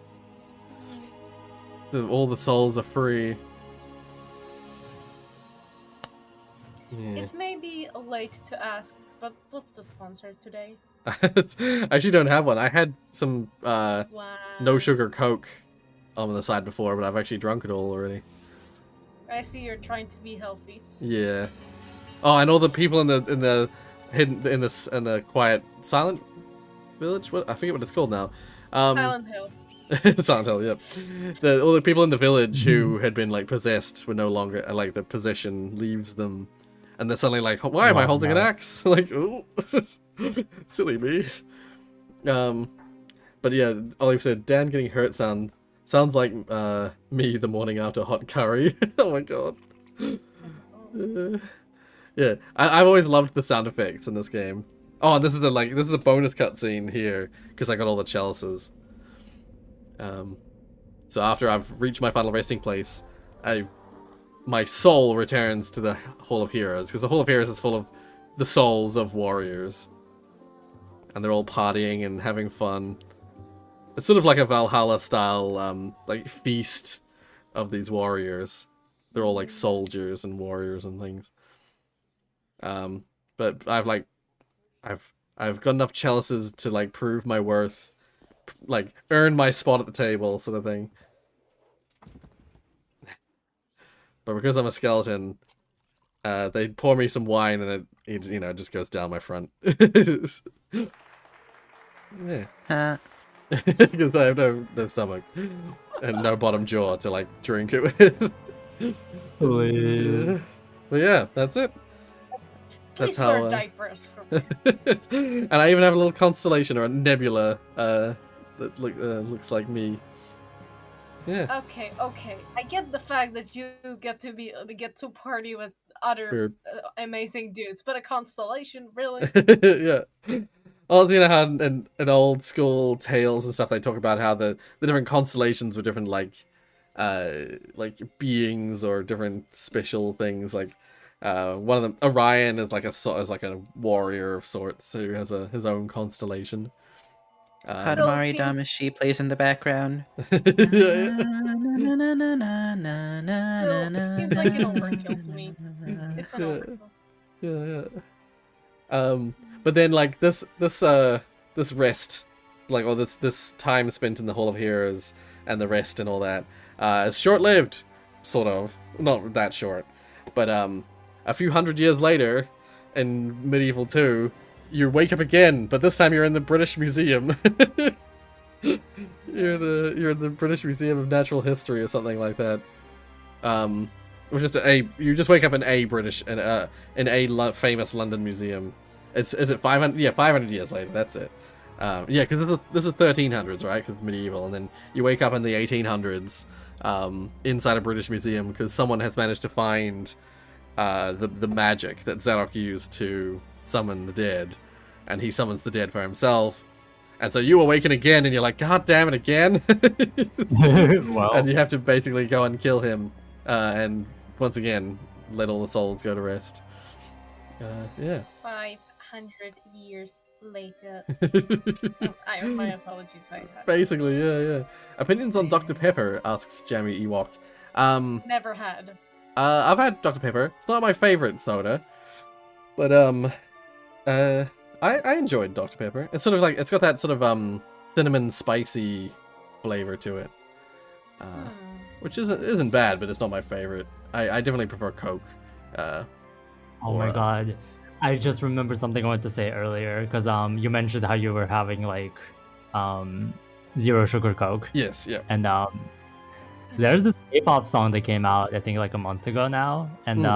All the souls are free. Yeah. It may be late to ask, but what's the sponsor today? I actually don't have one. I had some Wow. no sugar Coke on the side before, but I've actually drunk it all already. I see you're trying to be healthy. Yeah. Oh, and all the people in the quiet silent village. What, I forget what it's called now. Silent Hill. Silent Hill, yep. All the people in the village who had been like possessed were no longer like the possession leaves them, and they're suddenly like, "Why am I holding an axe?" Like, oh, silly me. But yeah, Olive said Dan getting hurt sounds like me the morning after hot curry. Oh my god. Yeah, I've always loved the sound effects in this game. Oh, and this is the bonus cutscene here because I got all the chalices. So after I've reached my final resting place, my soul returns to the Hall of Heroes, because the Hall of Heroes is full of the souls of warriors. And they're all partying and having fun. It's sort of like a Valhalla style, like feast of these warriors. They're all like soldiers and warriors and things. But I've got enough chalices to like prove my worth, like earn my spot at the table, sort of thing. But because I'm a skeleton, they pour me some wine and it just goes down my front. Yeah. Because I have no stomach and no bottom jaw to like drink it with. But yeah, that's it. Please That's how. wear diapers for me. And I even have a little constellation or a nebula that looks like me. Yeah. Okay. I get the fact that you get to party with other amazing dudes, but a constellation, really? Yeah. Well, you know how in old school tales and stuff they talk about how the different constellations were different like beings or different special things. Like one of them, Orion, is like a warrior of sorts who has his own constellation. Hadamari Damashi plays in the background. So it seems like an overkill to me. It's an overkill. Yeah. But then like this rest, like, or this time spent in the Hall of Heroes and the rest and all that, is short-lived, sort of. Not that short. But a few hundred years later, in Medieval 2, you wake up again, but this time you're in the British Museum. You're in the British Museum of Natural History or something like that. Which is you just wake up in a British in a famous London museum. Is it 500? Yeah, 500 years later. That's it. Yeah, because this is 1300s, right? Because it's medieval, and then you wake up in the 1800s inside a British museum because someone has managed to find the magic that Zarok used to summon the dead, and he summons the dead for himself. And so you awaken again, and you're like, God damn it, again! Well. And you have to basically go and kill him, and once again, let all the souls go to rest. Yeah. 500 years later. My apologies. Basically, yeah. Opinions on Dr. Pepper, asks Jamie Ewok. Never had. I've had Dr. Pepper. It's not my favorite soda, but I enjoyed Dr. Pepper. It's sort of like, it's got that sort of cinnamon spicy flavor to it, which isn't bad, but it's not my favorite. I definitely prefer Coke. Oh my god, I just remembered something I wanted to say earlier because you mentioned how you were having like zero sugar Coke. Yes, yeah. And there's this K-pop song that came out I think like a month ago now, and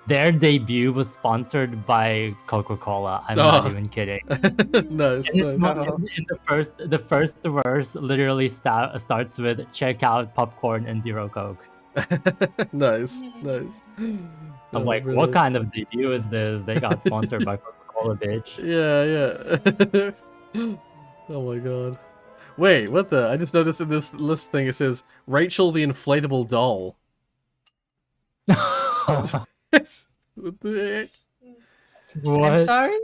their debut was sponsored by Coca-Cola. I'm not even kidding. Nice. In the first verse literally starts with "Check out popcorn and zero Coke." Nice. I'm like, what kind of debut is this? They got sponsored by Coca-Cola, bitch. Yeah. Oh my god. Wait, what the? I just noticed in this list thing it says Rachel the inflatable doll. What the heck? What? I'm sorry?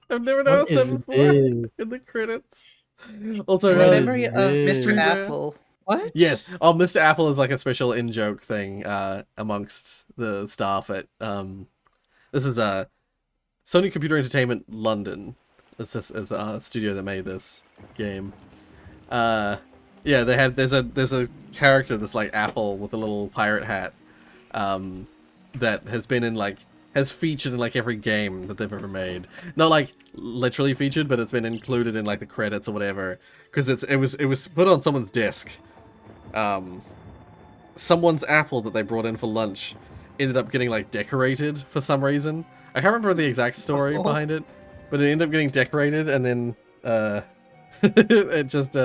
I've never noticed that before in the credits. Also, memory of Mr. Apple. What? Yes. Oh, Mr. Apple is like a special in-joke thing amongst the staff at this is Sony Computer Entertainment London. This is the studio that made this game. Yeah, there's a character that's like Apple with a little pirate hat that has been in has featured in like every game that they've ever made. Not like literally featured, but it's been included in like the credits or whatever because it was put on someone's desk. Someone's apple that they brought in for lunch ended up getting like decorated for some reason. I can't remember the exact story behind it, but it ended up getting decorated and then it just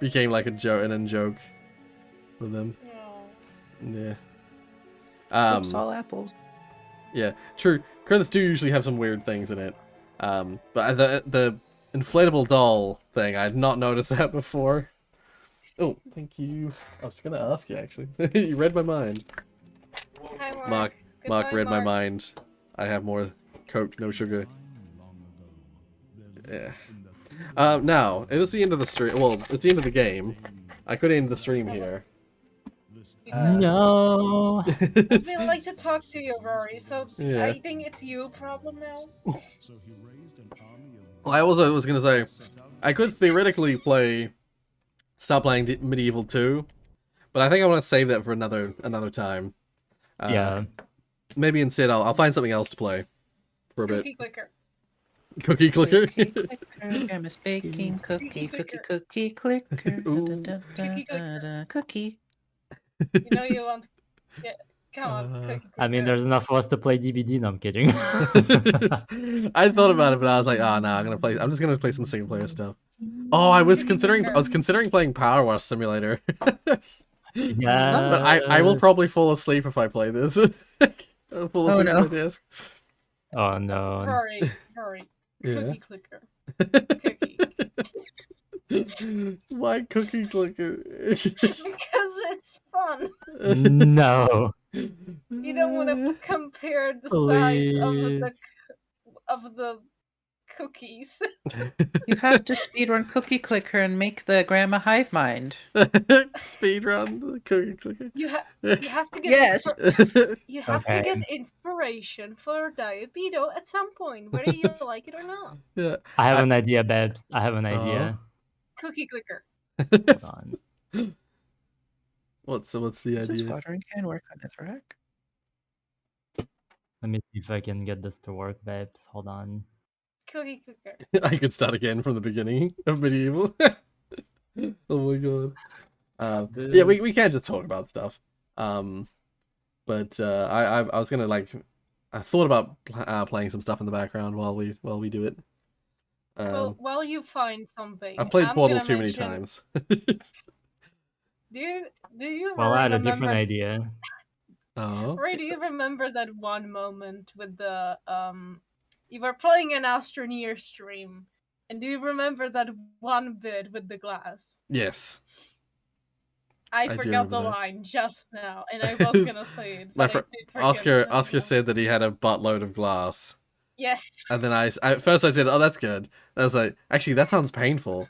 became like an in-joke for them. Yeah. Oops, all apples. Yeah, true. Credits do usually have some weird things in it. But the inflatable doll thing, I had not noticed that before. Oh, thank you. I was gonna ask you actually. You read my mind. Hi, Mark read my mind. I have more Coke, no sugar. Yeah. Now, it is the end of the stream. Well, it's the end of the game. I could end the stream here. No. I feel like to talk to you, Rory, so Yeah. I think it's you problem now. Well, I also was gonna say, I could theoretically start playing Medieval 2, but I think I want to save that for another time. Yeah. Maybe instead I'll find something else to play for a bit. Cookie clicker. Cookie clicker. Grandma's baking cookie clicker. Cookie. You know you want. Yeah, come on, cookie clicker. I mean, there's enough of us to play DBD. No, I'm kidding. I thought about it, but I was like, oh no, I'm just gonna play some single player stuff. Oh, I was considering playing Power Wash Simulator. Yeah. But I will probably fall asleep if I play this. I'll fall asleep on my desk. Oh no. Rory. Yeah. Cookie clicker. Cookie. Why cookie clicker? Because it's fun. No. You don't want to compare the size of the cookies. You have to speedrun Cookie Clicker and make the grandma hive mind. Speedrun the Cookie Clicker. You have to get you have to get inspiration for Diabeto at some point, whether you like it or not. Yeah. I have an idea, Babs. I have an idea. Cookie Clicker. Hold on. What's the Does this idea? watering can work on Netherrack? Let me see if I can get this to work, babes. Hold on. Cookie cooker. I could start again from the beginning of medieval. Oh my god. Yeah, we can't just talk about stuff. But I was gonna like, I thought about playing some stuff in the background while we do it. Well, while you find something, I've played I'm Portal gonna too many mention- times. Do you Well, I had a remember? different idea. Oh. Ray, do you remember that one moment with the you were playing an Astroneer stream, and do you remember that one bit with the glass? Yes. I do forgot remember the that. line just now, and I was gonna say it. My But I friend did forget it just Oscar now. said that he had a buttload of glass. Yes. And then at first I said, "Oh, that's good." And I was like, "Actually, that sounds painful."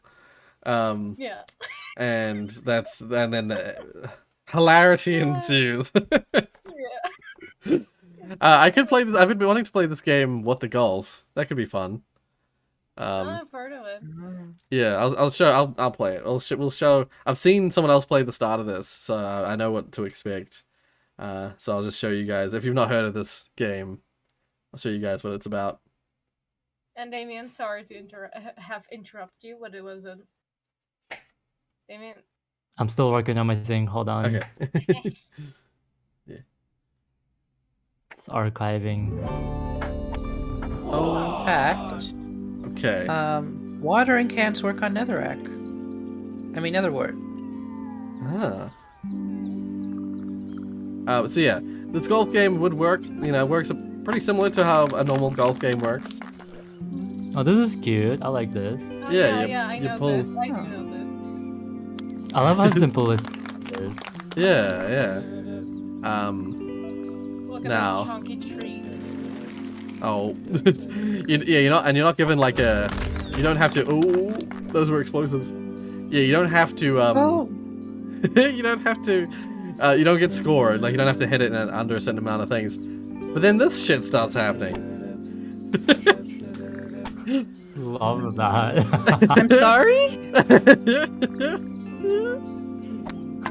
Yeah. And then hilarity ensues. Yeah. I could play this. I've been wanting to play this game. What the golf? That could be fun. I've heard of it. Yeah, I'll play it. We'll show. I've seen someone else play the start of this, so I know what to expect. So I'll just show you guys. If you've not heard of this game, I'll show you guys what it's about. And Damien, sorry to interrupt you, but it wasn't. Damien. I'm still working on my thing. Hold on. Okay. Yeah. It's archiving. Oh. Fact. Okay. Watering cans work on Netherrack. I mean Netherwort. So yeah, this golf game would work. You know, works pretty similar to how a normal golf game works. Oh, this is cute. I like this. Oh, Yeah, I you know pull- this. I do know this. I love how simple this is. Yeah. Look at Now. those chunky trees. Oh, you're not given like a. You don't have to. Oh, those were explosives. Yeah, you don't have to. You don't have to. You don't get scored. Like you don't have to hit it under a certain amount of things. But then this shit starts happening. Love that. I'm sorry?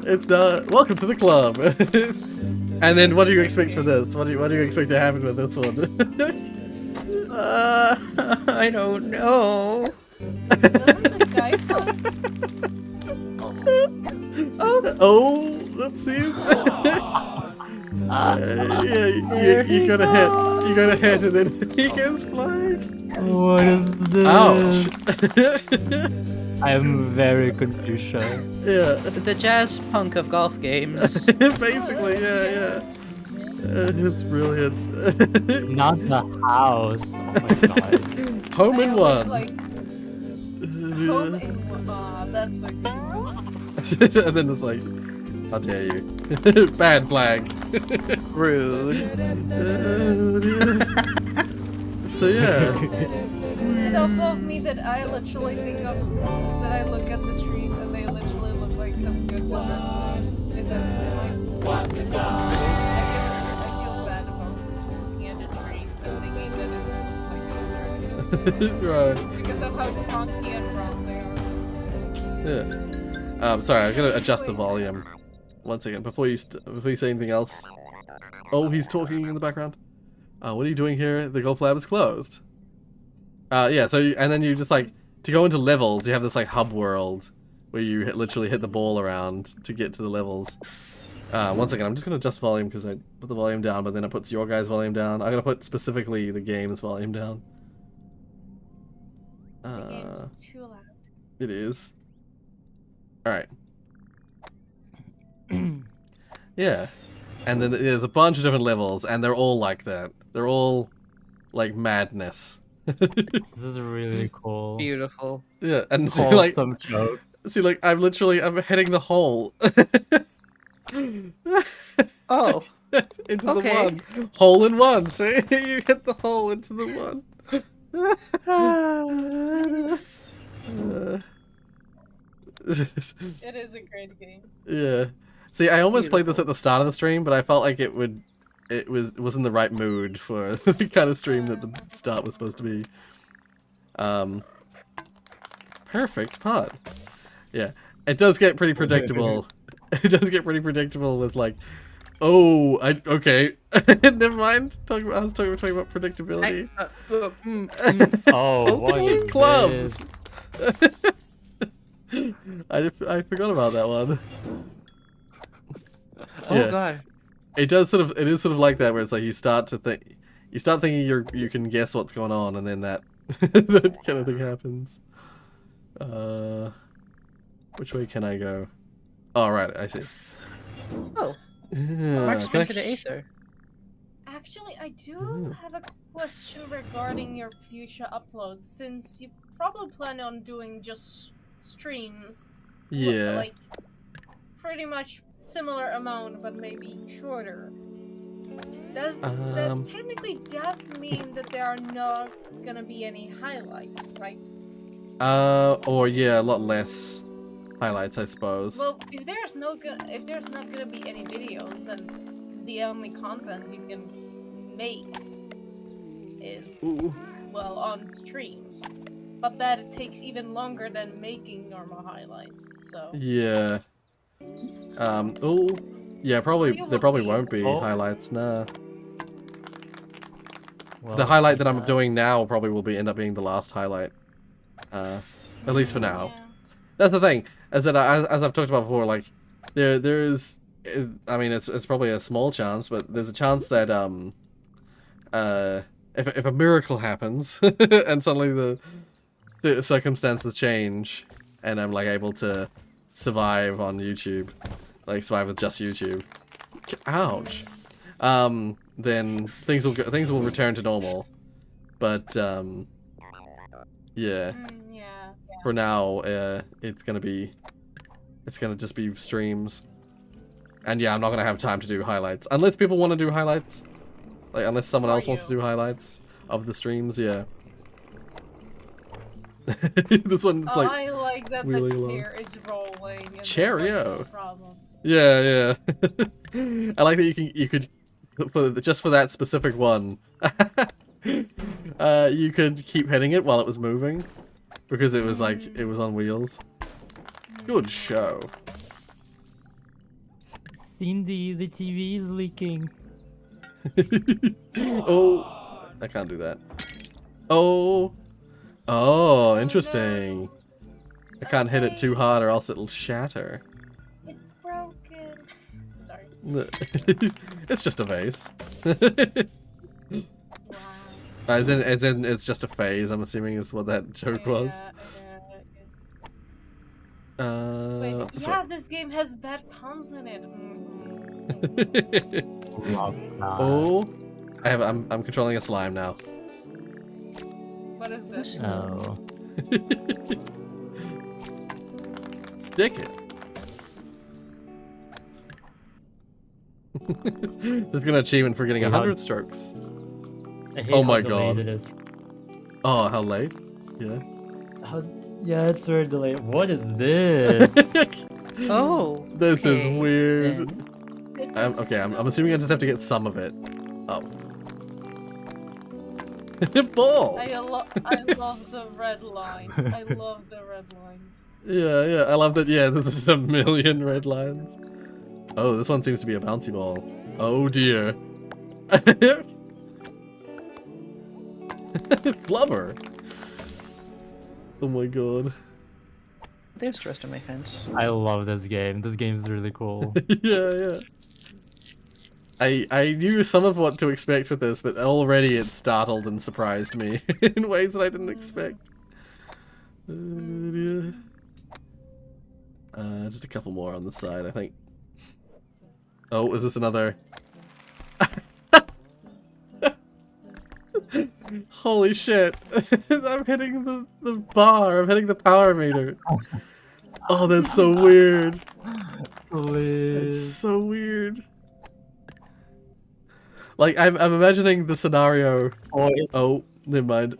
It's not. Welcome to the club. And then what do you expect from this? What do you expect to happen with this one? I don't know. Oh, oopsies. Yeah, you got a hit. You got a hit, and then he gets flagged. What is this? Ouch. I am very confused. Yeah. The jazz punk of golf games. Basically, yeah. It's brilliant. Not the house. Oh my god. Home in one. Like, home in one. Aw, that's so cute. And then it's like, how dare you? Bad flag. Rude. So yeah. It's enough of me that I literally think of that I look at the trees and they literally look like some good weather. And then like I feel bad about just looking at the trees and thinking that it looks like a desert. Right. Because of how funky and brown they are. Yeah. Sorry, I'm gonna adjust the volume. One second before you say anything else. Oh, he's talking in the background. What are you doing here? The golf lab is closed. Yeah. So and then you just like to go into levels. You have this like hub world where you literally hit the ball around to get to the levels. 1 second. I'm just gonna adjust volume because I put the volume down, but then it puts your guys' volume down. I'm gonna put specifically the game's volume down. The game's too loud. It is. Alright. Yeah. And then there's a bunch of different levels, and they're all like that. They're all like madness. This is really cool. Beautiful. Yeah, and so like some joke. See, like I'm hitting the hole. Oh. Into Okay. the one. Hole in one. See, you hit the hole into the one. It is a great game. Yeah. See, I almost played this at the start of the stream, but I felt like it was in the right mood for the kind of stream that the start was supposed to be. Perfect pod. Yeah. It does get pretty predictable it does get pretty predictable with like, oh, okay, never mind. I was talking about predictability. Oh, what Okay, is clubs. this? I forgot about that one. Oh Yeah. god. It is sort of like that, where it's like you start thinking you can guess what's going on, and then that that kind of thing happens. Which way can I go? Oh, right, I see. Oh, Yeah, Mark's can I- been to the Aether. Actually, I do have a question regarding your future uploads, since you probably plan on doing just streams. Yeah. Like, pretty much similar amount, but maybe shorter. That technically does mean that there are not gonna be any highlights, right? Or yeah, a lot less highlights, I suppose. Well, if there's not gonna be any videos, then the only content you can make is well on streams. But that takes even longer than making normal highlights. So Yeah. Oh, yeah, probably We will there probably see. won't be Oh. highlights. Nah. Well, The highlight that I'm doing now probably will end up being the last highlight. At least for now. yeah. That's the thing. As I've talked about before, like there's, I mean, it's probably a small chance, but there's a chance that if a miracle happens and suddenly the circumstances change and I'm like able to survive on YouTube, like survive with just YouTube. Ouch. Then things will return to normal. But yeah. Yeah. For now, it's gonna just be streams. And yeah, I'm not gonna have time to do highlights. Unless people want to do highlights. Like, unless someone else wants to do highlights of the streams, yeah. This one's like I like that wheeling the along. chair is rolling. And there's, Cheerio. like, no problem. Yeah, yeah. I like that you could just for that specific one. You could keep hitting it while it was moving because it was like it was on wheels. Good show. Cindy, the TV is leaking. Oh, I can't do that. Oh, interesting. I can't hit it too hard or else it'll shatter. It's broken. Sorry. It's just a vase. Wow. As in, it's just a phase. I'm assuming is what that joke was. Wait, so- yeah, this game has bad puns in it. Oh, I'm controlling a slime now. What is this? Oh. Stick it. Just gonna achievement for getting 100 strokes. I hate Oh how my delayed god. it is. Oh, how late? Yeah. Yeah, it's very delayed. What is this? Oh. This is okay, weird. then. This Okay, I'm assuming I just have to get some of it. Oh. Balls! I love the red lines. I love the red lines. Yeah, yeah, I love that. Yeah, this is a million red lines. Oh, this one seems to be a bouncy ball. Oh dear. Blubber. Oh my god. There's the rest of my fence. I love this game. This game is really cool. Yeah, yeah. I knew some of what to expect with this, but already it startled and surprised me in ways that I didn't expect. Dear. Just a couple more on the side, I think. Oh, is this another? Holy shit! I'm hitting the bar. I'm hitting the power meter. Oh, that's so weird. It's so weird. Like I'm imagining the scenario. Oh, never mind.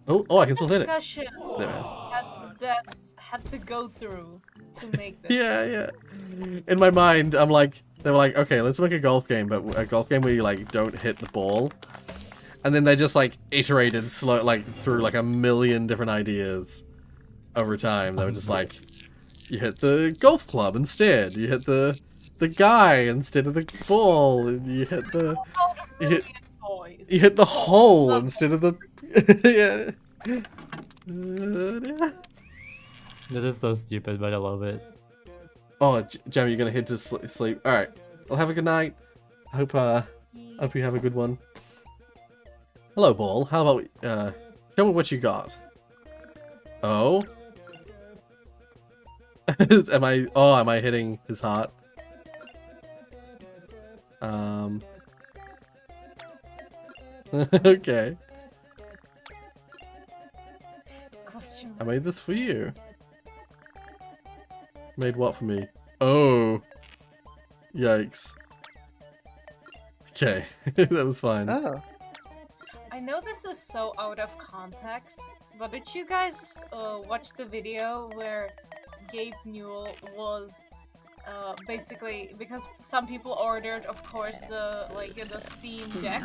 Oh, I can still hit it. Discussion There. had to go through to make this. Yeah, yeah. In my mind, I'm like, they were like, okay, let's make a golf game, but a golf game where you like don't hit the ball. And then they just like iterated through like a million different ideas over time. They were just like, You hit the golf club instead. You hit the guy instead of the ball. And you hit the you hit the hole instead of the yeah. That is so stupid, but I love it. Oh, Jamie, you're gonna head to sleep. All right. Well, have a good night. I hope you have a good one. Hello, Ball. How about tell me what you got? Oh. am I hitting his heart? Okay. Question. I made this for you. Made what for me? Oh. Yikes. Okay. That was fine. Oh. I know this is so out of context, but did you guys watch the video where Gabe Newell was basically, because some people ordered, of course, the Steam Deck.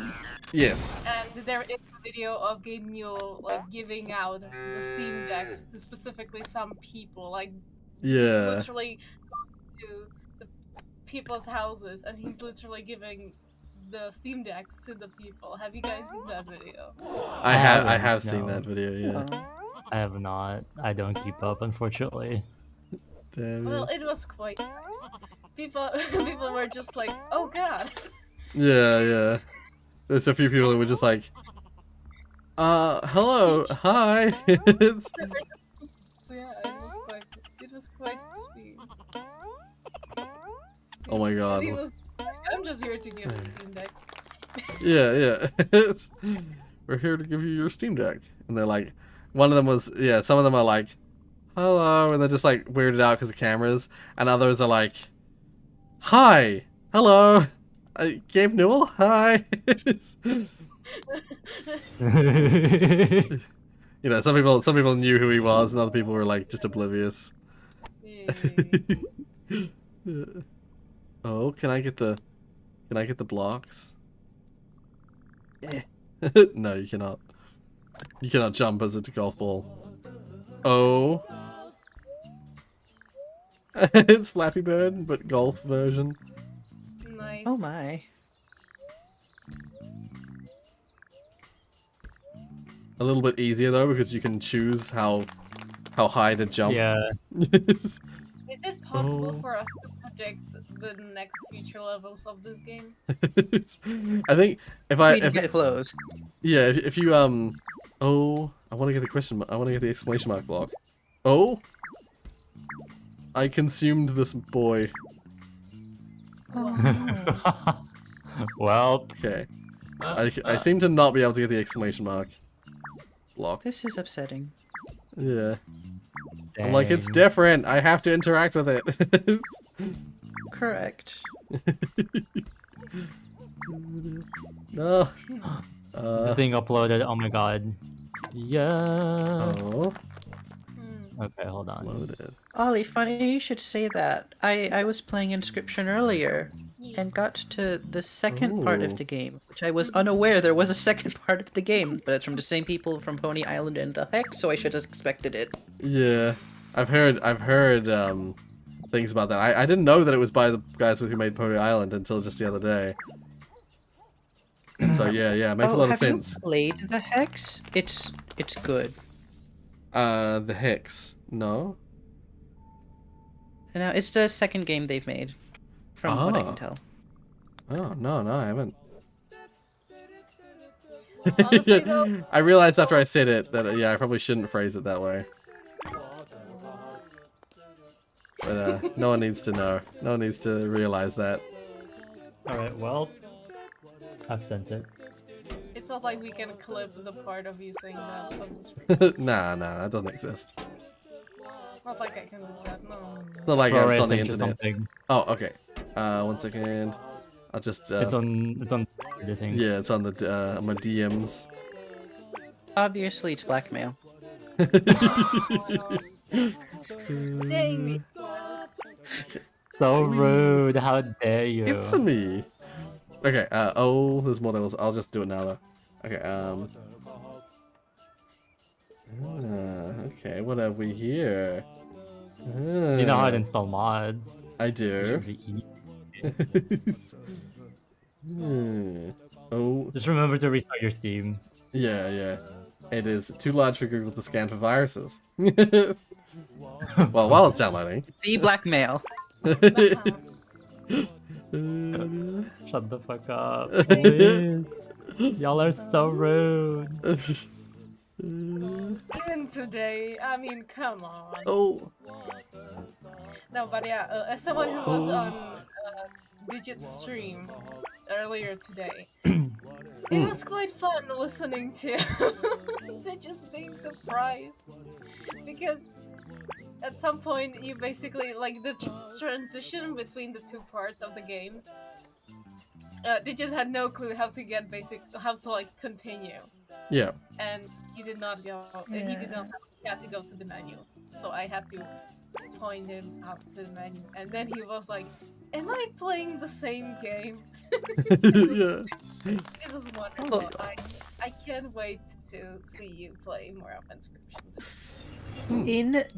Yes. And there is a video of Gabe Newell giving out the Steam Decks to specifically some people. He's literally going to the people's houses and he's literally giving the Steam Decks to the people. Have you guys seen that video? I have seen that video, yeah. I have not. I don't keep up, unfortunately. Damn. Well, it was quite nice. People were just like, oh god. Yeah. There's a few people who were just like, hello, hi. Yeah, it was quite sweet. Oh my god. He was like, I'm just here to give Steam Decks. Yeah. We're here to give you your Steam Deck. And they're like, one of them was, some of them are like, hello, and they're just like weirded out because of cameras, and others are like, hi, hello, Gabe Newell, hi. You know, some people knew who he was, and other people were like just oblivious. Oh, can I get the blocks? Yeah. No, you cannot. You cannot jump as a golf ball. Oh. It's Flappy Bird, but golf version. Nice. Oh my. A little bit easier though, because you can choose how high to jump. Yeah. Is it possible for us to predict the next future levels of this game? I think if get close. Yeah, if you oh, I want to get the question. I want to get the exclamation mark block. Oh, I consumed this boy. Oh. Well. Okay. I seem to not be able to get the exclamation mark block. This is upsetting. Yeah. Dang. I'm like, it's different. I have to interact with it. Correct. No. The thing uploaded. Oh my god. Yes. Oh. Okay, hold on. Loaded. Ollie, funny you should say that. I was playing Inscription earlier and got to the second part of the game, which I was unaware there was a second part of the game, but it's from the same people from Pony Island and the Hex, so I should have expected it. Yeah, I've heard things about that. I didn't know that it was by the guys who made Pony Island until just the other day. And so yeah, it makes a lot of sense. Have you played the Hex? It's good. The Hex, no. No, it's the second game they've made, from what I can tell. Oh no, I haven't. Honestly, though, I realized after I said it that I probably shouldn't phrase it that way. But no one needs to know. No one needs to realize that. Alright, well, I've sent it. it's not like we can clip the part of you saying that on the screen. Nah, that doesn't exist. Not like I can do that, no. It's not like it's on the internet. Something. Oh, okay. 1 second. I'll just. It's on the thing. Yeah, it's on the my DMs. Obviously, it's blackmail. Dang me. So rude. How dare you? It's a me. Okay. Oh, there's more levels. I'll just do it now though. Okay. Okay. What have we here? You know how to install mods. I It do. should be easy. Oh. Just remember to restart your Steam. Yeah, yeah. It is too large for Google to scan for viruses. Well, while it's downloading. See, blackmail. Shut the fuck up, please. Y'all are so rude. Even today, I mean, come on. Oh. No, but yeah, as someone who was on Digit's stream earlier today, it was quite fun listening to Digit's being surprised. Because at some point, you basically, like, the transition between the two parts of the game, Digit had no clue how to get how to, like, continue. Yeah. And he did not go, he did not have to go to the menu. So I had to point him out to the menu. And then he was like, am I playing the same game? It was wonderful. I can't wait to see you play more of Inscription.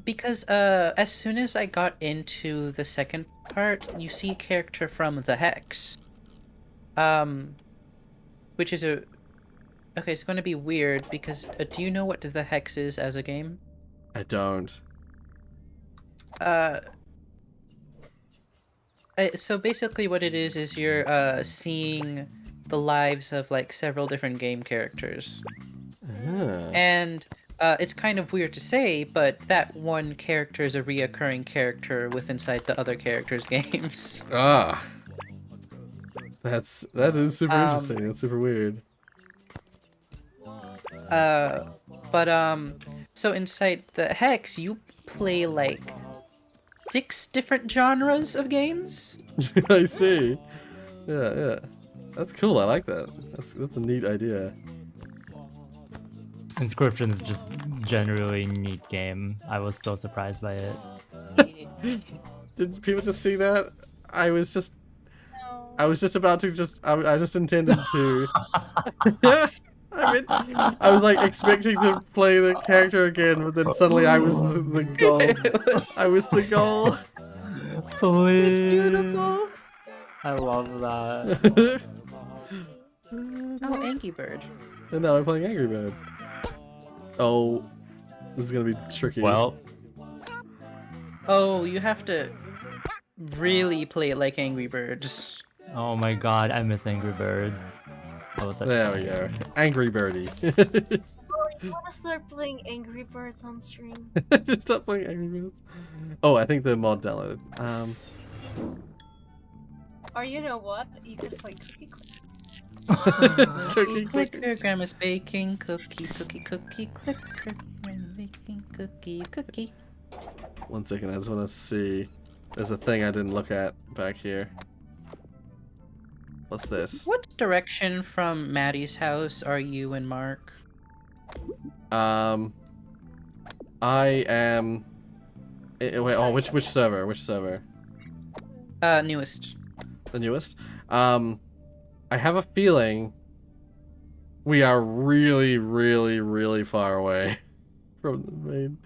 Because as soon as I got into the second part, you see a character from the Hex. Which is a... Okay, it's going to be weird because do you know what the Hex is as a game? I don't. So basically what it is you're seeing the lives of like several different game characters. And it's kind of weird to say, but that one character is a reoccurring character inside the other characters' games. Ah. That is super interesting. That's super weird. So inside the Hex, you play like 6 different genres of games. I see. Yeah. That's cool. I like that. That's a neat idea. Inscription is just generally a neat game. I was so surprised by it. Did people just see that? I was just about to I just intended to. I was like expecting to play the character again, but then suddenly I was the goal. I was the goal. Please. It's beautiful. I love that. Oh, Angry Bird. And now I'm playing Angry Bird. Oh, this is gonna be tricky. Well. Oh, you have to really play it like Angry Birds. Oh my god, I miss Angry Birds. There we go. Angry Birdie. Oh, you wanna start playing Angry Birds on stream? Just stop playing Angry Birds. Oh, I think the mod downloaded. Or you know what? You can play Cookie Clicker. Cookie Clicker, Grandma's baking cookie clicker, Grandma's baking cookie. 1 second, I just want to see. There's a thing I didn't look at back here. What's this? What direction from Maddie's house are you and Mark? I am. Wait. Oh, which server? Which server? Newest. The newest. I have a feeling we are really, really, really far away from the main.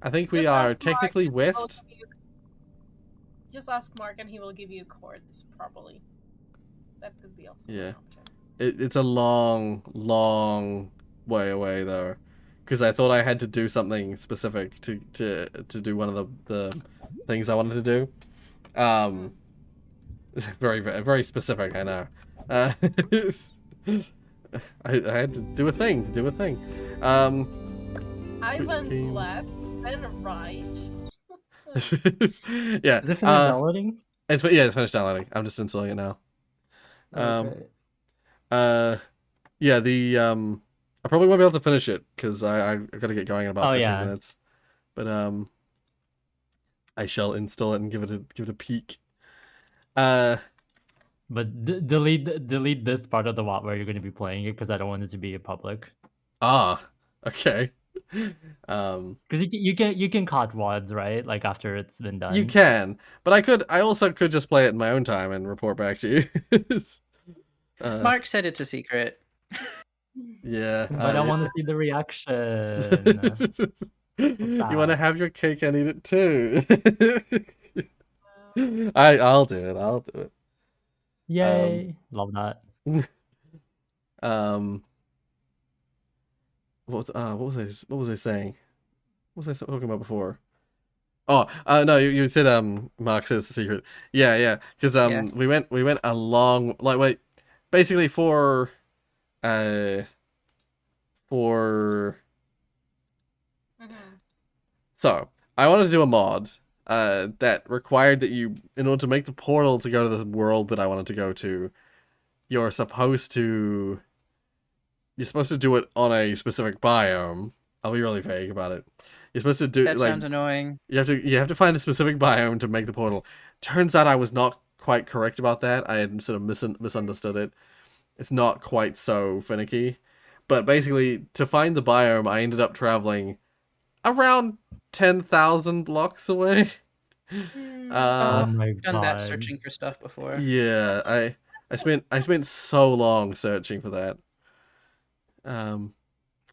I think we are technically west. Just ask Mark and he will give you chords probably. That could be also. Yeah. It's a long, long way away though, because I thought I had to do something specific to do one of the things I wanted to do. Very, very specific, I know. I had to do a thing. I went left, then right. Yeah. Is it finished downloading? It's finished downloading. I'm just installing it now. Okay. Yeah, I probably won't be able to finish it because I gotta get going in about 15 minutes. But I shall install it and give it a peek. But delete this part of the WAP where you're going to be playing it because I don't want it to be a public. Ah, okay. Because you can cut WADs, right? Like after it's been done. You can, but I also could just play it in my own time and report back to you. Mark said it's a secret. Yeah. But I want to see the reaction. You want to have your cake and eat it too. I'll do it. I'll do it. Yay! Love that. What was I saying? What was I talking about before? Oh, no, you said Mark says the secret. Yeah, because we went a long basically for so I wanted to do a mod that required that you, in order to make the portal to go to the world that I wanted to go to, you're supposed to do it on a specific biome. I'll be really vague about it. You're supposed to do That sounds annoying. You have to find a specific biome to make the portal. Turns out I was not quite correct about that. I had sort of misunderstood it. It's not quite so finicky. But basically, to find the biome, I ended up traveling around 10,000 blocks away. Oh my Done that god. searching for stuff before. Yeah, I spent so long searching for that.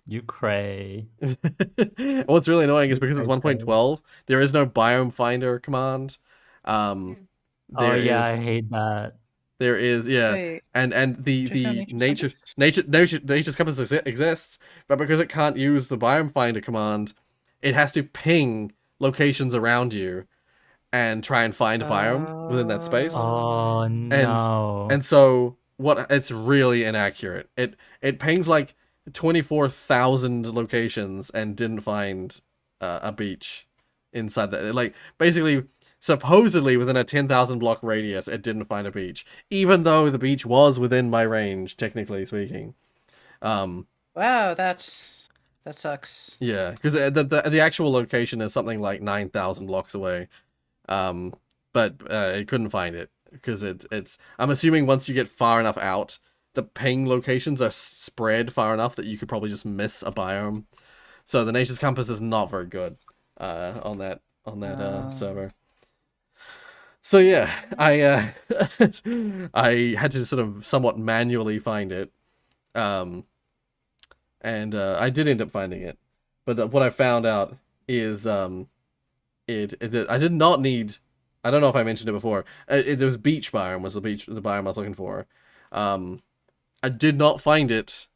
You cray. What's really annoying is because it's 1.12, there is no biome finder command. Oh yeah, I hate that. There is, yeah. Wait, and the there's no nature's compass exists, but because it can't use the biome finder command, it has to ping locations around you and try and find a biome within that space. Oh no. And so it's really inaccurate. It pings like 24,000 locations and didn't find a beach inside that. Like, basically, supposedly within a 10,000 block radius, it didn't find a beach, even though the beach was within my range, technically speaking. Wow, that sucks. Yeah, because the actual location is something like 9,000 blocks away, but it couldn't find it because it's. I'm assuming once you get far enough out, the ping locations are spread far enough that you could probably just miss a biome. So the Nature's Compass is not very good on that server. So yeah, I I had to sort of somewhat manually find it, and I did end up finding it. But what I found out is I did not need. I don't know if I mentioned it before. It was beach biome was the biome I was looking for. I did not find it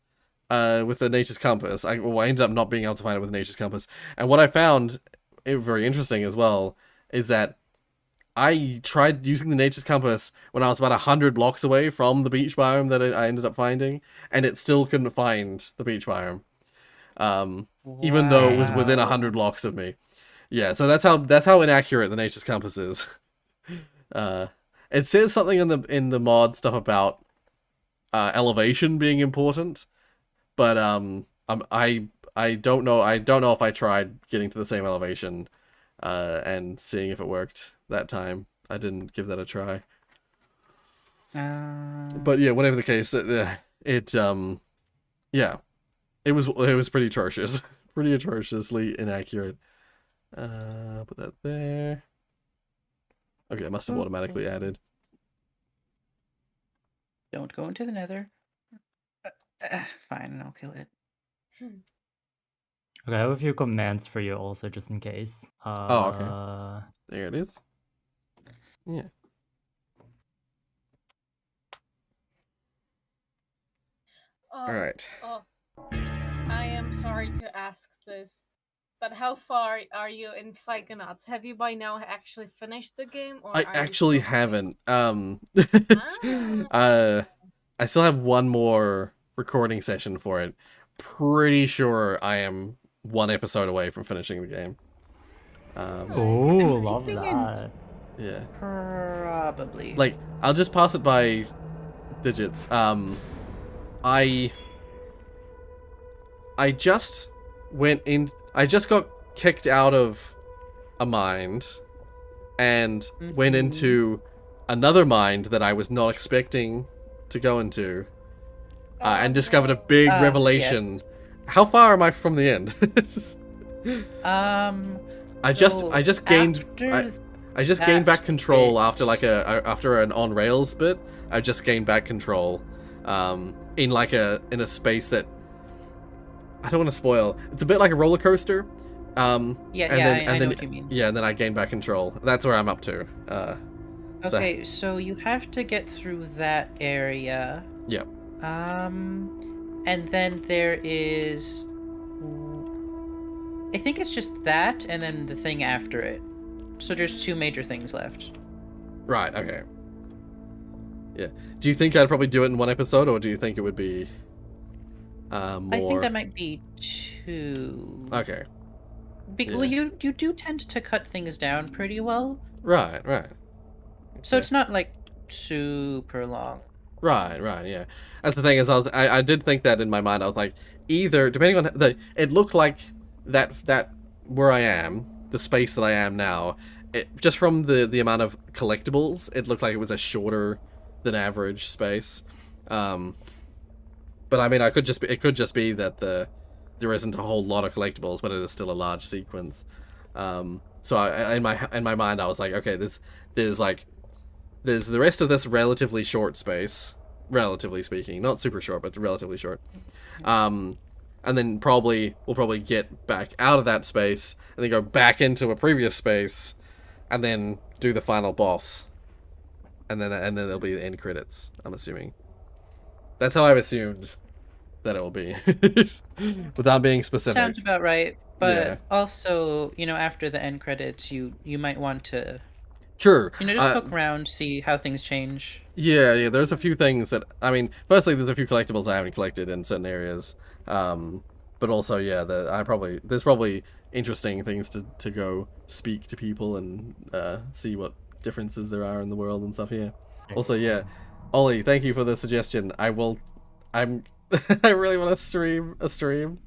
with the Nature's Compass. I ended up not being able to find it with the Nature's Compass. And what I found, very interesting as well, is that I tried using the Nature's Compass when I was about 100 blocks away from the beach biome that I ended up finding, and it still couldn't find the beach biome, even though it was within 100 blocks of me. Yeah, so that's how inaccurate the Nature's Compass is. It says something in the mod stuff about elevation being important, but I don't know. I don't know if I tried getting to the same elevation and seeing if it worked that time. I didn't give that a try. But yeah, whatever the case, yeah, it was pretty atrocious, pretty atrociously inaccurate. Put that there. Okay, it must have automatically added. Don't go into the nether. Fine, I'll kill it. Okay, I have a few commands for you also, just in case. Oh, okay. There it is. Yeah. All right. Oh, I am sorry to ask this, but how far are you in Psychonauts? Have you by now actually finished the game? Or I actually haven't. I still have one more recording session for it. Pretty sure I am one episode away from finishing the game. Oh, love that. Yeah. Probably. Like, I'll just pass it by digits. I just went in. I just got kicked out of a mind and went into another mind that I was not expecting to go into, and discovered a big revelation. Yes. How far am I from the end? I just gained back control after an on rails bit. I just gained back control in a space that I don't want to spoil. It's a bit like a roller coaster. I know what you mean. Yeah, and then I gain back control. That's where I'm up to. Okay, so you have to get through that area. Yep. And then there is... I think it's just that, and then the thing after it. So there's 2 major things left. Right, okay. Yeah. Do you think I'd probably do it in one episode, or do you think it would be more? I think that might be 2. Okay. Well, you do tend to cut things down pretty well. Right. So it's not, like, super long. Right, yeah. That's the thing is, I did think that in my mind. I was like, either, depending on it looked like that where I am, the space that I am now, just from the amount of collectibles, it looked like it was a shorter than average space. But I mean, it could just be that there isn't a whole lot of collectibles, but it is still a large sequence. So in my mind, I was like, okay, there's the rest of this relatively short space, relatively speaking, not super short, but relatively short. And then we'll probably get back out of that space and then go back into a previous space, and then do the final boss, and then there'll be the end credits. I'm assuming. That's how I've assumed that it will be, without being specific. Sounds about right. But also, after the end credits, you might want to. Sure. Just poke around, see how things change. Yeah. There's a few things that firstly, there's a few collectibles I haven't collected in certain areas. But also, there's probably interesting things to go speak to people and see what differences there are in the world and stuff. Yeah. Also, yeah, Ollie, thank you for the suggestion. I really want to stream a stream.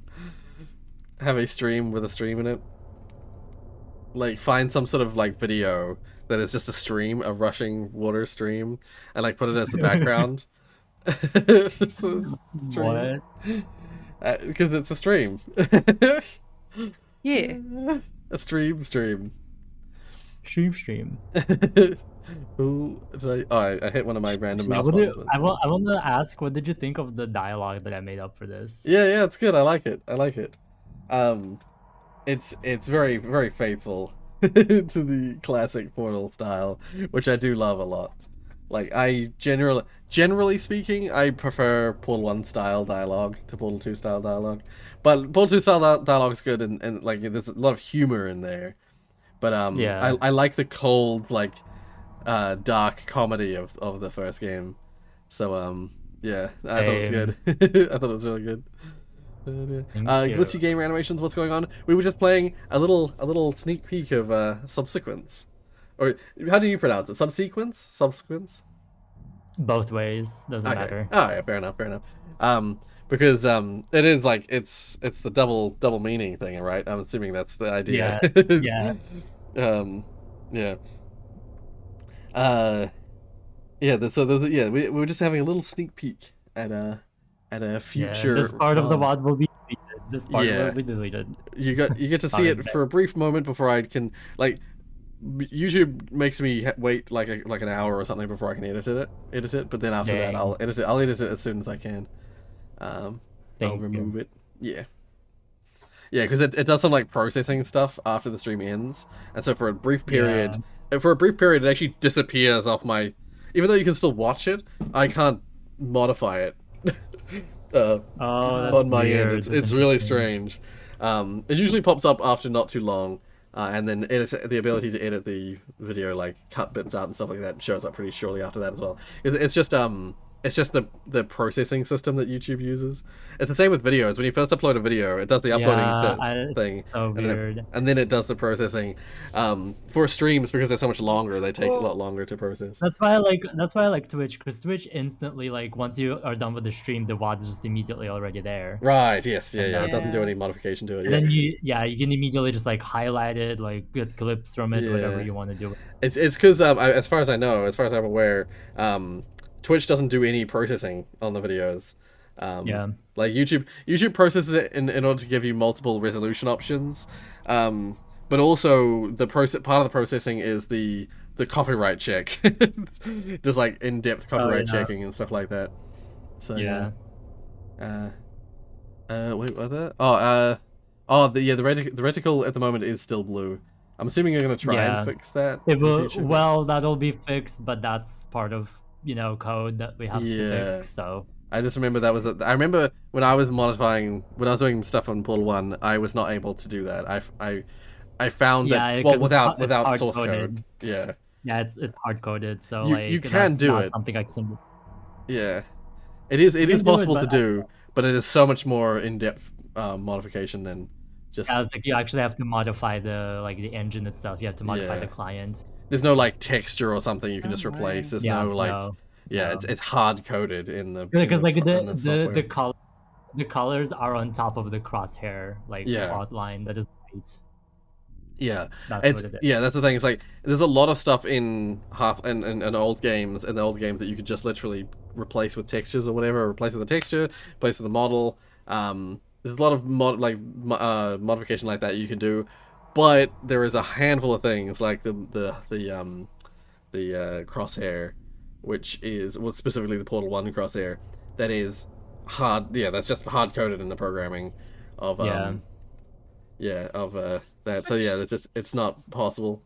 Have a stream with a stream in it. Like, find some sort of like video that is just a stream, a rushing water stream, and like put it as the background. Just a stream. What? Because it's a stream. Yeah. A stream. Stream. Ooh, I hit one of my random mouse buttons. I want to ask, what did you think of the dialogue that I made up for this? Yeah, it's good. I like it. It's very, very faithful to the classic Portal style, which I do love a lot. Like, I generally speaking, I prefer Portal 1 style dialogue to Portal 2 style dialogue. But Portal 2 style dialogue is good, and like, there's a lot of humor in there. But I like the cold, like, dark comedy of the first game. So I thought it was good. I thought it was really good. Glitchy game animations, what's going on? We were just playing a little sneak peek of Subsequence. Or how do you pronounce it? Subsequence? Both ways, doesn't matter. Oh yeah, fair enough. Because it is like it's the double meaning thing, right? I'm assuming that's the idea. Yeah. So we were just having a little sneak peek at a future. This part of the VOD will be deleted. This part will be deleted. You get to see it for a brief moment before I can, like, YouTube makes me wait like an hour or something before I can edit it. But then after that, I'll edit it as soon as I can. I'll remove it. Yeah, because it does some like processing stuff after the stream ends, and so for a brief period, it actually disappears off my. Even though you can still watch it, I can't modify it. On my end, it's really strange. It usually pops up after not too long, and then the ability to edit the video, like cut bits out and stuff like that, shows up pretty shortly after that as well. It's just the processing system that YouTube uses. It's the same with videos. When you first upload a video, it does the uploading thing, so weird. And then it does the processing. For streams, because they're so much longer, they take a lot longer to process. That's why I like Twitch, because Twitch instantly, like, once you are done with the stream, the VOD is just immediately already there. Right. Yes. Yeah. It doesn't do any modification to it. And then you can immediately just like highlight it, like get clips from it, whatever you want to do. It's because as far as I'm aware, Twitch doesn't do any processing on the videos. Like YouTube processes it in order to give you multiple resolution options. But also part of the processing is the copyright check. Just like in-depth copyright checking and stuff like that. So Wait, what the? Oh, the reticle at the moment is still blue. I'm assuming you're gonna try and fix that. It will. Well, that'll be fixed, but that's part of code that we have to fix. So I just remember that was. I remember when I was modifying, when I was doing stuff on Portal 1, I was not able to do that. I found that without source code. Yeah. Yeah, it's hard coded. So you can do it. Something I can do. Yeah, it is possible to do, but it is so much more in-depth modification than just. Yeah, it's like you actually have to modify the engine itself. You have to modify the client. There's no texture or something you can just replace. There's it's hard coded in the because the colors are on top of the crosshair outline that is white. Yeah, that's the thing. It's like there's a lot of stuff in old games that you could just literally replace with textures or whatever, replace with a texture, replace with a model. There's a lot of modification like that you can do, but there is a handful of things like the crosshair, which is specifically the Portal 1 crosshair, that is hard. Yeah, that's just hard coded in the programming of that. So yeah, it's not possible.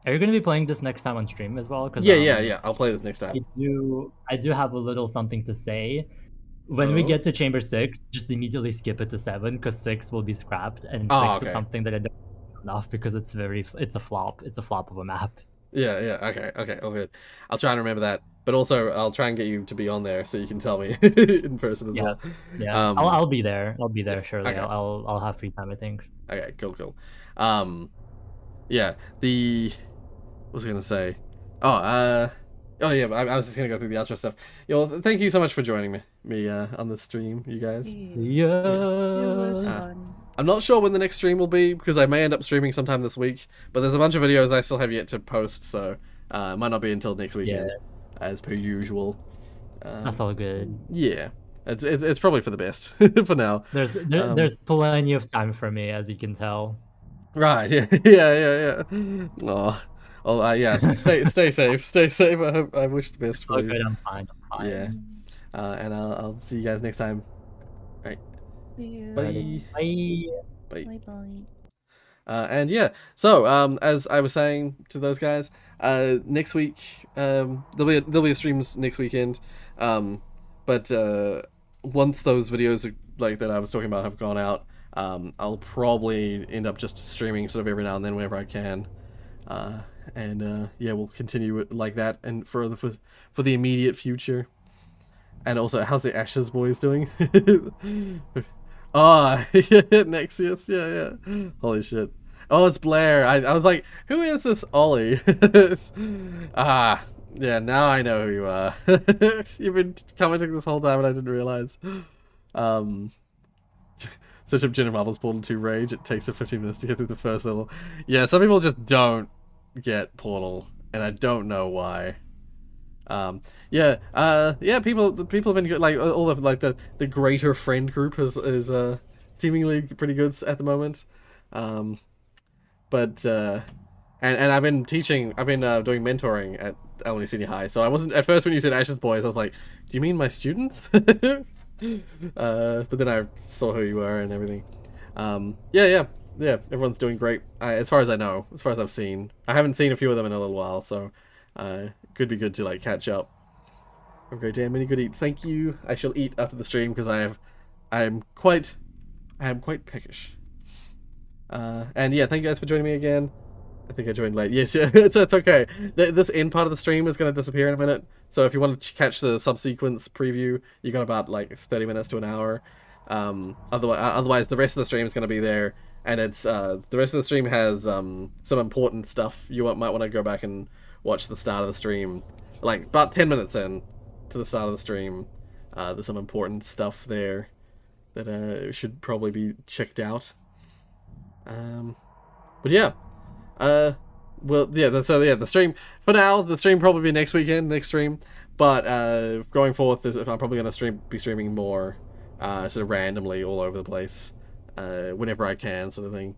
Are you going to be playing this next time on stream as well? Yeah. I'll play this next time. I do have a little something to say. When we get to Chamber 6, just immediately skip it to 7 because 6 will be scrapped, and 6 is something that I don't enough because it's a flop. It's a flop of a map. Yeah. Okay. All good. I'll try and remember that. But also, I'll try and get you to be on there so you can tell me in person as well. Yeah. I'll be there. I'll be there surely. Okay. I'll have free time, I think. Okay. Cool. Yeah. What was I gonna say? I was just gonna go through the outro stuff. Well, thank you so much for joining me on the stream, you guys. Yeah. It was fun. I'm not sure when the next stream will be because I may end up streaming sometime this week. But there's a bunch of videos I still have yet to post, so it might not be until next weekend, as per usual. That's all good. Yeah, it's probably for the best for now. There's plenty of time for me, as you can tell. Right. Yeah. Oh, yeah. Stay safe. Stay safe. I wish the best for you. Good. I'm fine. Yeah. And I'll see you guys next time. All right. Bye. And yeah, so as I was saying to those guys, next week there'll be streams next weekend, but once those videos that I was talking about have gone out, I'll probably end up just streaming sort of every now and then whenever I can, and we'll continue it like that and for the immediate future. And also, how's the Ashes boys doing? Nexius, yeah. Holy shit. Oh, it's Blair. I was like, who is this Ollie? Yeah, now I know who you are. You've been commenting this whole time and I didn't realize. Such a Jenna Marbles Portal 2 rage. It takes 15 minutes to get through the first level. Yeah, some people just don't get Portal, and I don't know why. People have been good. Like all of the greater friend group is seemingly pretty good at the moment. And I've been teaching. I've been doing mentoring at Albany Senior High. So I wasn't at first when you said Ashes Boys. I was like, do you mean my students? But then I saw who you were and everything. Yeah. Everyone's doing great. As far as I know, as far as I've seen, I haven't seen a few of them in a little while. So. Could be good to catch up. Have a great day and many good eats. Thank you. I shall eat after the stream because I am quite peckish. And yeah, thank you guys for joining me again. I think I joined late. Yes, yeah, it's okay. This end part of the stream is going to disappear in a minute. So if you want to catch the subsequence preview, you got about 30 minutes to an hour. Otherwise, the rest of the stream is going to be there. And it's the rest of the stream has some important stuff. You might want to go back and watch the start of the stream, about 10 minutes in to the start of the stream. There's some important stuff there that should probably be checked out. But yeah, the stream for now. The stream probably be next stream. But going forth, I'm probably gonna be streaming more, sort of randomly all over the place, whenever I can, sort of thing.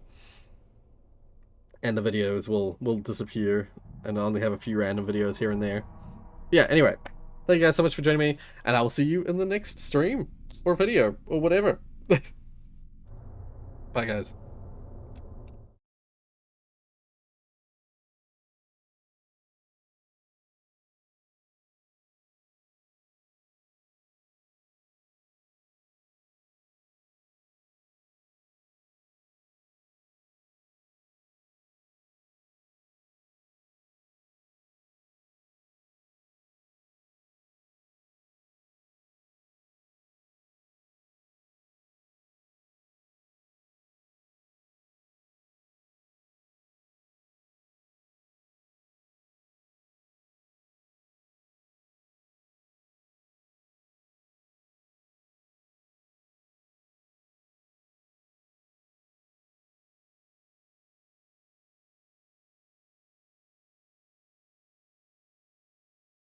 And the videos will disappear. And I only have a few random videos here and there. Yeah, anyway. Thank you guys so much for joining me. And I will see you in the next stream. Or or video or whatever. Bye, guys.